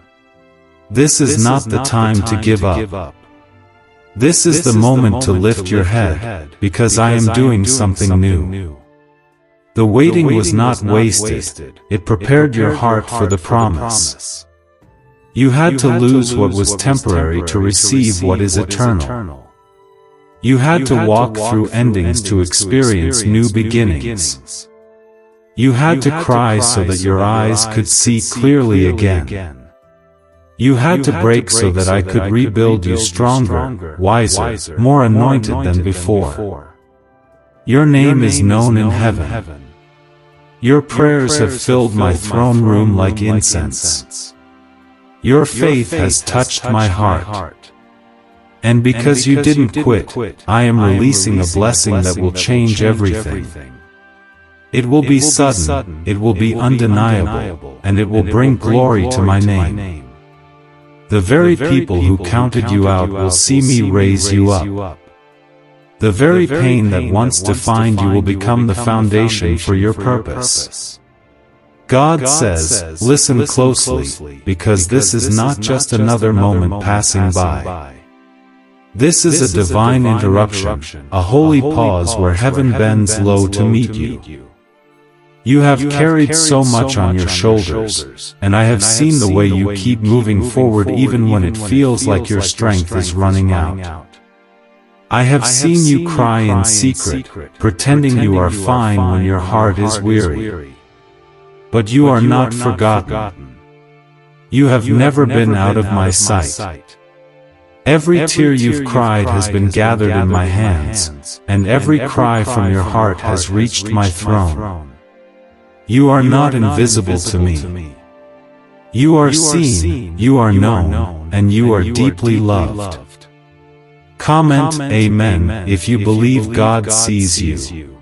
Speaker 1: This is not the time to give up. This is the moment to lift your head, because I am doing something new. The waiting was not wasted, it prepared your heart for the promise. You had to lose what was temporary to receive what is eternal. You had to walk through endings to experience new beginnings. You had to cry so that your eyes could see clearly again. You had to break so that I could rebuild you stronger, wiser, more anointed than before. Your name is known in heaven. Your prayers have filled my throne room like incense. Your faith has touched my heart. And because you didn't quit, I am releasing a blessing that will change everything. It will be sudden, it will be undeniable, and it will bring glory to my name. The very people who counted you out will see me raise you up. The very pain that once defined you will become the foundation for your purpose. God says, listen closely, because this is not just another moment passing by. This is a divine interruption, a holy pause where heaven bends low to meet you. You have carried so much on your shoulders, and I have seen the way you keep moving forward even when it feels like your strength is running out. I have seen you cry in secret, pretending you are fine when your heart is weary. But you are not forgotten. You have never been out of my sight. Every tear you've cried has been gathered in my hands, and every cry from your heart has reached my throne. You are not invisible to me. You are seen, you are known, and you are deeply loved. Comment Amen if you believe God sees you.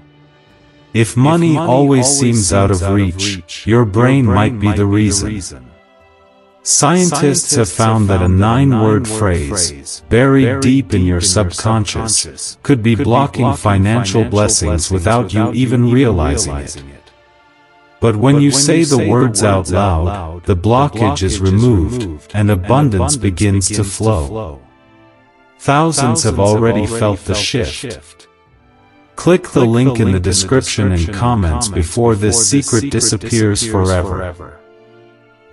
Speaker 1: If money always seems out of reach, your brain might be the reason. Scientists have found that a 9-word phrase, buried deep in your subconscious, could be blocking financial blessings without you even realizing it. But when you say the words out loud, the blockage is removed, and abundance begins to flow. Thousands have already felt the shift. Click the link in the description and comments before this secret disappears forever.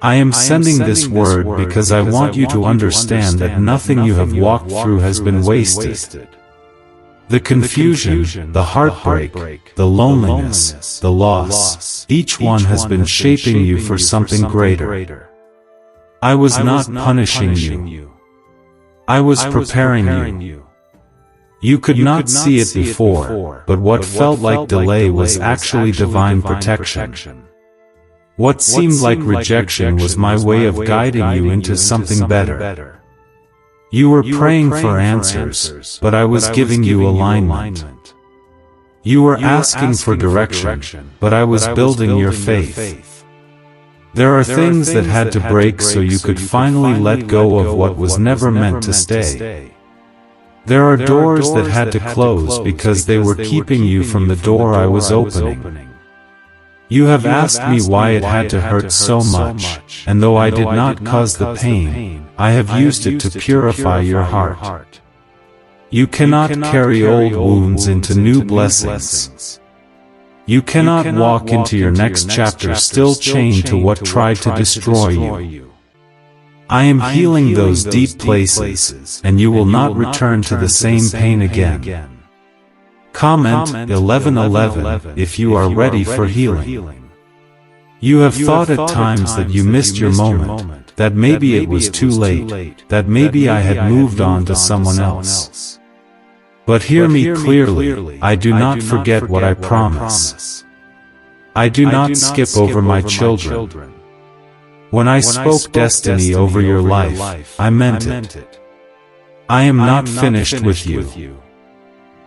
Speaker 1: I am sending this word because I want you to understand that nothing you have walked through has been wasted. The confusion, the heartbreak, the loneliness, the loss, each one has been shaping you for something greater. I was not punishing you. I was preparing you. You could not see it before, but what felt like delay was actually divine protection. What seemed like rejection was my way of guiding you into something better. You were praying for answers, but I was giving you alignment. You were asking for direction, but I was building your faith. There are things that had to break so you could finally let go of what was never meant to stay. There are doors that had to close because they were keeping you from the door I was opening. You have asked me why it had to hurt so much, and though I did not cause the pain, I have used it to purify your heart. You cannot carry old wounds into new blessings. You cannot walk into your next chapter still chained to what tried to destroy you. I am healing those deep places, and you will not return to the same pain again. Comment 11:11 if you are ready for healing. You have thought at times that you missed your moment, that maybe it was too late, that maybe I had moved on to someone else. But hear me clearly, I do not forget what I promise. I do not skip over my children. When I spoke destiny over your life, I meant it. I am not finished with you.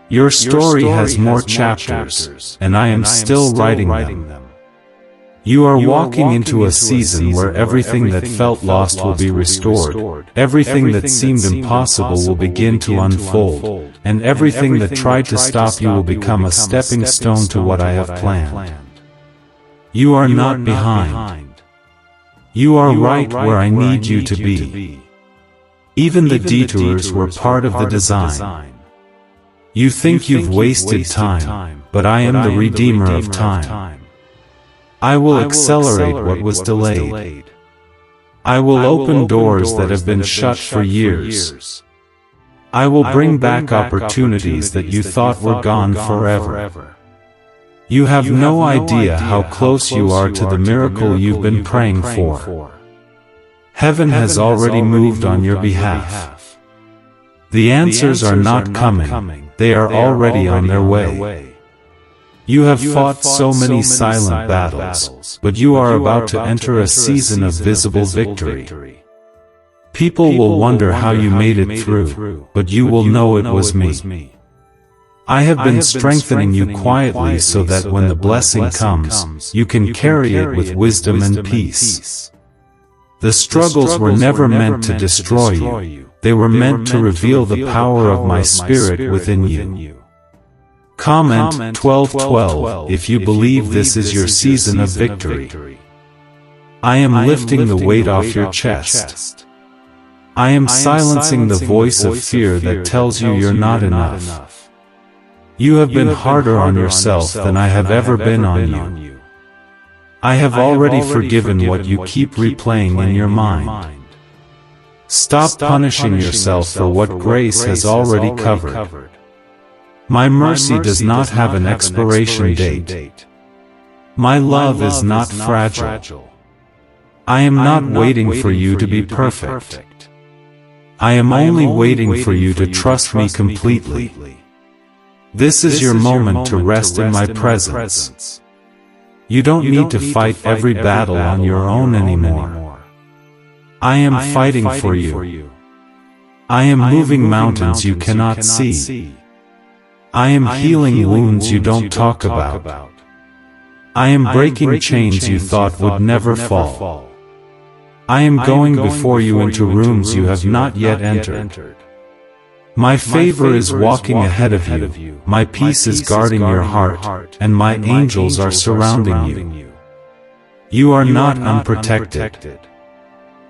Speaker 1: Your story has more chapters, and I am still writing them. You are walking into a season where everything that felt lost will be restored, everything that seemed impossible will begin to unfold, and everything that tried to stop you will become a stepping stone to what I have planned. You are not behind. You are right where I need you to be. Even the detours were part of the design. You think you've wasted time, but I am the Redeemer of time. I will accelerate what was delayed. I will open doors that have been shut for years. I will bring back opportunities that you thought were gone forever. You have no idea how close you are to the miracle you've been praying for. Heaven has already moved on your behalf. The answers are not coming, they are already on their way. You have fought so many silent battles, but you are about to enter a season of visible victory. People will wonder how you made it through, but you will know it was me. I have been strengthening you quietly so that when the blessing comes, you can carry it with wisdom and peace. The struggles were never meant to destroy you, they were meant to reveal the power of my Spirit within you. Comment 12:12 if you believe this is your season of victory. I am lifting the weight off your chest. I am silencing the voice of fear that tells you you're not enough. You have been harder on yourself than I have ever been on you. I have already forgiven what you keep replaying in your mind. Stop punishing yourself for what grace has already covered. My mercy does not have an expiration date. My love is not fragile. I am not waiting for you to be perfect. I am only waiting for you to trust me completely. This is your moment to rest in my presence. You don't need to fight every battle on your own anymore. I am fighting for you. I am moving mountains you cannot see. I am healing wounds you don't talk about. I am breaking chains you thought would never fall. I am going before you into rooms you have not yet entered. My favor is walking ahead of you, my peace is guarding your heart, and my angels are surrounding you. You are not unprotected.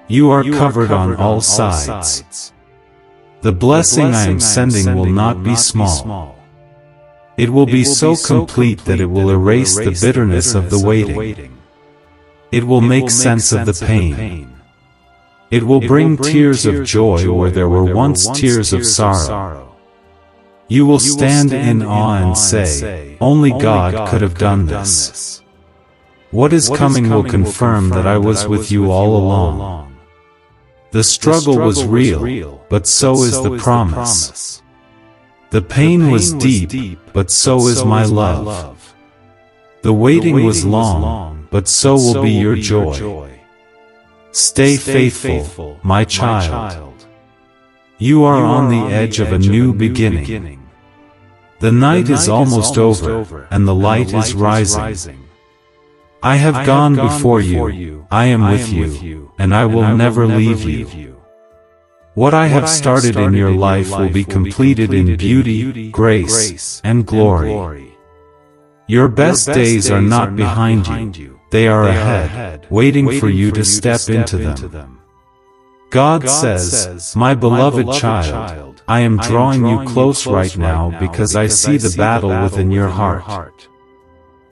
Speaker 1: You are covered on all sides. The blessing I am sending will not be small. It will be so complete that it will erase the bitterness of the waiting. It will make sense of the pain. It will bring tears of joy where there were once tears of sorrow. You will stand in awe and say, "Only God could have done this." What is coming will confirm that I was with you all along. The struggle was real, but so is the promise. The pain was deep, but so is my love. The waiting was long, but so will be your joy. Stay faithful, my child. You are on the edge of a new beginning. The night is almost over, and the light is rising. I have gone before you, I am with you, and I will never leave you. What I have started in your life will be completed in beauty, grace, and glory. Your best days are not behind you, they are ahead, waiting for you to step into them. God says, my beloved child, I am drawing you close right now because I see the battle within your heart.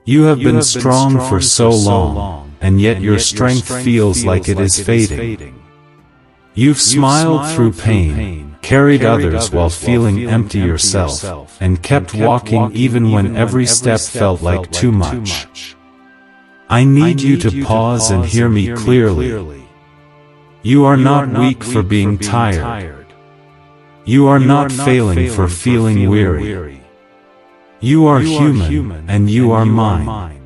Speaker 1: You have been strong for so long, and yet your strength feels like it is fading. You've smiled through pain, carried others while feeling empty yourself, and kept walking even when every step felt like too much. I need you to pause and hear me clearly. You are not weak for being tired. You are not failing for feeling weary. You are human, and you are mine.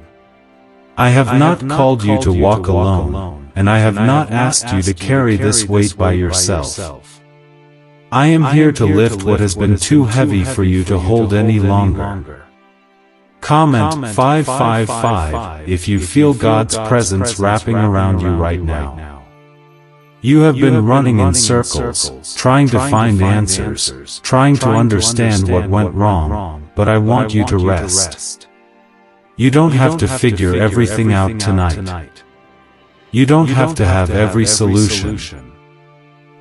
Speaker 1: I have not called you to walk alone, and I have not asked you to carry this weight by yourself. I am here to lift what has been too heavy for you to hold any longer. Comment 555 if you feel God's presence wrapping around you right now. You have been running in circles, trying to find answers, trying to understand what went wrong, but I want you to rest. You don't have to figure everything out tonight. You don't have to have every solution.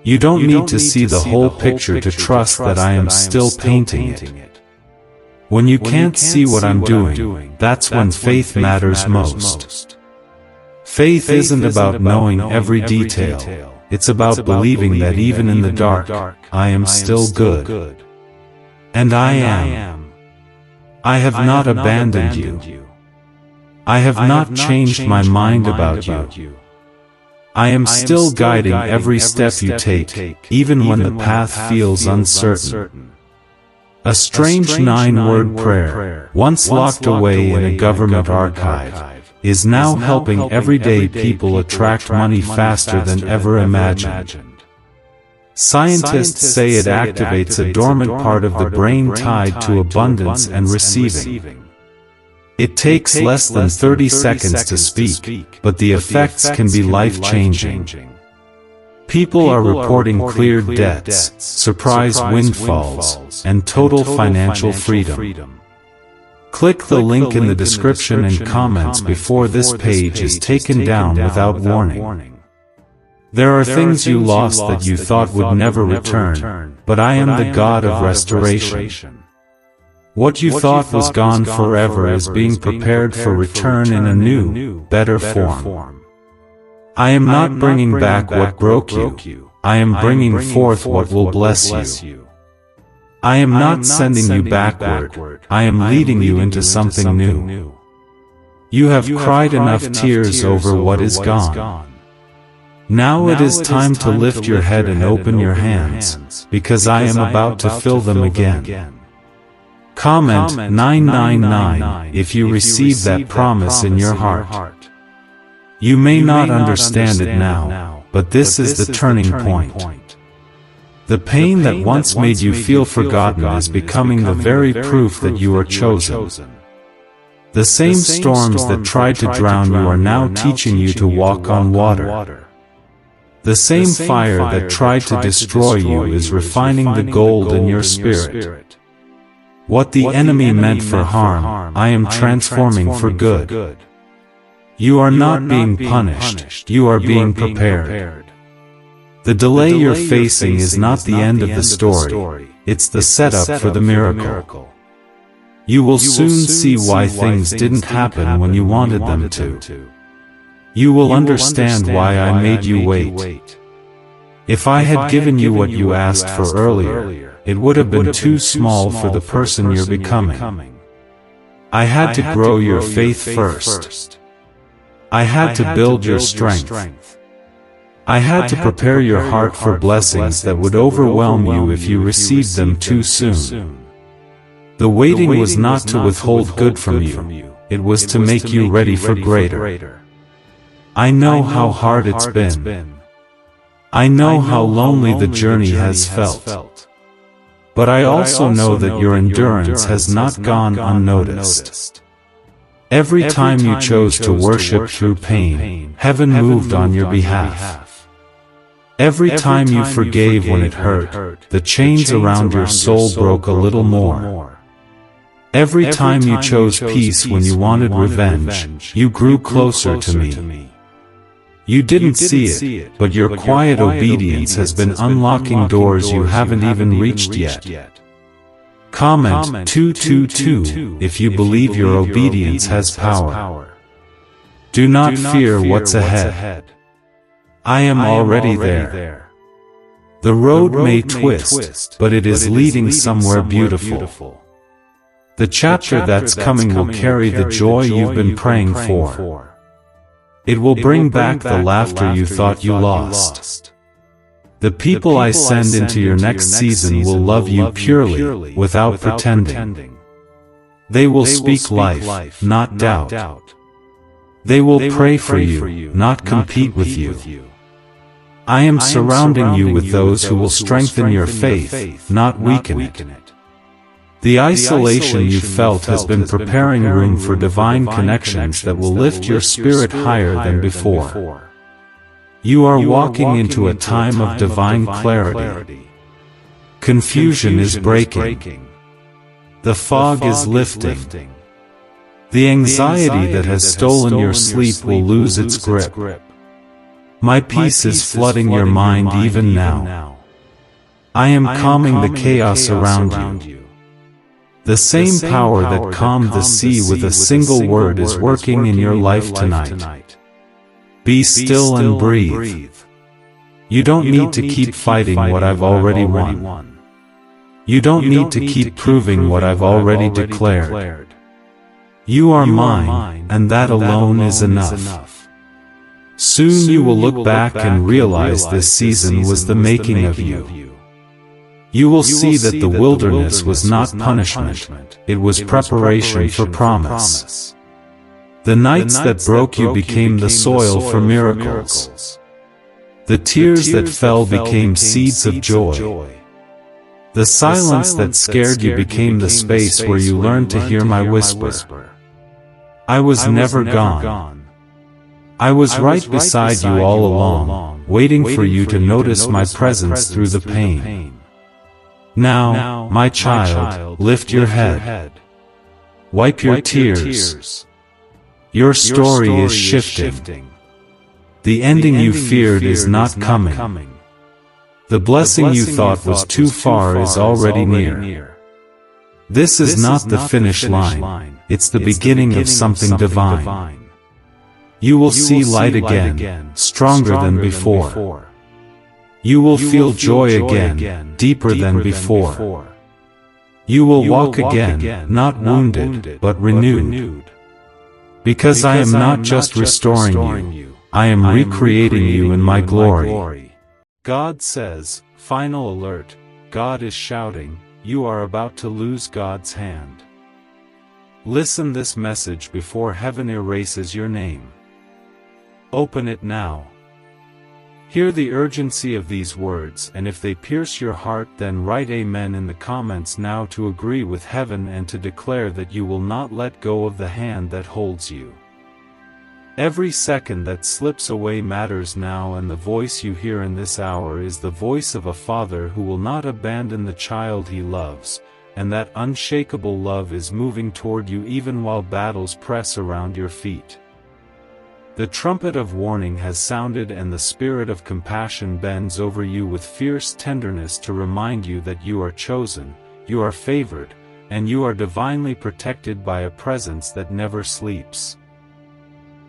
Speaker 1: You don't need to see the whole picture to trust that I am still painting it. When you can't see what I'm doing, that's when faith matters most. Faith isn't about knowing every detail, it's about believing that even in the dark, I am still good. And I am. I have not abandoned you. I have not changed my mind about you. I am still guiding every step you take, even when the path feels uncertain. A strange 9-word prayer, once locked away in a government archive, is now helping everyday people attract money faster than ever imagined. Scientists say it activates a dormant part of the brain tied to abundance and receiving. It takes less than 30 seconds to speak, but the effects can be life-changing. People are reporting cleared debts, surprise windfalls, and total financial freedom. Click the link in the description and comments before this page is taken down without warning. There are things you lost that you thought would never return, but I am the God of restoration. What you thought was gone forever is being prepared for return in a new, better form. I am not bringing back what broke you, I am bringing forth what will bless you. I am not sending you backward, I am leading you into something new. You have cried enough tears over what is gone. Now it is time to lift your head and open your hands, because I am about to fill them again. Comment 999 if you receive that promise in your heart. You may not understand it now, but this is the turning point. The pain that once made you feel forgotten is becoming the very proof that you are chosen. The same storms that tried to drown you are now teaching you to walk on water. The same fire that tried to destroy you is refining the gold in your spirit. What the enemy meant for harm, I am transforming for good. You are not being punished, you are being prepared. The delay you're facing is not the end of the story, it's the setup for the miracle. You will soon see why things didn't happen when you wanted them to. You will understand why I made you wait. If I had given you what you asked for earlier, it would have been too small for the person you're becoming. I had to grow your faith first. I had to build your strength. I had to prepare your heart for blessings that would overwhelm you if you received them too soon. The waiting was not to withhold good from you, it was to make you ready for greater. I know how hard it's been. I know how lonely the journey has felt. But I also know that your endurance has not gone unnoticed. Every time you chose to worship through pain, heaven moved on your behalf. Every time you forgave when it hurt, the chains around your soul broke a little more. Every time you chose peace when you wanted revenge, you grew closer to me. You didn't see it, but your quiet obedience has been unlocking doors you haven't even reached yet. Comment 222 if you believe your obedience has power. Do not fear what's ahead. I am already there. The road may twist, but it is leading somewhere beautiful. The chapter that's coming will carry the joy you've been praying for. It will bring back the laughter you thought you lost. The people I send into your next season will love you purely, without pretending. They will speak life, not doubt. They will pray for you, not compete with you. I am surrounding you with those who will strengthen your faith, not weaken it. The isolation you felt has been preparing room for divine connections that will lift your spirit higher than before. You are walking into a time of divine clarity. Confusion is breaking. The fog is lifting. The anxiety that has stolen your sleep will lose its grip. My peace is flooding your mind even now. I am calming the chaos around you. The same power that calmed the sea with a single word is working in your life tonight. Be still and breathe. You don't need to keep fighting what I've already won. You don't need to keep proving what I've already declared. You are mine, and that alone is enough. Soon you will look back and realize this season was the making of you. You will see that the wilderness was not punishment, it was preparation for promise. The nights that broke you became the soil for miracles. The tears that fell became seeds of joy. The silence that scared you became the space where you learned to hear my whisper. I was never gone. I was right beside you all along, waiting for you to notice my presence through the pain. Now, my child, lift your head. Wipe your tears. Your story is shifting. The ending you feared is not coming. The blessing you thought was too far is already near. This is not the finish line, it's the beginning of something divine. You will see light again, stronger than before. You will feel joy again, deeper than before. You will walk again, not wounded, but renewed. Because I am not just restoring you, I am recreating you in my glory. God says, final alert, God is shouting, you are about to lose God's hand. Listen this message before heaven erases your name. Open it now. Hear the urgency of these words, and if they pierce your heart, then write Amen in the comments now to agree with heaven and to declare that you will not let go of the hand that holds you. Every second that slips away matters now, and the voice you hear in this hour is the voice of a father who will not abandon the child he loves, and that unshakable love is moving toward you even while battles press around your feet. The trumpet of warning has sounded, and the spirit of compassion bends over you with fierce tenderness to remind you that you are chosen, you are favored, and you are divinely protected by a presence that never sleeps.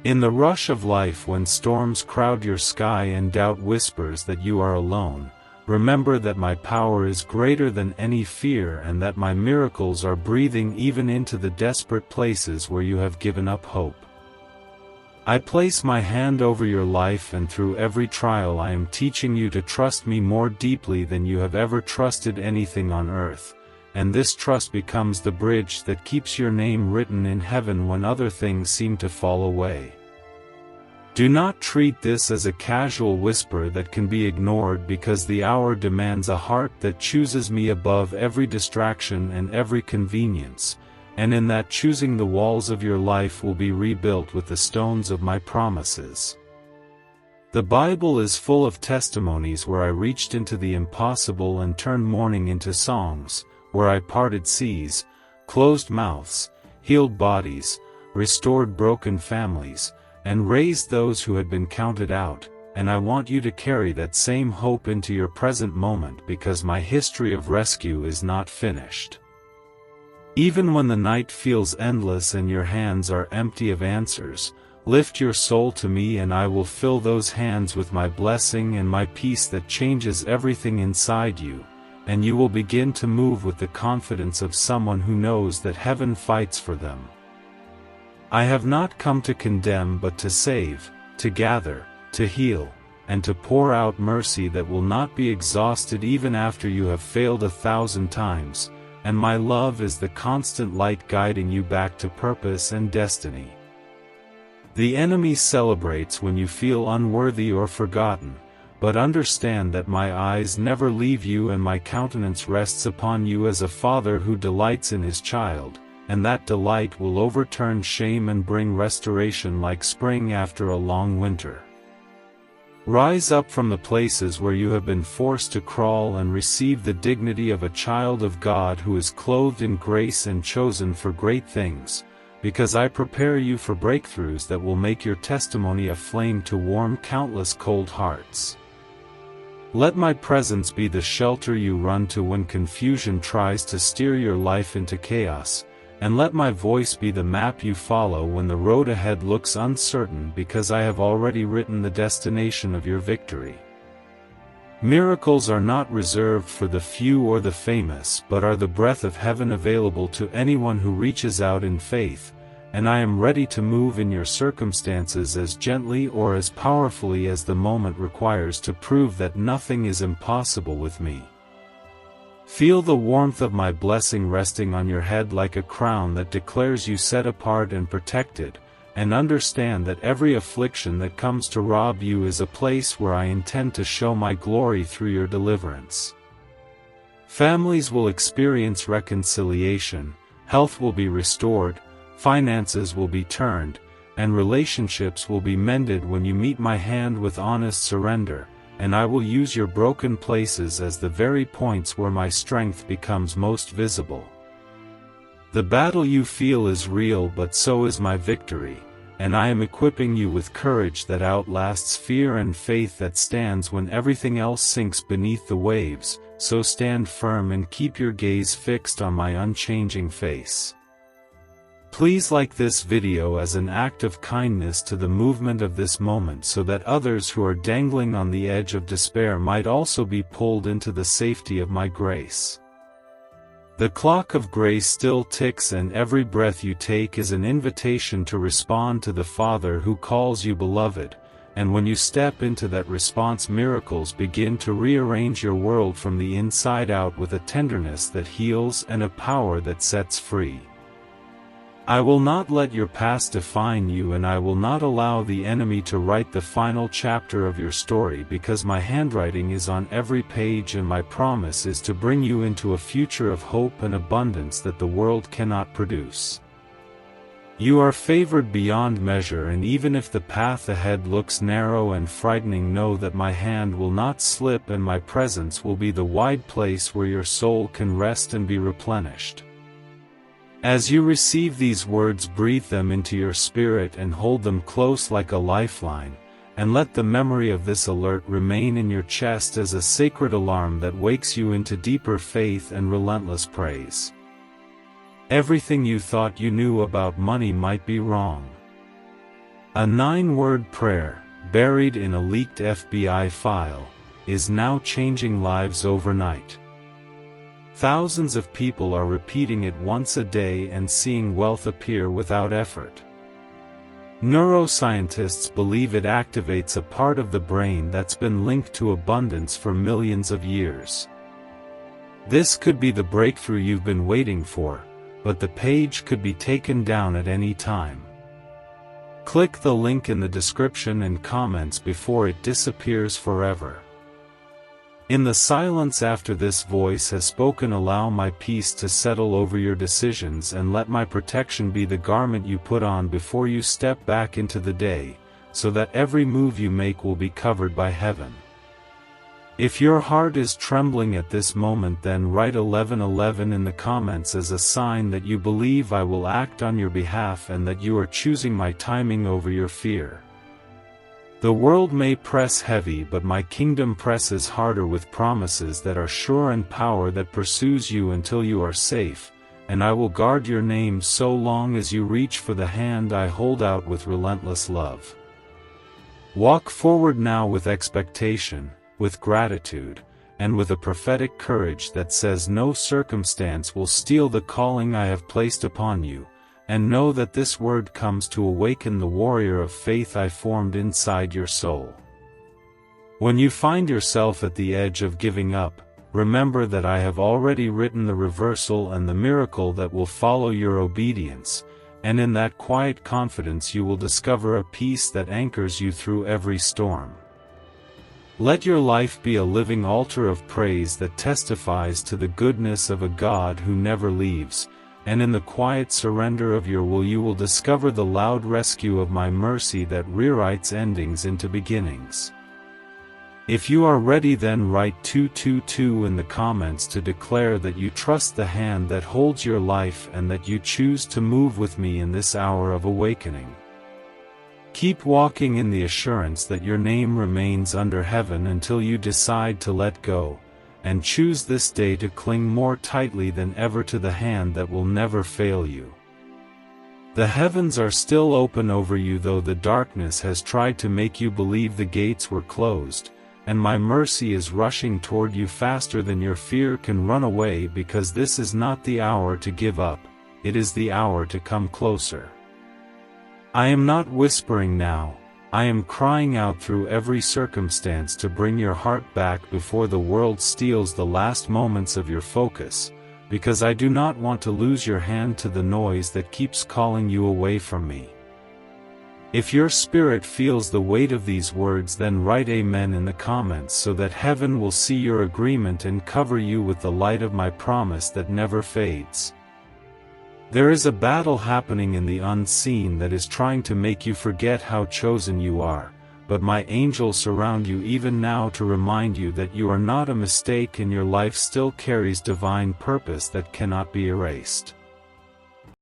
Speaker 1: In the rush of life, when storms crowd your sky and doubt whispers that you are alone, remember that my power is greater than any fear, and that my miracles are breathing even into the desperate places where you have given up hope. I place my hand over your life, and through every trial I am teaching you to trust me more deeply than you have ever trusted anything on earth, and this trust becomes the bridge that keeps your name written in heaven when other things seem to fall away. Do not treat this as a casual whisper that can be ignored, because the hour demands a heart that chooses me above every distraction and every convenience, and in that choosing the walls of your life will be rebuilt with the stones of my promises. The Bible is full of testimonies where I reached into the impossible and turned mourning into songs, where I parted seas, closed mouths, healed bodies, restored broken families, and raised those who had been counted out, and I want you to carry that same hope into your present moment, because my history of rescue is not finished. Even when the night feels endless and your hands are empty of answers, lift your soul to me and I will fill those hands with my blessing and my peace that changes everything inside you, and you will begin to move with the confidence of someone who knows that heaven fights for them. I have not come to condemn but to save, to gather, to heal, and to pour out mercy that will not be exhausted even after you have failed 1,000 times, and my love is the constant light guiding you back to purpose and destiny. The enemy celebrates when you feel unworthy or forgotten, but understand that my eyes never leave you and my countenance rests upon you as a father who delights in his child, and that delight will overturn shame and bring restoration like spring after a long winter. Rise up from the places where you have been forced to crawl and receive the dignity of a child of God who is clothed in grace and chosen for great things, because I prepare you for breakthroughs that will make your testimony a flame to warm countless cold hearts. Let my presence be the shelter you run to when confusion tries to steer your life into chaos, and let my voice be the map you follow when the road ahead looks uncertain, because I have already written the destination of your victory. Miracles are not reserved for the few or the famous, but are the breath of heaven available to anyone who reaches out in faith, and I am ready to move in your circumstances as gently or as powerfully as the moment requires to prove that nothing is impossible with me. Feel the warmth of my blessing resting on your head like a crown that declares you set apart and protected, and understand that every affliction that comes to rob you is a place where I intend to show my glory through your deliverance. Families will experience reconciliation, health will be restored, finances will be turned, and relationships will be mended when you meet my hand with honest surrender, and I will use your broken places as the very points where my strength becomes most visible. The battle you feel is real, but so is my victory, and I am equipping you with courage that outlasts fear and faith that stands when everything else sinks beneath the waves, so stand firm and keep your gaze fixed on my unchanging face. Please like this video as an act of kindness to the movement of this moment, so that others who are dangling on the edge of despair might also be pulled into the safety of my grace. The clock of grace still ticks, and every breath you take is an invitation to respond to the Father who calls you beloved, and when you step into that response, miracles begin to rearrange your world from the inside out with a tenderness that heals and a power that sets free. I will not let your past define you, and I will not allow the enemy to write the final chapter of your story, because my handwriting is on every page and my promise is to bring you into a future of hope and abundance that the world cannot produce. You are favored beyond measure, and even if the path ahead looks narrow and frightening, know that my hand will not slip and my presence will be the wide place where your soul can rest and be replenished. As you receive these words, breathe them into your spirit and hold them close like a lifeline, and let the memory of this alert remain in your chest as a sacred alarm that wakes you into deeper faith and relentless praise. Everything you thought you knew about money might be wrong. A 9-word prayer, buried in a leaked FBI file, is now changing lives overnight. Thousands of people are repeating it once a day and seeing wealth appear without effort. Neuroscientists believe it activates a part of the brain that's been linked to abundance for millions of years. This could be the breakthrough you've been waiting for, but the page could be taken down at any time. Click the link in the description and comments before it disappears forever. In the silence after this voice has spoken, allow my peace to settle over your decisions and let my protection be the garment you put on before you step back into the day, so that every move you make will be covered by heaven. If your heart is trembling at this moment, then write 11:11 in the comments as a sign that you believe I will act on your behalf and that you are choosing my timing over your fear. The world may press heavy, but my kingdom presses harder with promises that are sure and power that pursues you until you are safe, and I will guard your name so long as you reach for the hand I hold out with relentless love. Walk forward now with expectation, with gratitude, and with a prophetic courage that says no circumstance will steal the calling I have placed upon you, and know that this word comes to awaken the warrior of faith I formed inside your soul. When you find yourself at the edge of giving up, remember that I have already written the reversal and the miracle that will follow your obedience, and in that quiet confidence you will discover a peace that anchors you through every storm. Let your life be a living altar of praise that testifies to the goodness of a God who never leaves, and in the quiet surrender of your will you will discover the loud rescue of my mercy that rewrites endings into beginnings. If you are ready, then write 222 in the comments to declare that you trust the hand that holds your life and that you choose to move with me in this hour of awakening. Keep walking in the assurance that your name remains under heaven until you decide to let go, and choose this day to cling more tightly than ever to the hand that will never fail you. The heavens are still open over you, though the darkness has tried to make you believe the gates were closed, and my mercy is rushing toward you faster than your fear can run away, because this is not the hour to give up, it is the hour to come closer. I am not whispering now, I am crying out through every circumstance to bring your heart back before the world steals the last moments of your focus, because I do not want to lose your hand to the noise that keeps calling you away from me. If your spirit feels the weight of these words, then write Amen in the comments so that heaven will see your agreement and cover you with the light of my promise that never fades. There is a battle happening in the unseen that is trying to make you forget how chosen you are, but my angels surround you even now to remind you that you are not a mistake and your life still carries divine purpose that cannot be erased.